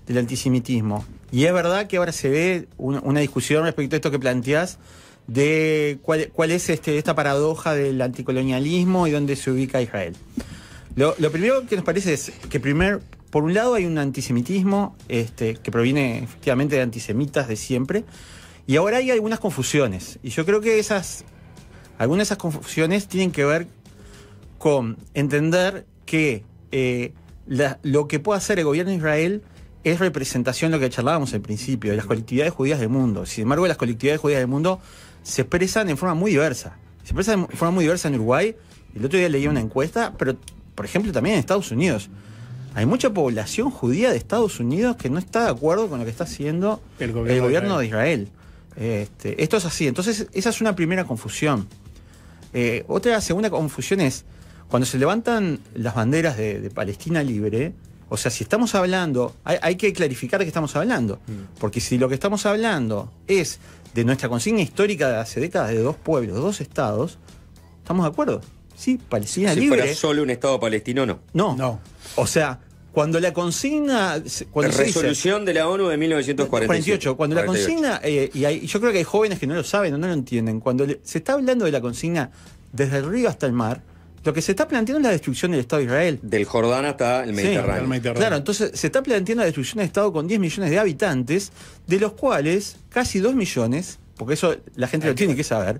del antisemitismo. Y es verdad que ahora se ve una discusión respecto a esto que planteás, de cuál es esta paradoja del anticolonialismo y dónde se ubica Israel. Lo primero que nos parece es que por un lado hay un antisemitismo que proviene efectivamente de antisemitas de siempre, y ahora hay algunas confusiones, y yo creo que algunas de esas confusiones tienen que ver con entender que lo que puede hacer el gobierno de Israel es representación, lo que charlábamos al principio, de las colectividades judías del mundo. Sin embargo, las colectividades judías del mundo se expresan en forma muy diversa. Se expresan en forma muy diversa en Uruguay. El otro día leí una encuesta, pero, por ejemplo, también en Estados Unidos. Hay mucha población judía de Estados Unidos que no está de acuerdo con lo que está haciendo el gobierno de Israel. Esto es así. Entonces, esa es una primera confusión. Otra segunda confusión es cuando se levantan las banderas de Palestina libre. O sea, si estamos hablando, hay que clarificar de qué estamos hablando. Porque si lo que estamos hablando es de nuestra consigna histórica de hace décadas de dos pueblos, dos estados, ¿estamos de acuerdo? Sí, Palestina libre. Si fuera solo un estado palestino, no. No. O sea, cuando la consigna... La resolución de la ONU de 1948. Cuando 48. La consigna, y yo creo que hay jóvenes que no lo saben o no lo entienden, cuando se está hablando de la consigna desde el río hasta el mar, lo que se está planteando es la destrucción del Estado de Israel. Del Jordán hasta el Mediterráneo. Sí, el Mediterráneo. Claro, entonces se está planteando la destrucción del Estado con 10 millones de habitantes, de los cuales casi 2 millones, porque eso la gente lo tiene que saber,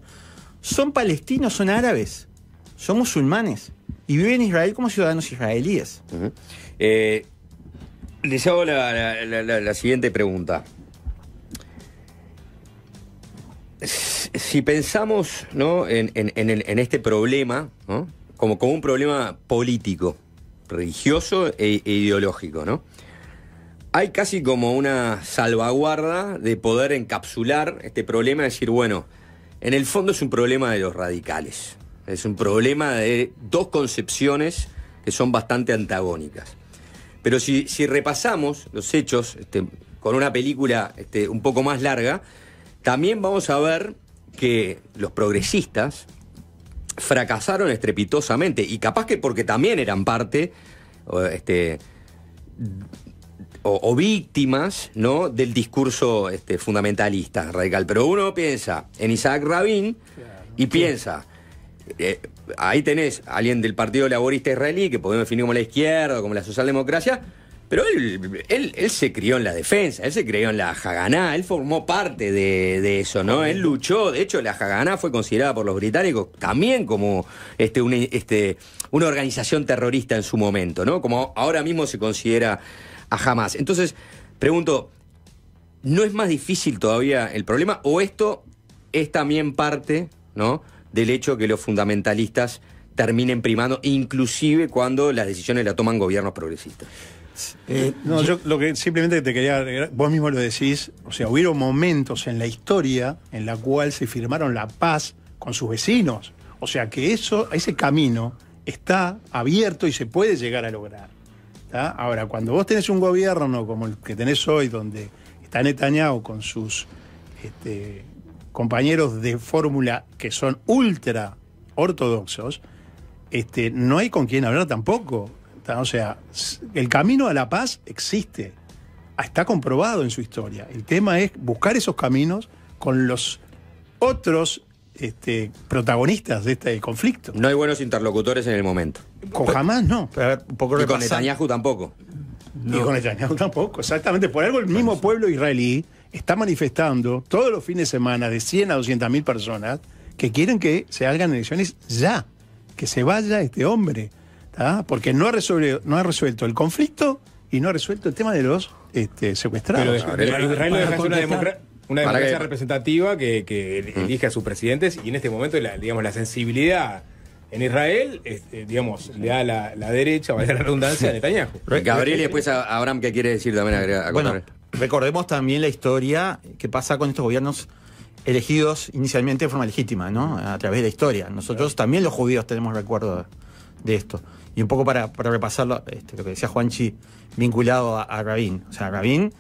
son palestinos, son árabes, son musulmanes, y viven en Israel como ciudadanos israelíes. Les hago la siguiente pregunta. Si pensamos, ¿no?, en este problema, ¿no?, como un problema político, religioso e ideológico, ¿no?, hay casi como una salvaguarda de poder encapsular este problema y decir, bueno, en el fondo es un problema de los radicales. Es un problema de dos concepciones que son bastante antagónicas. Pero si repasamos los hechos con una película un poco más larga, también vamos a ver que los progresistas fracasaron estrepitosamente, y capaz que porque también eran parte o víctimas, ¿no?, del discurso fundamentalista radical. Pero uno piensa en Isaac Rabin y piensa, ahí tenés a alguien del Partido Laborista Israelí, que podemos definir como la izquierda o como la socialdemocracia, pero él se crió en la defensa, él se crió en la Haganá, él formó parte de eso, ¿no? Él luchó, de hecho la Haganá fue considerada por los británicos también como una organización terrorista en su momento, ¿no? Como ahora mismo se considera a Hamas. Entonces, pregunto, ¿no es más difícil todavía el problema o esto es también parte, ¿no?, del hecho que los fundamentalistas terminen primando, inclusive cuando las decisiones las toman gobiernos progresistas? No, yo lo que simplemente te quería agregar, vos mismo lo decís, o sea, hubieron momentos en la historia en la cual se firmaron la paz con sus vecinos, o sea que ese camino está abierto y se puede llegar a lograr, ¿tá? Ahora, cuando vos tenés un gobierno como el que tenés hoy, donde está Netanyahu con sus compañeros de fórmula que son ultra ortodoxos, no hay con quién hablar tampoco. O sea, el camino a la paz existe, está comprobado en su historia. El tema es buscar esos caminos con los otros protagonistas de este conflicto. No hay buenos interlocutores en el momento. Con Hamas no. Y con Netanyahu tampoco. No. Y con Netanyahu tampoco, exactamente. Por algo el mismo pueblo israelí está manifestando todos los fines de semana de 100 a 200.000 personas que quieren que se hagan elecciones ya, que se vaya este hombre. Porque no ha resuelto el conflicto y no ha resuelto el tema de los secuestrados. Pero Israel no deja de ser una democracia representativa que elige a sus presidentes, y en este momento la sensibilidad en Israel le da la derecha, vale la redundancia, a Netanyahu. Gabriel, y después a Abraham, ¿qué quiere decir también? Bueno, recordemos también la historia que pasa con estos gobiernos elegidos inicialmente de forma legítima, ¿no? A través de la historia. Nosotros también los judíos tenemos recuerdo de esto. Y un poco para repasarlo, lo que decía Juanchi, vinculado a Rabin. O sea, Rabin,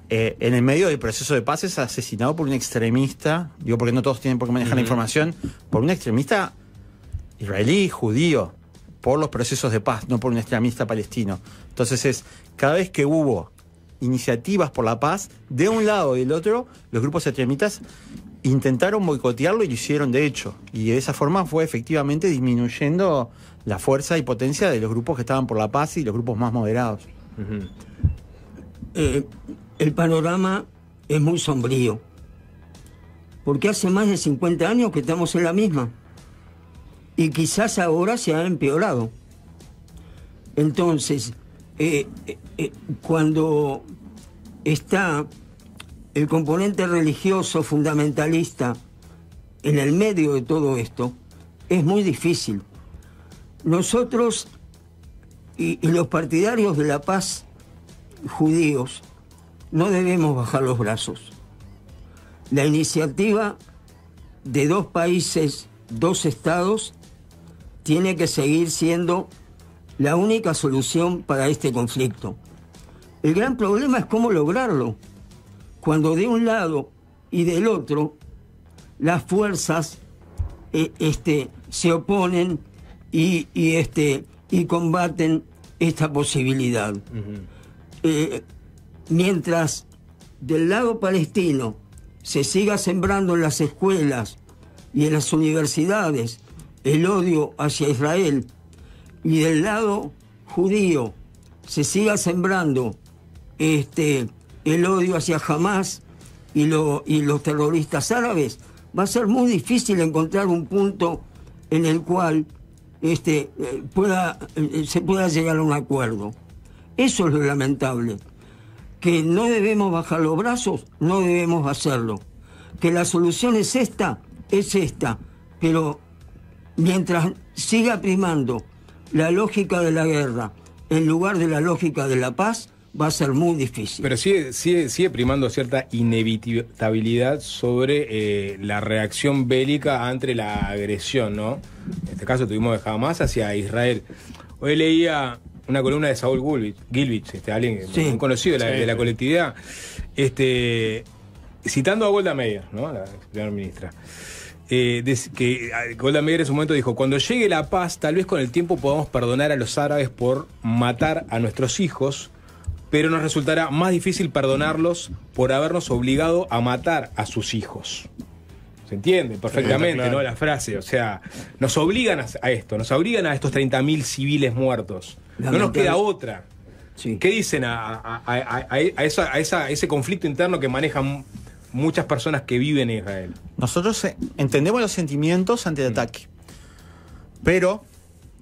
en el medio del proceso de paz, es asesinado por un extremista, digo porque no todos tienen por qué manejar la información, por un extremista israelí, judío, por los procesos de paz, no por un extremista palestino. Entonces cada vez que hubo iniciativas por la paz, de un lado y del otro, los grupos extremistas intentaron boicotearlo y lo hicieron de hecho. Y de esa forma fue efectivamente disminuyendo la fuerza y potencia de los grupos que estaban por la paz y los grupos más moderados. El panorama es muy sombrío, porque hace más de 50 años que estamos en la misma, y quizás ahora se ha empeorado. Entonces, cuando está el componente religioso fundamentalista en el medio de todo esto, es muy difícil. Nosotros y los partidarios de la paz judíos no debemos bajar los brazos. La iniciativa de 2 países, 2 estados, tiene que seguir siendo la única solución para este conflicto. El gran problema es cómo lograrlo, cuando de un lado y del otro las fuerzas se oponen y combaten esta posibilidad. Mientras del lado palestino se siga sembrando en las escuelas y en las universidades el odio hacia Israel, y del lado judío se siga sembrando el odio hacia Hamas y los terroristas árabes, va a ser muy difícil encontrar un punto en el cual se pueda llegar a un acuerdo. Eso es lo lamentable. Que no debemos bajar los brazos, no debemos hacerlo. Que la solución es esta, pero mientras siga primando la lógica de la guerra en lugar de la lógica de la paz, va a ser muy difícil. Pero sigue primando cierta inevitabilidad sobre la reacción bélica ante la agresión, ¿no? En este caso tuvimos de Hamas hacia Israel. Hoy leía una columna de Saúl Gilvich, alguien muy conocido de la colectividad, citando a Golda Meir, ¿no?, la primera ministra. que Golda Meir en su momento dijo: cuando llegue la paz, tal vez con el tiempo podamos perdonar a los árabes por matar a nuestros hijos, pero nos resultará más difícil perdonarlos por habernos obligado a matar a sus hijos. ¿Se entiende? Perfectamente, sí, claro, ¿no? La frase, o sea, nos obligan a esto, nos obligan a estos 30.000 civiles muertos. No nos queda otra. Sí. ¿Qué dicen a ese conflicto interno que manejan muchas personas que viven en Israel? Nosotros entendemos los sentimientos ante el ataque, pero,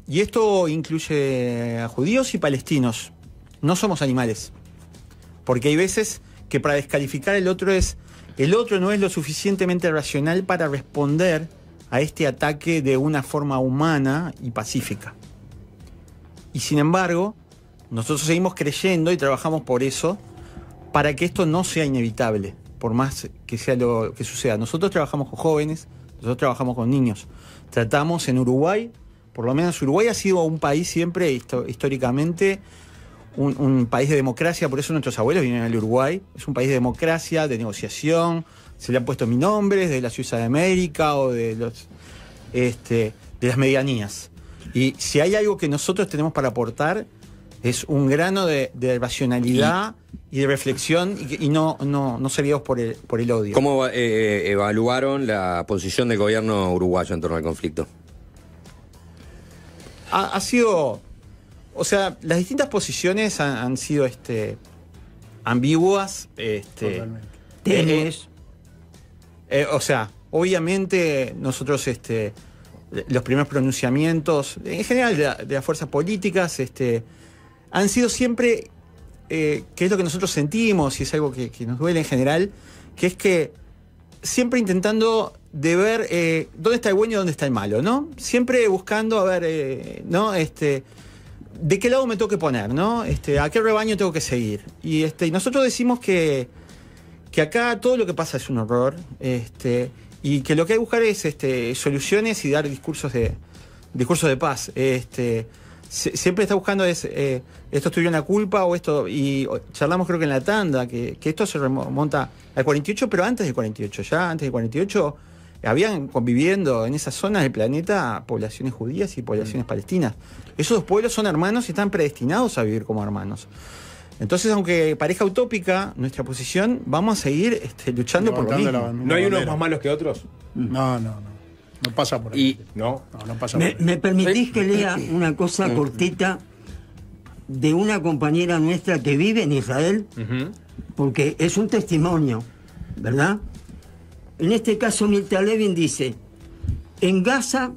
y esto incluye a judíos y palestinos, no somos animales, porque hay veces que para descalificar el otro no es lo suficientemente racional para responder a este ataque de una forma humana y pacífica. Y sin embargo, nosotros seguimos creyendo y trabajamos por eso, para que esto no sea inevitable, por más que sea lo que suceda. Nosotros trabajamos con jóvenes, nosotros trabajamos con niños. Tratamos en Uruguay, por lo menos Uruguay ha sido un país siempre, históricamente, un país de democracia, por eso nuestros abuelos vinieron al Uruguay. Es un país de democracia, de negociación. Se le han puesto mi nombre de la Suiza de América o de las medianías. Y si hay algo que nosotros tenemos para aportar, es un grano de racionalidad y de reflexión y no ser guiados por el odio. ¿Cómo evaluaron la posición del gobierno uruguayo en torno al conflicto? Ha sido... O sea, las distintas posiciones han sido ambiguas. Tenues. O sea, obviamente nosotros los primeros pronunciamientos, en general de las fuerzas políticas, han sido siempre, que es lo que nosotros sentimos y es algo que nos duele en general, que es que siempre intentando de ver dónde está el bueno y dónde está el malo, ¿no? Siempre buscando, a ver, ¿no? ¿De qué lado me tengo que poner, no? ¿A qué rebaño tengo que seguir? Y nosotros decimos que acá todo lo que pasa es un horror, y que lo que hay que buscar es soluciones y dar discursos de paz. Siempre está buscando esto tuvieron la culpa o esto, y charlamos creo que en la tanda, que esto se remonta al 48, pero antes del 48, ya antes del 48 habían conviviendo en esas zonas del planeta poblaciones judías y poblaciones palestinas. Esos dos pueblos son hermanos y están predestinados a vivir como hermanos. Entonces, aunque parezca utópica nuestra posición, vamos a seguir luchando por lo mismo. ¿No hay unos más malos que otros? No pasa por ahí. No pasa por ahí. ¿Me permitís que lea una cosa cortita de una compañera nuestra que vive en Israel? Porque es un testimonio, ¿verdad? En este caso, Mirta Levin dice: en Gaza,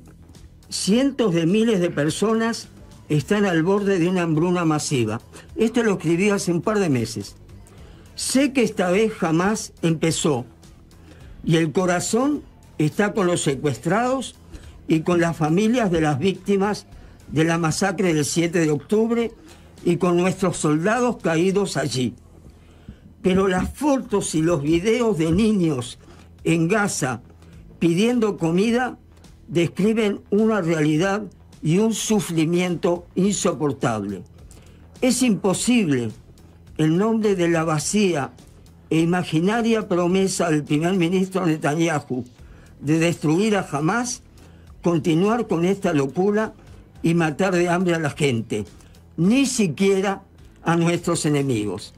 cientos de miles de personas están al borde de una hambruna masiva. Esto lo escribí hace un par de meses. Sé que esta vez jamás empezó y el corazón está con los secuestrados y con las familias de las víctimas de la masacre del 7 de octubre y con nuestros soldados caídos allí. Pero las fotos y los videos de niños en Gaza pidiendo comida describen una realidad y un sufrimiento insoportable. Es imposible, en nombre de la vacía e imaginaria promesa del primer ministro Netanyahu de destruir a Hamás, continuar con esta locura y matar de hambre a la gente, ni siquiera a nuestros enemigos,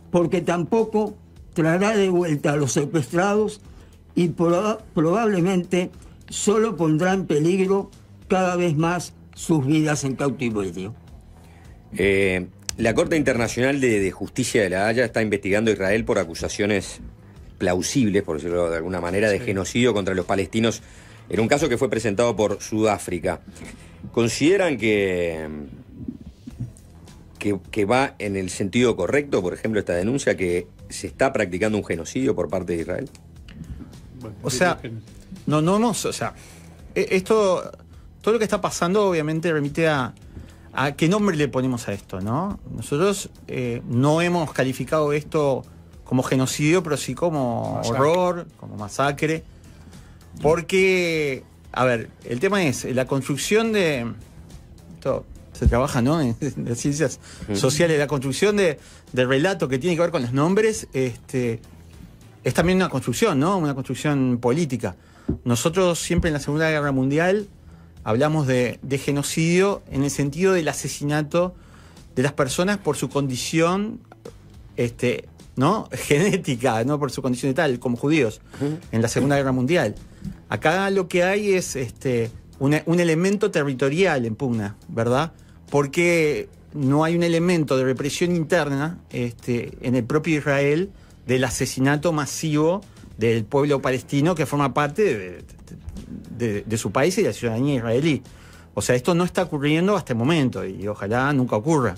porque tampoco traerá de vuelta a los secuestrados y probablemente solo pondrá en peligro cada vez más sus vidas en cautiverio. La Corte Internacional de Justicia de La Haya está investigando a Israel por acusaciones plausibles, por decirlo de alguna manera, de genocidio contra los palestinos, en un caso que fue presentado por Sudáfrica. ¿Consideran que va en el sentido correcto, por ejemplo, esta denuncia, que se está practicando un genocidio por parte de Israel? O sea, no hemos, o sea, todo lo que está pasando obviamente remite a qué nombre le ponemos a esto, ¿no? Nosotros no hemos calificado esto como genocidio, pero sí como horror, como masacre, porque, a ver, el tema es la construcción de... Esto se trabaja, ¿no?, en las ciencias sociales, la construcción del relato que tiene que ver con los nombres, es también una construcción, ¿no?, una construcción política. Nosotros siempre en la Segunda Guerra Mundial hablamos de genocidio en el sentido del asesinato de las personas por su condición ¿no? genética, no por su condición de tal, como judíos, en la Segunda Guerra Mundial. Acá lo que hay es un elemento territorial en pugna, ¿verdad? Porque no hay un elemento de represión interna en el propio Israel del asesinato masivo del pueblo palestino que forma parte de su país y de la ciudadanía israelí. O sea, esto no está ocurriendo hasta el momento y ojalá nunca ocurra.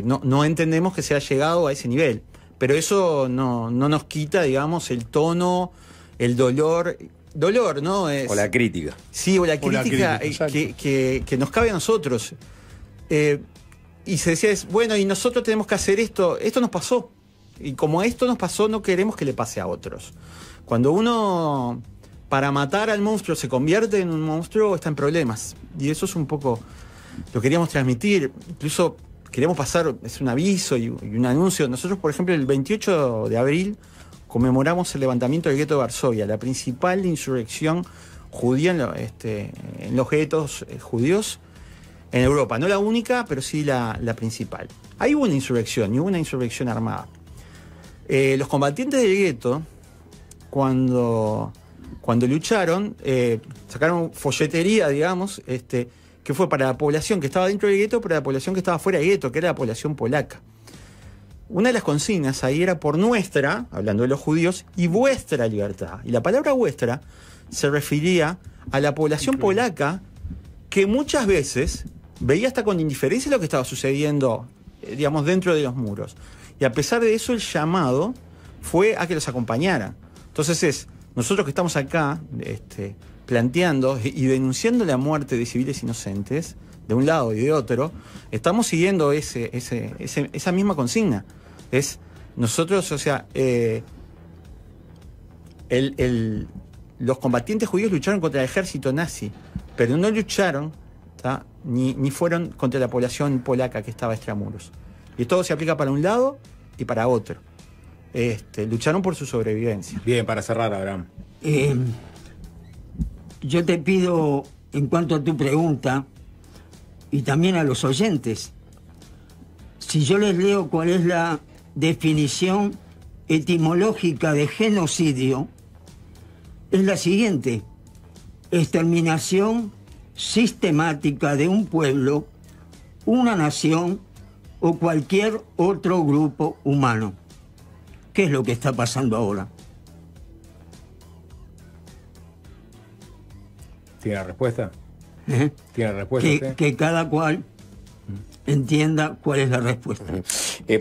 No entendemos que se ha llegado a ese nivel, pero eso no nos quita, digamos, el tono, el dolor, ¿no? O la crítica. Sí, o la crítica que nos cabe a nosotros. Y se decía, bueno, y nosotros tenemos que hacer esto nos pasó. Y como esto nos pasó, no queremos que le pase a otros. Cuando uno, para matar al monstruo, se convierte en un monstruo, está en problemas. Y eso es un poco lo que queríamos transmitir. Incluso queríamos pasar, es un aviso y un anuncio. Nosotros, por ejemplo, el 28 de abril conmemoramos el levantamiento del gueto de Varsovia, la principal insurrección judía en los guetos judíos en Europa. No la única, pero sí la principal. Ahí hubo una insurrección, y hubo una insurrección armada. Los combatientes del gueto, cuando lucharon, sacaron folletería, digamos, que fue para la población que estaba dentro del gueto, pero la población que estaba fuera del gueto, que era la población polaca. Una de las consignas ahí era por nuestra, hablando de los judíos, y vuestra libertad. Y la palabra vuestra se refería a la población polaca que muchas veces veía hasta con indiferencia lo que estaba sucediendo, digamos, dentro de los muros. Y a pesar de eso, el llamado fue a que los acompañaran. Entonces nosotros que estamos acá planteando y denunciando la muerte de civiles inocentes, de un lado y de otro, estamos siguiendo esa misma consigna. Nosotros, o sea, los combatientes judíos lucharon contra el ejército nazi, pero no lucharon ni fueron contra la población polaca que estaba extramuros. Y todo se aplica para un lado y para otro. Lucharon por su sobrevivencia. Bien, para cerrar, Abraham. Yo te pido, en cuanto a tu pregunta, y también a los oyentes, si yo les leo cuál es la definición etimológica de genocidio, es la siguiente: exterminación sistemática de un pueblo, una nación o cualquier otro grupo humano. ¿Qué es lo que está pasando ahora? ¿Tiene la respuesta? ¿Tiene la respuesta? Que cada cual entienda cuál es la respuesta.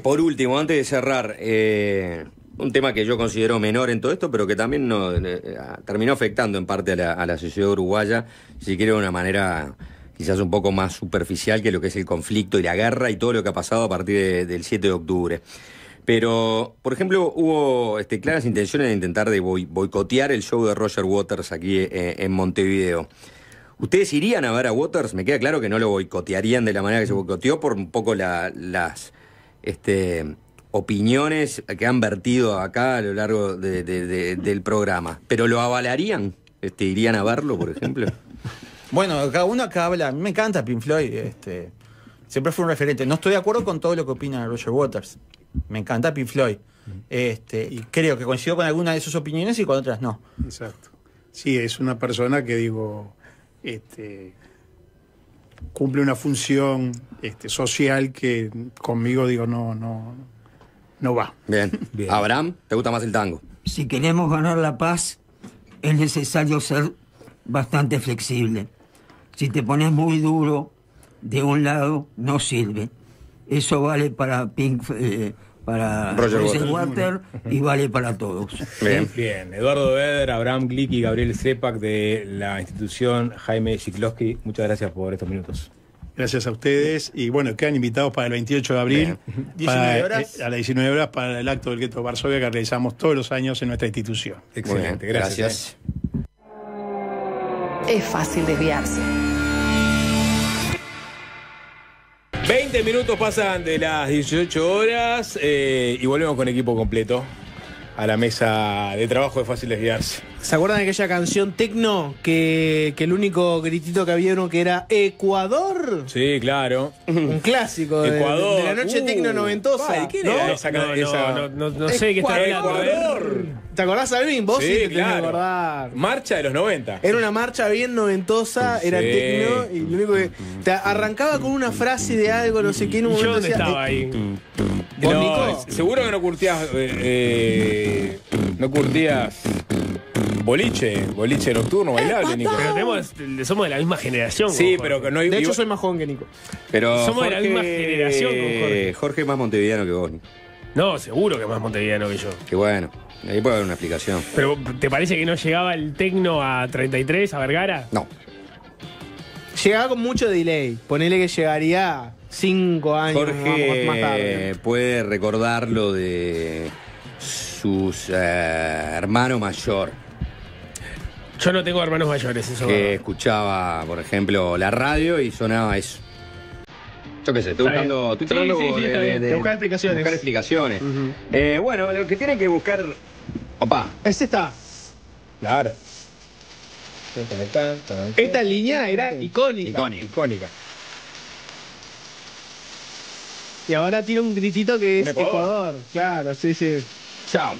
Por último, antes de cerrar, un tema que yo considero menor en todo esto, pero que también terminó afectando en parte a la sociedad uruguaya, si quiere de una manera quizás un poco más superficial que lo que es el conflicto y la guerra y todo lo que ha pasado a partir del 7 de octubre. Pero, por ejemplo, hubo claras intenciones de intentar boicotear el show de Roger Waters aquí en Montevideo. ¿Ustedes irían a ver a Waters? Me queda claro que no lo boicotearían de la manera que se boicoteó por un poco las opiniones que han vertido acá a lo largo del programa. ¿Pero lo avalarían? ¿Irían a verlo, por ejemplo? Bueno, cada uno acá habla. A mí me encanta Pink Floyd. Siempre fue un referente. No estoy de acuerdo con todo lo que opina Roger Waters. Me encanta Pink Floyd. Y creo que coincido con algunas de sus opiniones y con otras no. Exacto. Sí, es una persona que, cumple una función social que conmigo, no va. Bien. Abraham, ¿te gusta más el tango? Si queremos ganar la paz, es necesario ser bastante flexible. Si te pones muy duro de un lado, no sirve. Eso vale para para Roger Waters y vale para todos. Bien. Eduardo Beder, Abraham Glick y Gabriel Cepak de la institución Jaime Chiklovsky, muchas gracias por estos minutos. Gracias a ustedes. Y bueno, quedan invitados para el 28 de abril, ¿19 horas? A las 19 horas, para el acto del gueto de Varsovia que realizamos todos los años en nuestra institución. Excelente, gracias. Es fácil desviarse. 20 minutos pasan de las 18 horas y volvemos con equipo completo. a la mesa de trabajo de Fácil Desviarse. ¿Se acuerdan de aquella canción Tecno? Que el único gritito que había uno que era Ecuador. Sí, claro. Un clásico de la noche Tecno noventosa. ¿Quién ¿no? era esa? No sé de qué está hablando. Ecuador. ¿Te acordás, Alvin? Vos sí te tenés claro. que acordar. Marcha de los 90. Era una marcha bien noventosa, era Tecno, y lo único que te arrancaba con una frase de algo, no sé qué, en un ¿Yo momento dónde decía, estaba ahí? ¿Vos, No, Nico? seguro que no curtías boliche nocturno, bailable, Nico. Pero somos de la misma generación. Sí, con pero Jorge. que no hay. De hecho, soy más joven que Nico. Pero Somos de la misma generación con Jorge. Jorge es más montevideano que vos, Nico. No, seguro que es más montevideano que yo. Que bueno, ahí puede haber una explicación. Pero, ¿te parece que no llegaba el tecno a 33, a Vergara? No. Llegaba con mucho delay. Ponele que llegaría 5 años Jorge más tarde. puede recordar lo de sus hermano mayor, Yo no tengo hermanos mayores, eso. que escuchaba, por ejemplo, la radio y sonaba eso. Yo qué sé, estoy tratando Sí, está bien. de buscar explicaciones. buscar explicaciones. Bueno, lo que tienen que buscar. Opa, Ese está. Claro. Esta línea era icónica. Icónica. Y ahora tiene un gritito que es Ecuador. Ecuador. Claro, sí, sí. chao.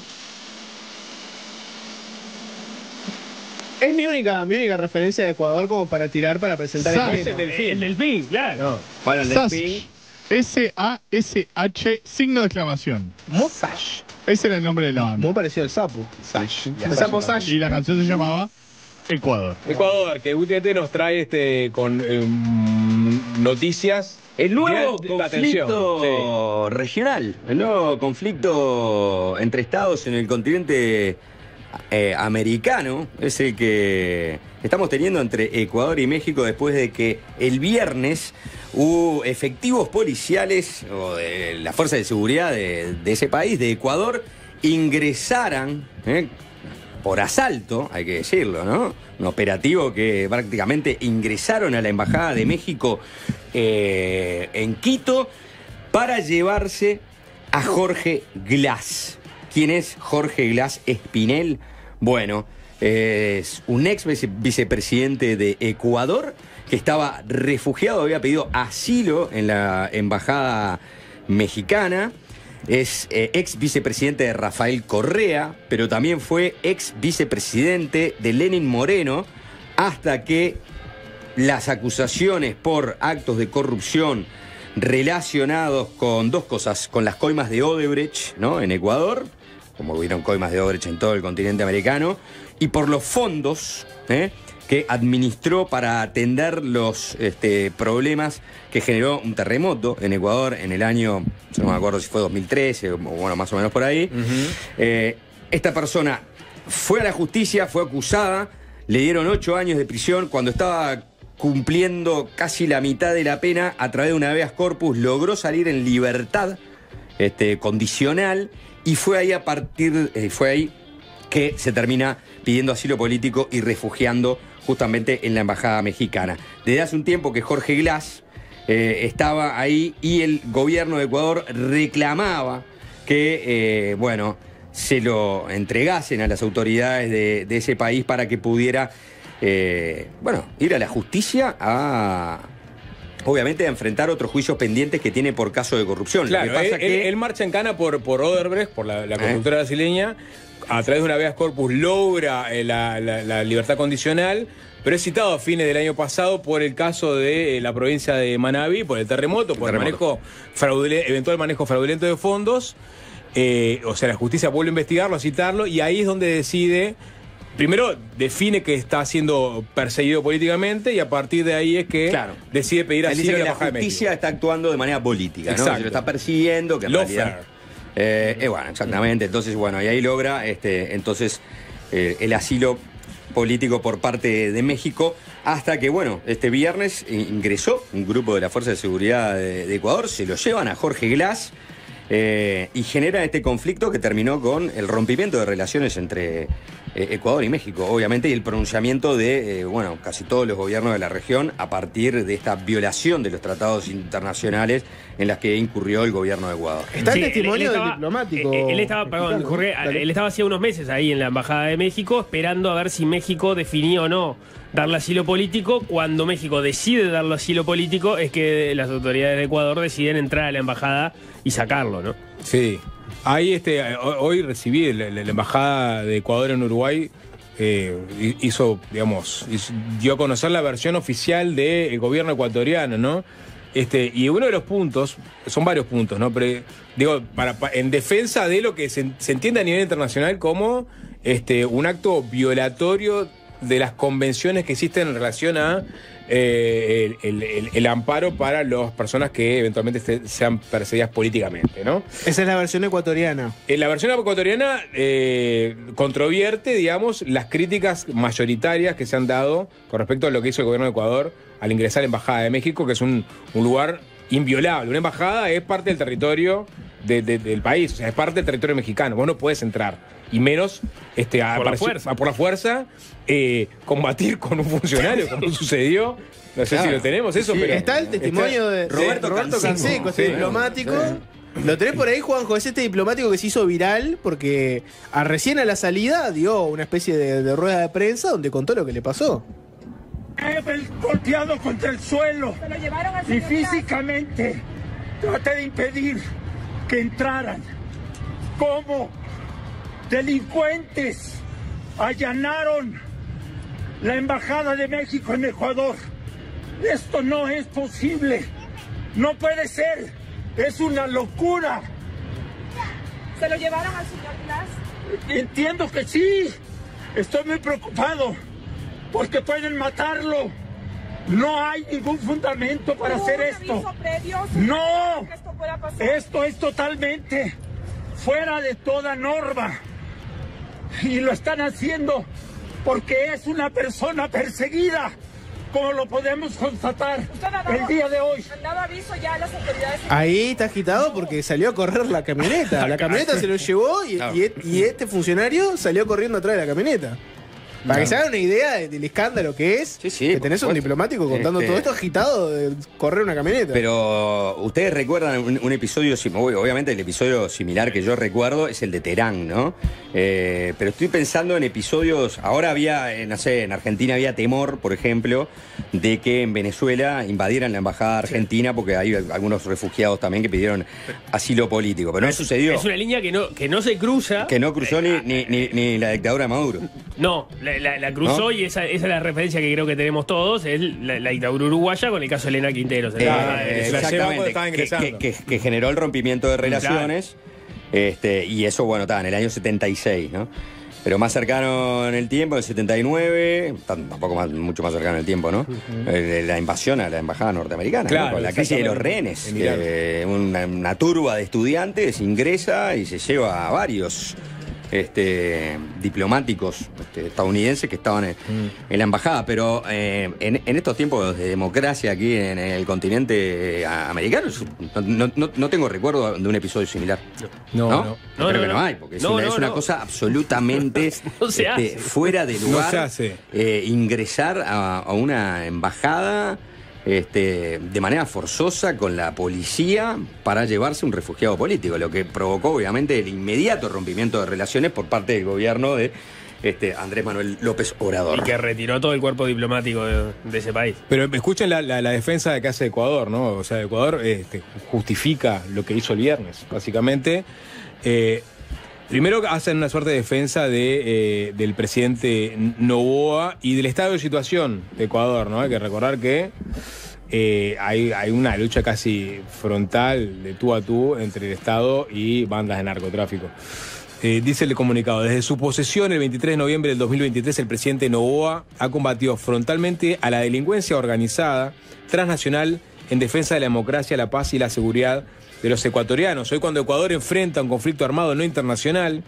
Es mi única referencia de Ecuador como para tirar para presentar ¿Sabes? el tema. El delfín, claro. Bueno, el Sash. S-A-S-H, signo de exclamación. Sash. Ese era el nombre de la banda. Muy parecido al sapo. Sash. El sapo Sash. Y la canción se llamaba Ecuador. Ecuador, que últimamente nos trae con noticias. El nuevo de la atención. conflicto regional, el nuevo conflicto entre estados en el continente americano es el que estamos teniendo entre Ecuador y México después de que el viernes hubo efectivos policiales o de la fuerza de seguridad de ese país, de Ecuador, ingresaran por asalto, hay que decirlo, ¿no? Un operativo que prácticamente ingresaron a la Embajada de México en Quito para llevarse a Jorge Glass. ¿Quién es Jorge Glass Espinel? Bueno, es un ex vicepresidente de Ecuador que estaba refugiado, había pedido asilo en la Embajada mexicana. Es ex vicepresidente de Rafael Correa, pero también fue ex vicepresidente de Lenín Moreno, hasta que las acusaciones por actos de corrupción relacionados con dos cosas, con las coimas de Odebrecht, ¿no?, en Ecuador, como hubieron coimas de Odebrecht en todo el continente americano, y por los fondos que administró para atender los problemas que generó un terremoto en Ecuador en el año, no me acuerdo si fue 2013 o bueno, más o menos por ahí. Esta persona fue a la justicia, fue acusada, le dieron 8 años de prisión. Cuando estaba cumpliendo casi la mitad de la pena, a través de una habeas corpus logró salir en libertad condicional, y fue ahí que se termina pidiendo asilo político y refugiando justamente en la embajada mexicana. Desde hace un tiempo que Jorge Glass estaba ahí y el gobierno de Ecuador reclamaba que, se lo entregasen a las autoridades de ese país para que pudiera, ir a la justicia obviamente a enfrentar otros juicios pendientes que tiene por caso de corrupción. Claro, Lo que pasa él marcha en cana por Odebrecht, por la constructora brasileña. A través de una habeas corpus logra la libertad condicional, pero es citado a fines del año pasado por el caso de la provincia de Manabí, por el terremoto, por el eventual manejo fraudulento de fondos. O sea, la justicia vuelve a investigarlo, a citarlo, y ahí es donde decide. Primero define que está siendo perseguido políticamente, y a partir de ahí es que decide pedir Él dice asilo que a la la Embajada de México. justicia está actuando de manera política, ¿no? Exacto. Se lo está persiguiendo, que en realidad... bueno, exactamente. Entonces, y ahí logra el asilo político por parte de México, hasta que, este viernes ingresó un grupo de la Fuerza de Seguridad de Ecuador, se lo llevan a Jorge Glass, y genera este conflicto que terminó con el rompimiento de relaciones entre Ecuador y México, obviamente, y el pronunciamiento de, casi todos los gobiernos de la región a partir de esta violación de los tratados internacionales en las que incurrió el gobierno de Ecuador. Está el testimonio del diplomático. Él estaba hacía unos meses ahí en la Embajada de México esperando a ver si México definía o no darle asilo político. Cuando México decide darle asilo político es que las autoridades de Ecuador deciden entrar a la embajada y sacarlo, ¿no? Sí. Ahí hoy recibí la Embajada de Ecuador en Uruguay, dio a conocer la versión oficial del gobierno ecuatoriano, ¿no? Y uno de los puntos, son varios puntos, ¿no? Pero digo, en defensa de lo que se entiende a nivel internacional como un acto violatorio de las convenciones que existen en relación a el amparo para las personas que eventualmente sean perseguidas políticamente, ¿no? Esa es la versión ecuatoriana. La versión ecuatoriana controvierte, digamos, las críticas mayoritarias que se han dado con respecto a lo que hizo el gobierno de Ecuador al ingresar a la Embajada de México, que es un lugar inviolable. Una embajada es parte del territorio del país, o sea, es parte del territorio mexicano. Vos no podés entrar, y menos por la fuerza combatir con un funcionario, como sucedió. No sé si lo tenemos eso, pero está el testimonio de Roberto Canseco, diplomático. Lo tenés por ahí, Juanjo, es este diplomático que se hizo viral porque recién a la salida dio una especie de rueda de prensa donde contó lo que le pasó. Golpeado contra el suelo y físicamente traté de impedir que entraran. Como delincuentes allanaron la Embajada de México en Ecuador. Esto no es posible. No puede ser. Es una locura. ¿Se lo llevaron al señor Glass? Entiendo que sí. Estoy muy preocupado porque pueden matarlo. No hay ningún fundamento para hacer esto. No. Esto es totalmente fuera de toda norma. Y lo están haciendo porque es una persona perseguida, como lo podemos constatar el día de hoy. ¿Han dado aviso ya a las autoridades? Ahí está agitado porque salió a correr la camioneta. La camioneta se lo llevó y este funcionario salió corriendo atrás de la camioneta. Para que se hagan una idea del escándalo que es, que tenés un diplomático contando todo esto agitado de correr una camioneta. Pero ustedes recuerdan un episodio, obviamente el episodio similar que yo recuerdo es el de Terán, ¿no? Pero estoy pensando en episodios, ahora había, en Argentina había temor, por ejemplo, de que en Venezuela invadieran la embajada argentina porque hay algunos refugiados también que pidieron asilo político, pero no sucedió. Es una línea que no se cruza. Que no cruzó ni la dictadura de Maduro. No, la cruzó, ¿no? Y esa es la referencia que creo que tenemos todos, es la dictadura uruguaya con el caso de Elena Quinteros. Exactamente, que generó el rompimiento de relaciones, y eso, en el año 76, ¿no? Pero más cercano en el tiempo, el 79, tampoco mucho más cercano en el tiempo, ¿no? La invasión a la embajada norteamericana, claro, ¿no? Con la crisis de los rehenes. Una turba de estudiantes ingresa y se lleva a varios diplomáticos estadounidenses que estaban en la embajada, pero en estos tiempos de democracia aquí en el continente americano no tengo recuerdo de un episodio similar. No, creo que no hay, porque es una cosa absolutamente fuera de lugar. No se hace. Ingresar a una embajada de manera forzosa con la policía para llevarse un refugiado político, lo que provocó obviamente el inmediato rompimiento de relaciones por parte del gobierno de Andrés Manuel López Obrador. Y que retiró todo el cuerpo diplomático de ese país. Pero escuchen la defensa que hace Ecuador, ¿no? O sea, Ecuador justifica lo que hizo el viernes, básicamente. Primero hacen una suerte de defensa del presidente Noboa y del estado de situación de Ecuador, ¿no? Hay que recordar que hay una lucha casi frontal de tú a tú entre el Estado y bandas de narcotráfico. Dice el comunicado, desde su posesión el 23 de noviembre del 2023, el presidente Noboa ha combatido frontalmente a la delincuencia organizada, transnacional, en defensa de la democracia, la paz y la seguridad de los ecuatorianos. Hoy, cuando Ecuador enfrenta un conflicto armado no internacional,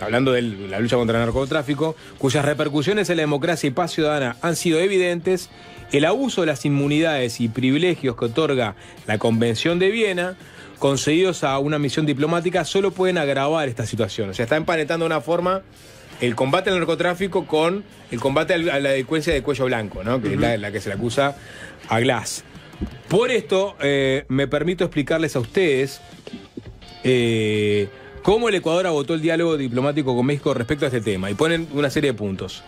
hablando de la lucha contra el narcotráfico, cuyas repercusiones en la democracia y paz ciudadana han sido evidentes, el abuso de las inmunidades y privilegios que otorga la Convención de Viena, concedidos a una misión diplomática, solo pueden agravar esta situación. O sea, está empanetando de una forma el combate al narcotráfico con el combate a la delincuencia de cuello blanco, ¿no? Que es la que se le acusa a Glass. Por esto, me permito explicarles a ustedes cómo el Ecuador agotó el diálogo diplomático con México respecto a este tema. Y ponen una serie de puntos.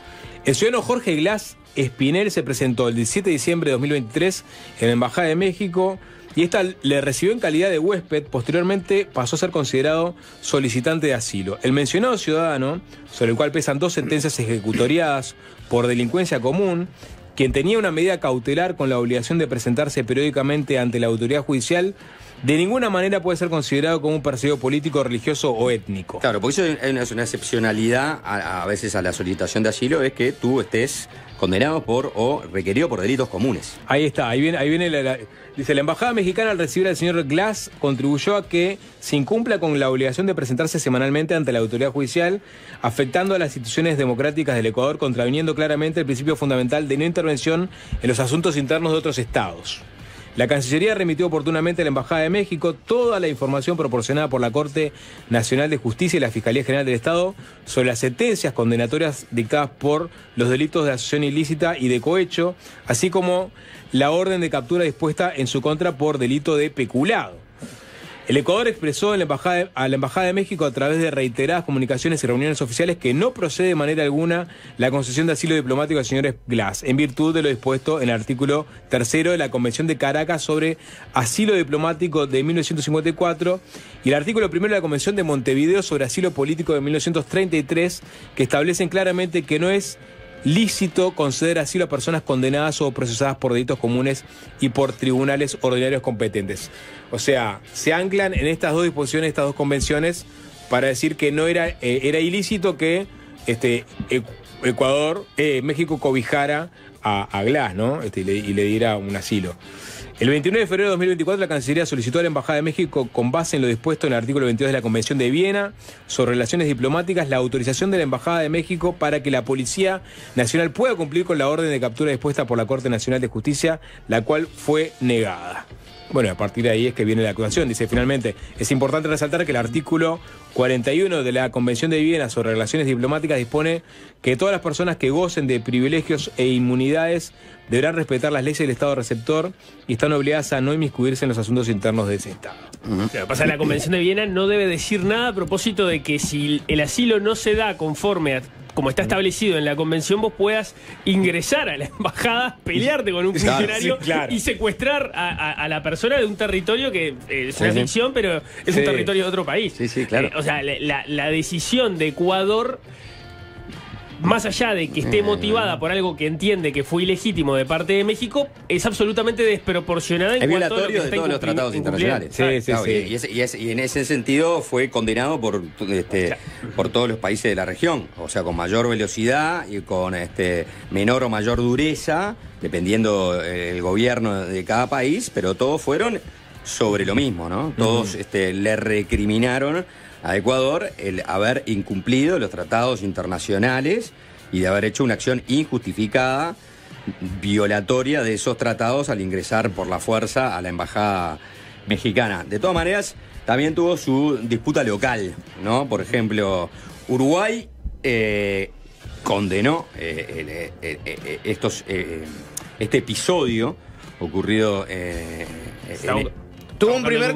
El ciudadano Jorge Glass Espinel se presentó el 17 de diciembre de 2023 en la Embajada de México y esta le recibió en calidad de huésped. Posteriormente pasó a ser considerado solicitante de asilo. El mencionado ciudadano, sobre el cual pesan 2 sentencias ejecutoriadas por delincuencia común, quien tenía una medida cautelar con la obligación de presentarse periódicamente ante la autoridad judicial, de ninguna manera puede ser considerado como un perseguido político, religioso o étnico. Claro, porque eso es una excepcionalidad a veces a la solicitación de asilo, es que tú estés condenado por o requerido por delitos comunes. Ahí está, ahí viene dice, la embajada mexicana al recibir al señor Glass contribuyó a que se incumpla con la obligación de presentarse semanalmente ante la autoridad judicial, afectando a las instituciones democráticas del Ecuador, contraviniendo claramente el principio fundamental de no intervención en los asuntos internos de otros estados. La Cancillería remitió oportunamente a la Embajada de México toda la información proporcionada por la Corte Nacional de Justicia y la Fiscalía General del Estado sobre las sentencias condenatorias dictadas por los delitos de asociación ilícita y de cohecho, así como la orden de captura dispuesta en su contra por delito de peculado. El Ecuador expresó a la Embajada de México a través de reiteradas comunicaciones y reuniones oficiales que no procede de manera alguna la concesión de asilo diplomático al señor Glass, en virtud de lo dispuesto en el artículo 3 de la Convención de Caracas sobre asilo diplomático de 1954 y el artículo 1 de la Convención de Montevideo sobre asilo político de 1933, que establecen claramente que no es lícito conceder asilo a personas condenadas o procesadas por delitos comunes y por tribunales ordinarios competentes. O sea, se anclan en estas dos disposiciones, estas dos convenciones, para decir que no era ilícito que México cobijara a Glass, ¿no? Y le diera un asilo. El 29 de febrero de 2024 la Cancillería solicitó a la Embajada de México, con base en lo dispuesto en el artículo 22 de la Convención de Viena sobre relaciones diplomáticas, la autorización de la Embajada de México para que la Policía Nacional pueda cumplir con la orden de captura dispuesta por la Corte Nacional de Justicia, la cual fue negada. Bueno, a partir de ahí es que viene la acusación. Dice, finalmente, es importante resaltar que el artículo 41 de la Convención de Viena sobre relaciones diplomáticas dispone que todas las personas que gocen de privilegios e inmunidades deberán respetar las leyes del Estado receptor y están obligadas a no inmiscuirse en los asuntos internos de ese Estado. Lo que pasa es que la Convención de Viena no debe decir nada a propósito de que si el asilo no se da conforme a como está establecido en la convención, vos puedas ingresar a la embajada, pelearte con un funcionario y secuestrar a la persona de un territorio que es una ficción, pero es un territorio de otro país. Claro. O sea, la decisión de Ecuador, más allá de que esté motivada por algo que entiende que fue ilegítimo de parte de México, es absolutamente desproporcionada en cuanto a lo que de todos los tratados internacionales. Y en ese sentido fue condenado por todos los países de la región. O sea, con mayor velocidad y con menor o mayor dureza, dependiendo el gobierno de cada país, pero todos fueron sobre lo mismo, ¿no? Todos le recriminaron a Ecuador el haber incumplido los tratados internacionales y de haber hecho una acción injustificada, violatoria de esos tratados al ingresar por la fuerza a la embajada mexicana. De todas maneras, también tuvo su disputa local, ¿no? Por ejemplo, Uruguay condenó este episodio ocurrido Tuvo un primer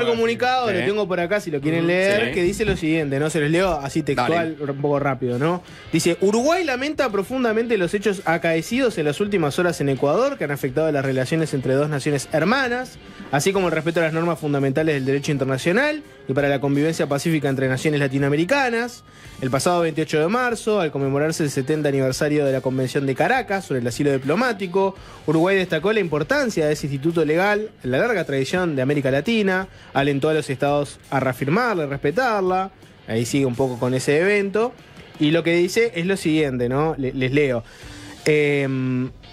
comunicado, lo tengo por acá si lo quieren leer, que dice lo siguiente, ¿no? Se los leo así textual, un poco rápido, ¿no? Dice, Uruguay lamenta profundamente los hechos acaecidos en las últimas horas en Ecuador, que han afectado las relaciones entre dos naciones hermanas, así como el respeto a las normas fundamentales del derecho internacional y para la convivencia pacífica entre naciones latinoamericanas. El pasado 28 de marzo, al conmemorarse el 70 aniversario de la Convención de Caracas sobre el asilo diplomático, Uruguay destacó la importancia de ese instituto legal en la larga tradición de América Latina, alentó a los estados a reafirmarla, a respetarla. Ahí sigue un poco con ese evento. Y lo que dice es lo siguiente, ¿no? Les leo.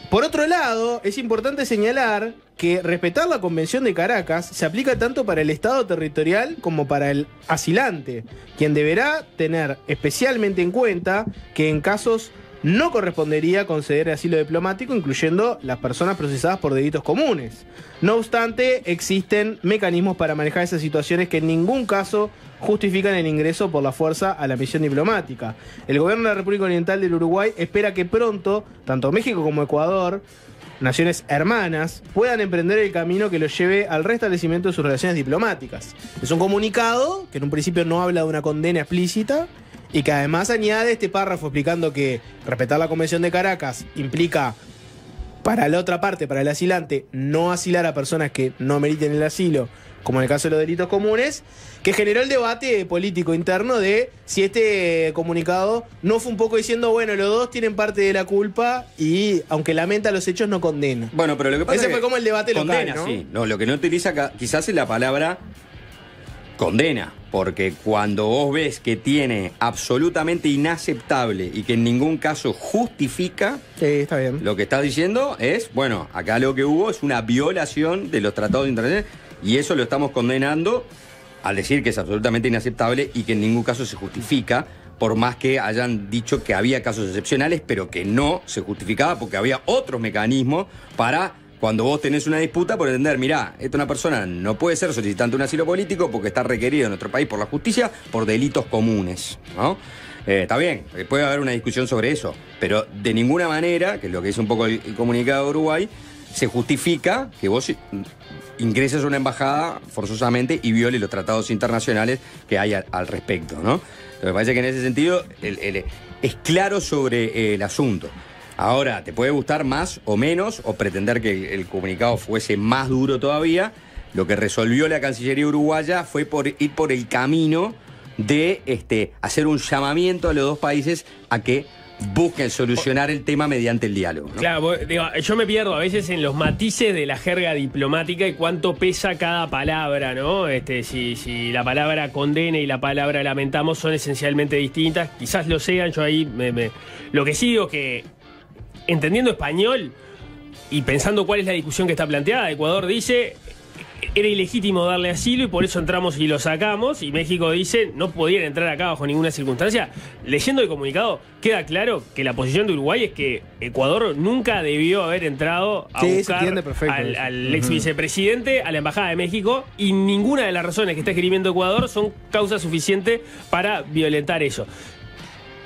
Por otro lado, es importante señalar que respetar la Convención de Caracas se aplica tanto para el Estado territorial como para el asilante, quien deberá tener especialmente en cuenta que en casos no correspondería conceder asilo diplomático, incluyendo las personas procesadas por delitos comunes. No obstante, existen mecanismos para manejar esas situaciones que en ningún caso justifican el ingreso por la fuerza a la misión diplomática. El gobierno de la República Oriental del Uruguay espera que pronto, tanto México como Ecuador, naciones hermanas, puedan emprender el camino que los lleve al restablecimiento de sus relaciones diplomáticas. Es un comunicado que en un principio no habla de una condena explícita y que además añade este párrafo explicando que respetar la Convención de Caracas implica, para la otra parte, para el asilante, no asilar a personas que no meriten el asilo, como en el caso de los delitos comunes, que generó el debate político interno de si este comunicado no fue un poco diciendo, bueno, los dos tienen parte de la culpa y, aunque lamenta los hechos, no condena. Bueno, pero lo que pasa Ese es que fue como el debate condena, local, ¿no? Sí. No, lo que no utiliza acá, quizás es la palabra condena, porque cuando vos ves que tiene absolutamente inaceptable y que en ningún caso justifica, sí, está bien. Lo que está diciendo es, bueno, acá lo que hubo es una violación de los tratados internacionales y eso lo estamos condenando al decir que es absolutamente inaceptable y que en ningún caso se justifica, por más que hayan dicho que había casos excepcionales, pero que no se justificaba porque había otros mecanismos para, cuando vos tenés una disputa, por entender, mirá, esta una persona no puede ser solicitante de un asilo político porque está requerido en nuestro país por la justicia por delitos comunes, ¿no? Está bien, puede haber una discusión sobre eso, pero de ninguna manera, que es lo que dice un poco el comunicado de Uruguay, se justifica que vos ingreses a una embajada forzosamente y viole los tratados internacionales que hay al respecto, ¿no? Me parece que en ese sentido es claro sobre el asunto. Ahora, te puede gustar más o menos, o pretender que el comunicado fuese más duro todavía. Lo que resolvió la Cancillería uruguaya fue ir por el camino de hacer un llamamiento a los dos países a que busquen solucionar el tema mediante el diálogo, ¿no? Claro, digo, yo me pierdo a veces en los matices de la jerga diplomática y cuánto pesa cada palabra, ¿no? Si la palabra condena y la palabra lamentamos son esencialmente distintas, quizás lo sean, yo ahí lo que sí digo que, entendiendo español y pensando cuál es la discusión que está planteada, Ecuador dice era ilegítimo darle asilo y por eso entramos y lo sacamos, y México dice no podían entrar acá bajo ninguna circunstancia. Leyendo el comunicado queda claro que la posición de Uruguay es que Ecuador nunca debió haber entrado a buscar al ex vicepresidente a la Embajada de México, y ninguna de las razones que está escribiendo Ecuador son causa suficiente para violentar eso.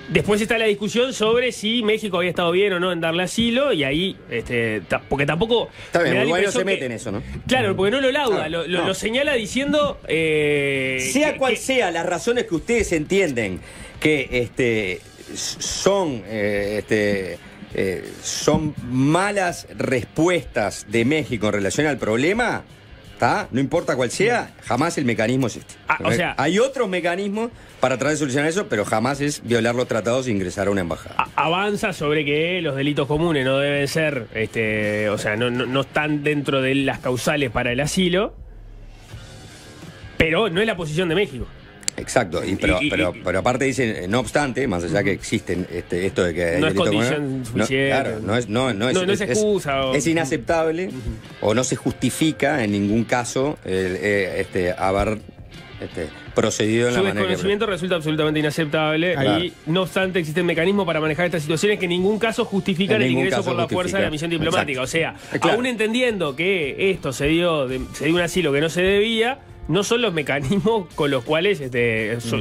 Después está la discusión sobre si México había estado bien o no en darle asilo, y ahí, porque tampoco... Está bien, Uruguay no se mete en eso, ¿no? Claro, porque no lo lauda, lo señala diciendo... sea cual sea las razones que ustedes entienden que son malas respuestas de México en relación al problema, ¿tá? No importa cuál sea, jamás el mecanismo es este. O sea, hay otros mecanismos para tratar de solucionar eso, pero jamás es violar los tratados e ingresar a una embajada. Avanza sobre que los delitos comunes no deben ser, no están dentro de las causales para el asilo, pero no es la posición de México. Exacto, pero aparte dicen, no obstante, más allá que existen esto de que no es condición suficiente. No es excusa. Es inaceptable o no se justifica en ningún caso haber procedido en la manera que... Su desconocimiento resulta absolutamente inaceptable y, no obstante, existen mecanismos para manejar estas situaciones que en ningún caso justifican el ingreso por la fuerza de la misión diplomática. Exacto. O sea, aún entendiendo que esto se dio un asilo que no se debía, no son los mecanismos con los cuales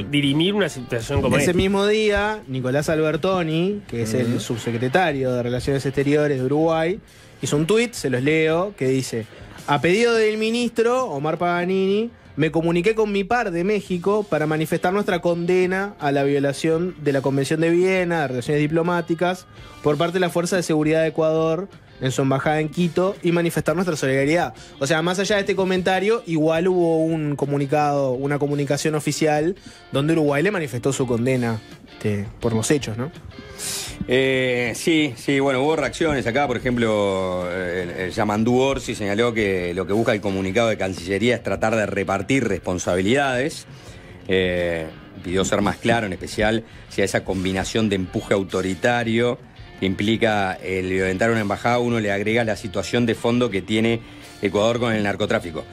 dirimir una situación como esta. Ese mismo día, Nicolás Albertoni, que es el subsecretario de Relaciones Exteriores de Uruguay, hizo un tuit, se los leo, que dice: a pedido del ministro Omar Paganini, me comuniqué con mi par de México para manifestar nuestra condena a la violación de la Convención de Viena de Relaciones Diplomáticas por parte de la Fuerza de Seguridad de Ecuador en su embajada en Quito y manifestar nuestra solidaridad. O sea, más allá de este comentario, igual hubo un comunicado, una comunicación oficial donde Uruguay le manifestó su condena por los hechos, ¿no? Sí, bueno, hubo reacciones acá. Por ejemplo, Yamandú Orsi señaló que lo que busca el comunicado de Cancillería es tratar de repartir responsabilidades. Pidió ser más claro, en especial si a esa combinación de empuje autoritario que implica el violentar una embajada, uno le agrega la situación de fondo que tiene Ecuador con el narcotráfico.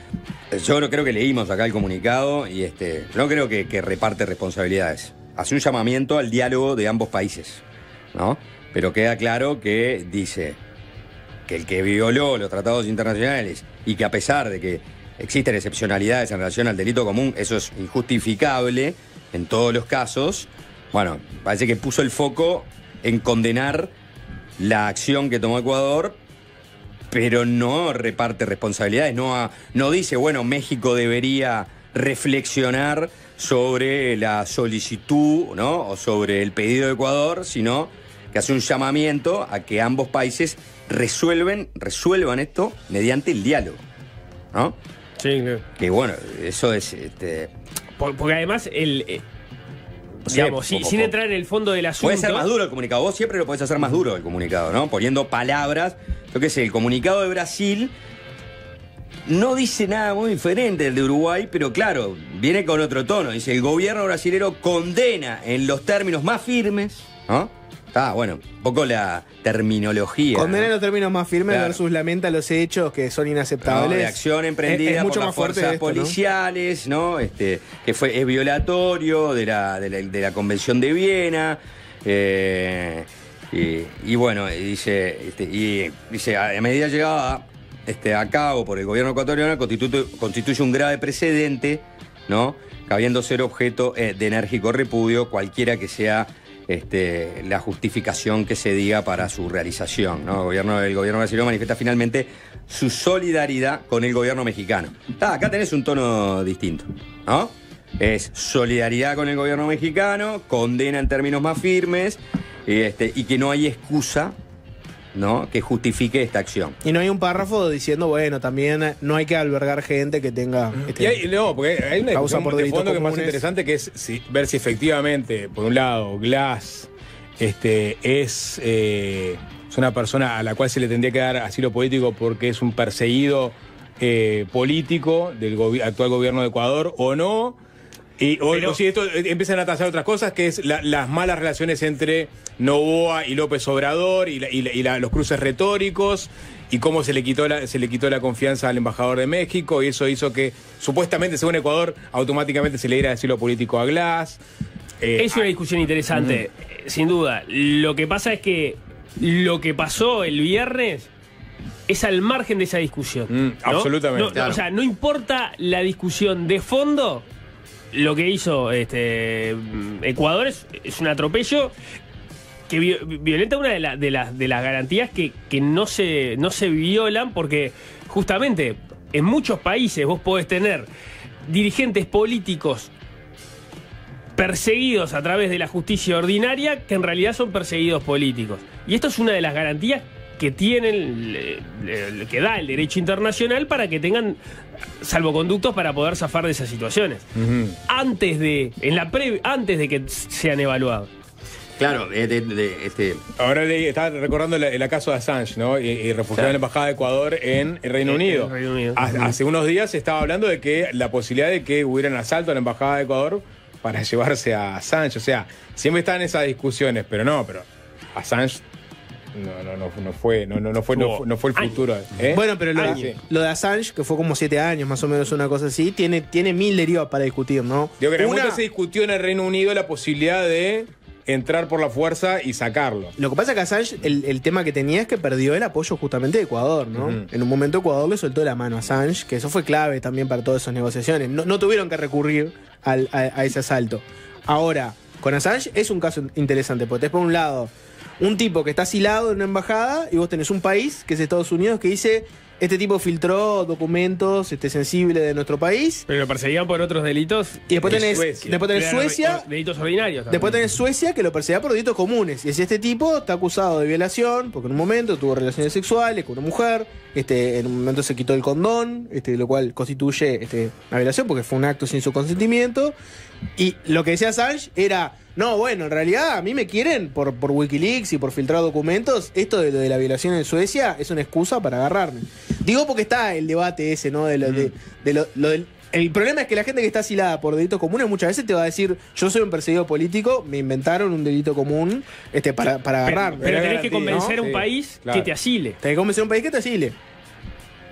Yo no creo que leímos acá el comunicado y no creo que reparte responsabilidades. Hace un llamamiento al diálogo de ambos países, ¿no? pero queda claro que dice que el que violó los tratados internacionales y que a pesar de que existen excepcionalidades en relación al delito común, eso es injustificable en todos los casos. Bueno, parece que puso el foco en condenar la acción que tomó Ecuador, pero no reparte responsabilidades, no dice, bueno, México debería reflexionar sobre la solicitud, ¿no?, o sobre el pedido de Ecuador, sino que hace un llamamiento a que ambos países resuelvan esto mediante el diálogo, ¿no? Sí, claro. Que bueno, eso es... Porque además, digamos, sin entrar en el fondo del asunto... Puede ser más duro el comunicado, vos siempre lo podés hacer más duro el comunicado, ¿no? Poniendo palabras, yo qué sé, el comunicado de Brasil no dice nada muy diferente del de Uruguay, pero claro, viene con otro tono. Dice, el gobierno brasilero condena en los términos más firmes, ¿no? Bueno, un poco la terminología. Condena en ¿no? los términos más firmes, claro, versus lamenta los hechos que son inaceptables. No, de acción emprendida es mucho por más las fuerte fuerzas esto, policiales, ¿no? Que es violatorio de la Convención de Viena. Y bueno, dice, a medida llegada a cabo por el gobierno ecuatoriano, constituye un grave precedente, ¿no?, habiendo ser objeto de enérgico repudio cualquiera que sea la justificación que se diga para su realización, ¿no? El gobierno brasileño manifiesta finalmente su solidaridad con el gobierno mexicano. Acá tenés un tono distinto, ¿no? Es solidaridad con el gobierno mexicano, condena en términos más firmes, y que no hay excusa, ¿no?, que justifique esta acción. Y no hay un párrafo diciendo, bueno, también no hay que albergar gente que tenga no, porque hay una causa discusión por de delitos fondo que es más comunes. interesante, que es ver si efectivamente, por un lado, Glass es una persona a la cual se le tendría que dar asilo político porque es un perseguido político del actual gobierno de Ecuador o no. O si esto empiezan a tasar otras cosas, que es las malas relaciones entre Noboa y López Obrador y los cruces retóricos y cómo se le quitó la confianza al embajador de México, y eso hizo que supuestamente, según Ecuador, automáticamente se le diera asilo político a Glass. Es una discusión interesante, sin duda. Lo que pasa es que lo que pasó el viernes es al margen de esa discusión, ¿no? Absolutamente. Claro. O sea, no importa la discusión de fondo. Lo que hizo Ecuador es un atropello que violenta una de las garantías que no se violan, porque justamente en muchos países vos podés tener dirigentes políticos perseguidos a través de la justicia ordinaria que en realidad son perseguidos políticos. Y esto es una de las garantías que que da el derecho internacional para que tengan salvoconductos para poder zafar de esas situaciones. Antes de que sean evaluados. Claro, ahora estaba recordando el caso de Assange, ¿no? Y refugiado en la embajada de Ecuador en el Reino Unido. Hace unos días se estaba hablando de que la posibilidad de que hubiera un asalto a la embajada de Ecuador para llevarse a Assange. O sea, siempre están esas discusiones, pero Assange no fue el futuro. Bueno, pero lo de Assange, que fue como 7 años, más o menos, una cosa así, tiene 1000 derivas para discutir, ¿no? Digo que en el momento se discutió en el Reino Unido la posibilidad de entrar por la fuerza y sacarlo. Lo que pasa es que Assange, el tema que tenía es que perdió el apoyo justamente de Ecuador, ¿no? En un momento Ecuador le soltó la mano a Assange, que eso fue clave también para todas esas negociaciones. No tuvieron que recurrir a ese asalto. Ahora, con Assange es un caso interesante, porque tenés por un lado un tipo que está asilado en una embajada y vos tenés un país, que es Estados Unidos, que dice: este tipo filtró documentos sensibles de nuestro país. Pero lo perseguían por otros delitos. Y después tenés Suecia. Delitos ordinarios también. Después tenés Suecia, que lo perseguía por delitos comunes. Y así este tipo está acusado de violación, porque en un momento tuvo relaciones sexuales con una mujer, en un momento se quitó el condón, lo cual constituye una violación, porque fue un acto sin su consentimiento. Y lo que decía Assange era: no, bueno, en realidad a mí me quieren por Wikileaks y por filtrar documentos. Esto de la violación en Suecia es una excusa para agarrarme. Digo porque está el debate ese, ¿no? El problema es que la gente que está asilada por delitos comunes muchas veces te va a decir: yo soy un perseguido político, me inventaron un delito común para agarrarme. Pero tenés que convencer a un país que te asile. Tenés que convencer a un país que te asile.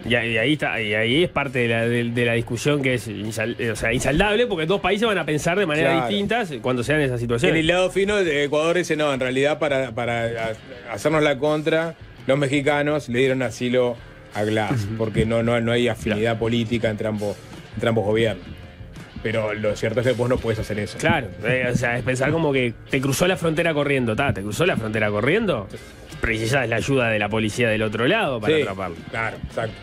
Y ahí está, y ahí es parte de la discusión que es insaldable, porque dos países van a pensar de manera distinta cuando se dan esas situaciones. En el lado fino de Ecuador dice, no, en realidad para hacernos la contra, los mexicanos le dieron asilo a Glass, porque no hay afinidad política entre ambos gobiernos. Pero lo cierto es que vos no puedes hacer eso. Claro, o sea, es pensar como que te cruzó la frontera corriendo, te cruzó la frontera corriendo, precisás la ayuda de la policía del otro lado para atraparlo. Claro, exacto.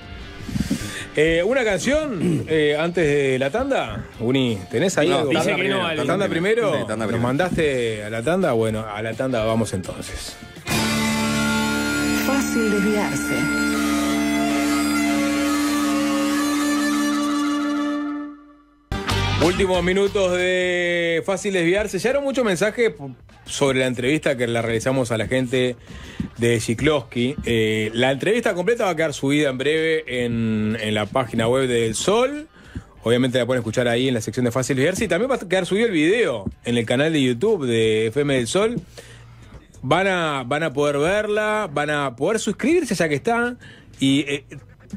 Una canción antes de la tanda. Uni, ¿tenés ahí algo? Dice que no, ¿La tanda primero? ¿Nos mandaste a la tanda? Bueno, a la tanda vamos entonces. Fácil desviarse. Últimos minutos de Fácil Desviarse. Llegaron muchos mensajes sobre la entrevista que la realizamos a la gente de Chiclosky. La entrevista completa va a quedar subida en breve en la página web de El Sol. Obviamente la pueden escuchar ahí en la sección de Fácil Desviarse. Y también va a quedar subido el video en el canal de YouTube de FM del Sol. Van a poder verla, van a poder suscribirse ya que está. Y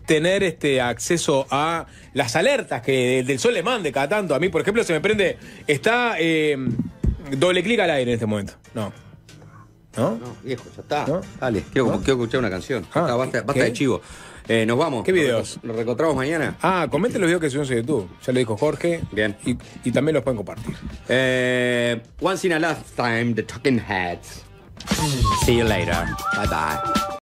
tener acceso a las alertas que del Sol le mande cada tanto. A mí, por ejemplo, se me prende, está doble clic al aire en este momento. No, viejo, ya está. ¿No? Dale, quiero escuchar una canción. Basta de chivo. Nos vamos. ¿Qué videos? ¿Nos reencontramos mañana? Comenten los videos que subimos en YouTube. Ya lo dijo Jorge. Bien. Y también los pueden compartir. Once in a lifetime, the Talking Heads. See you later. Bye bye.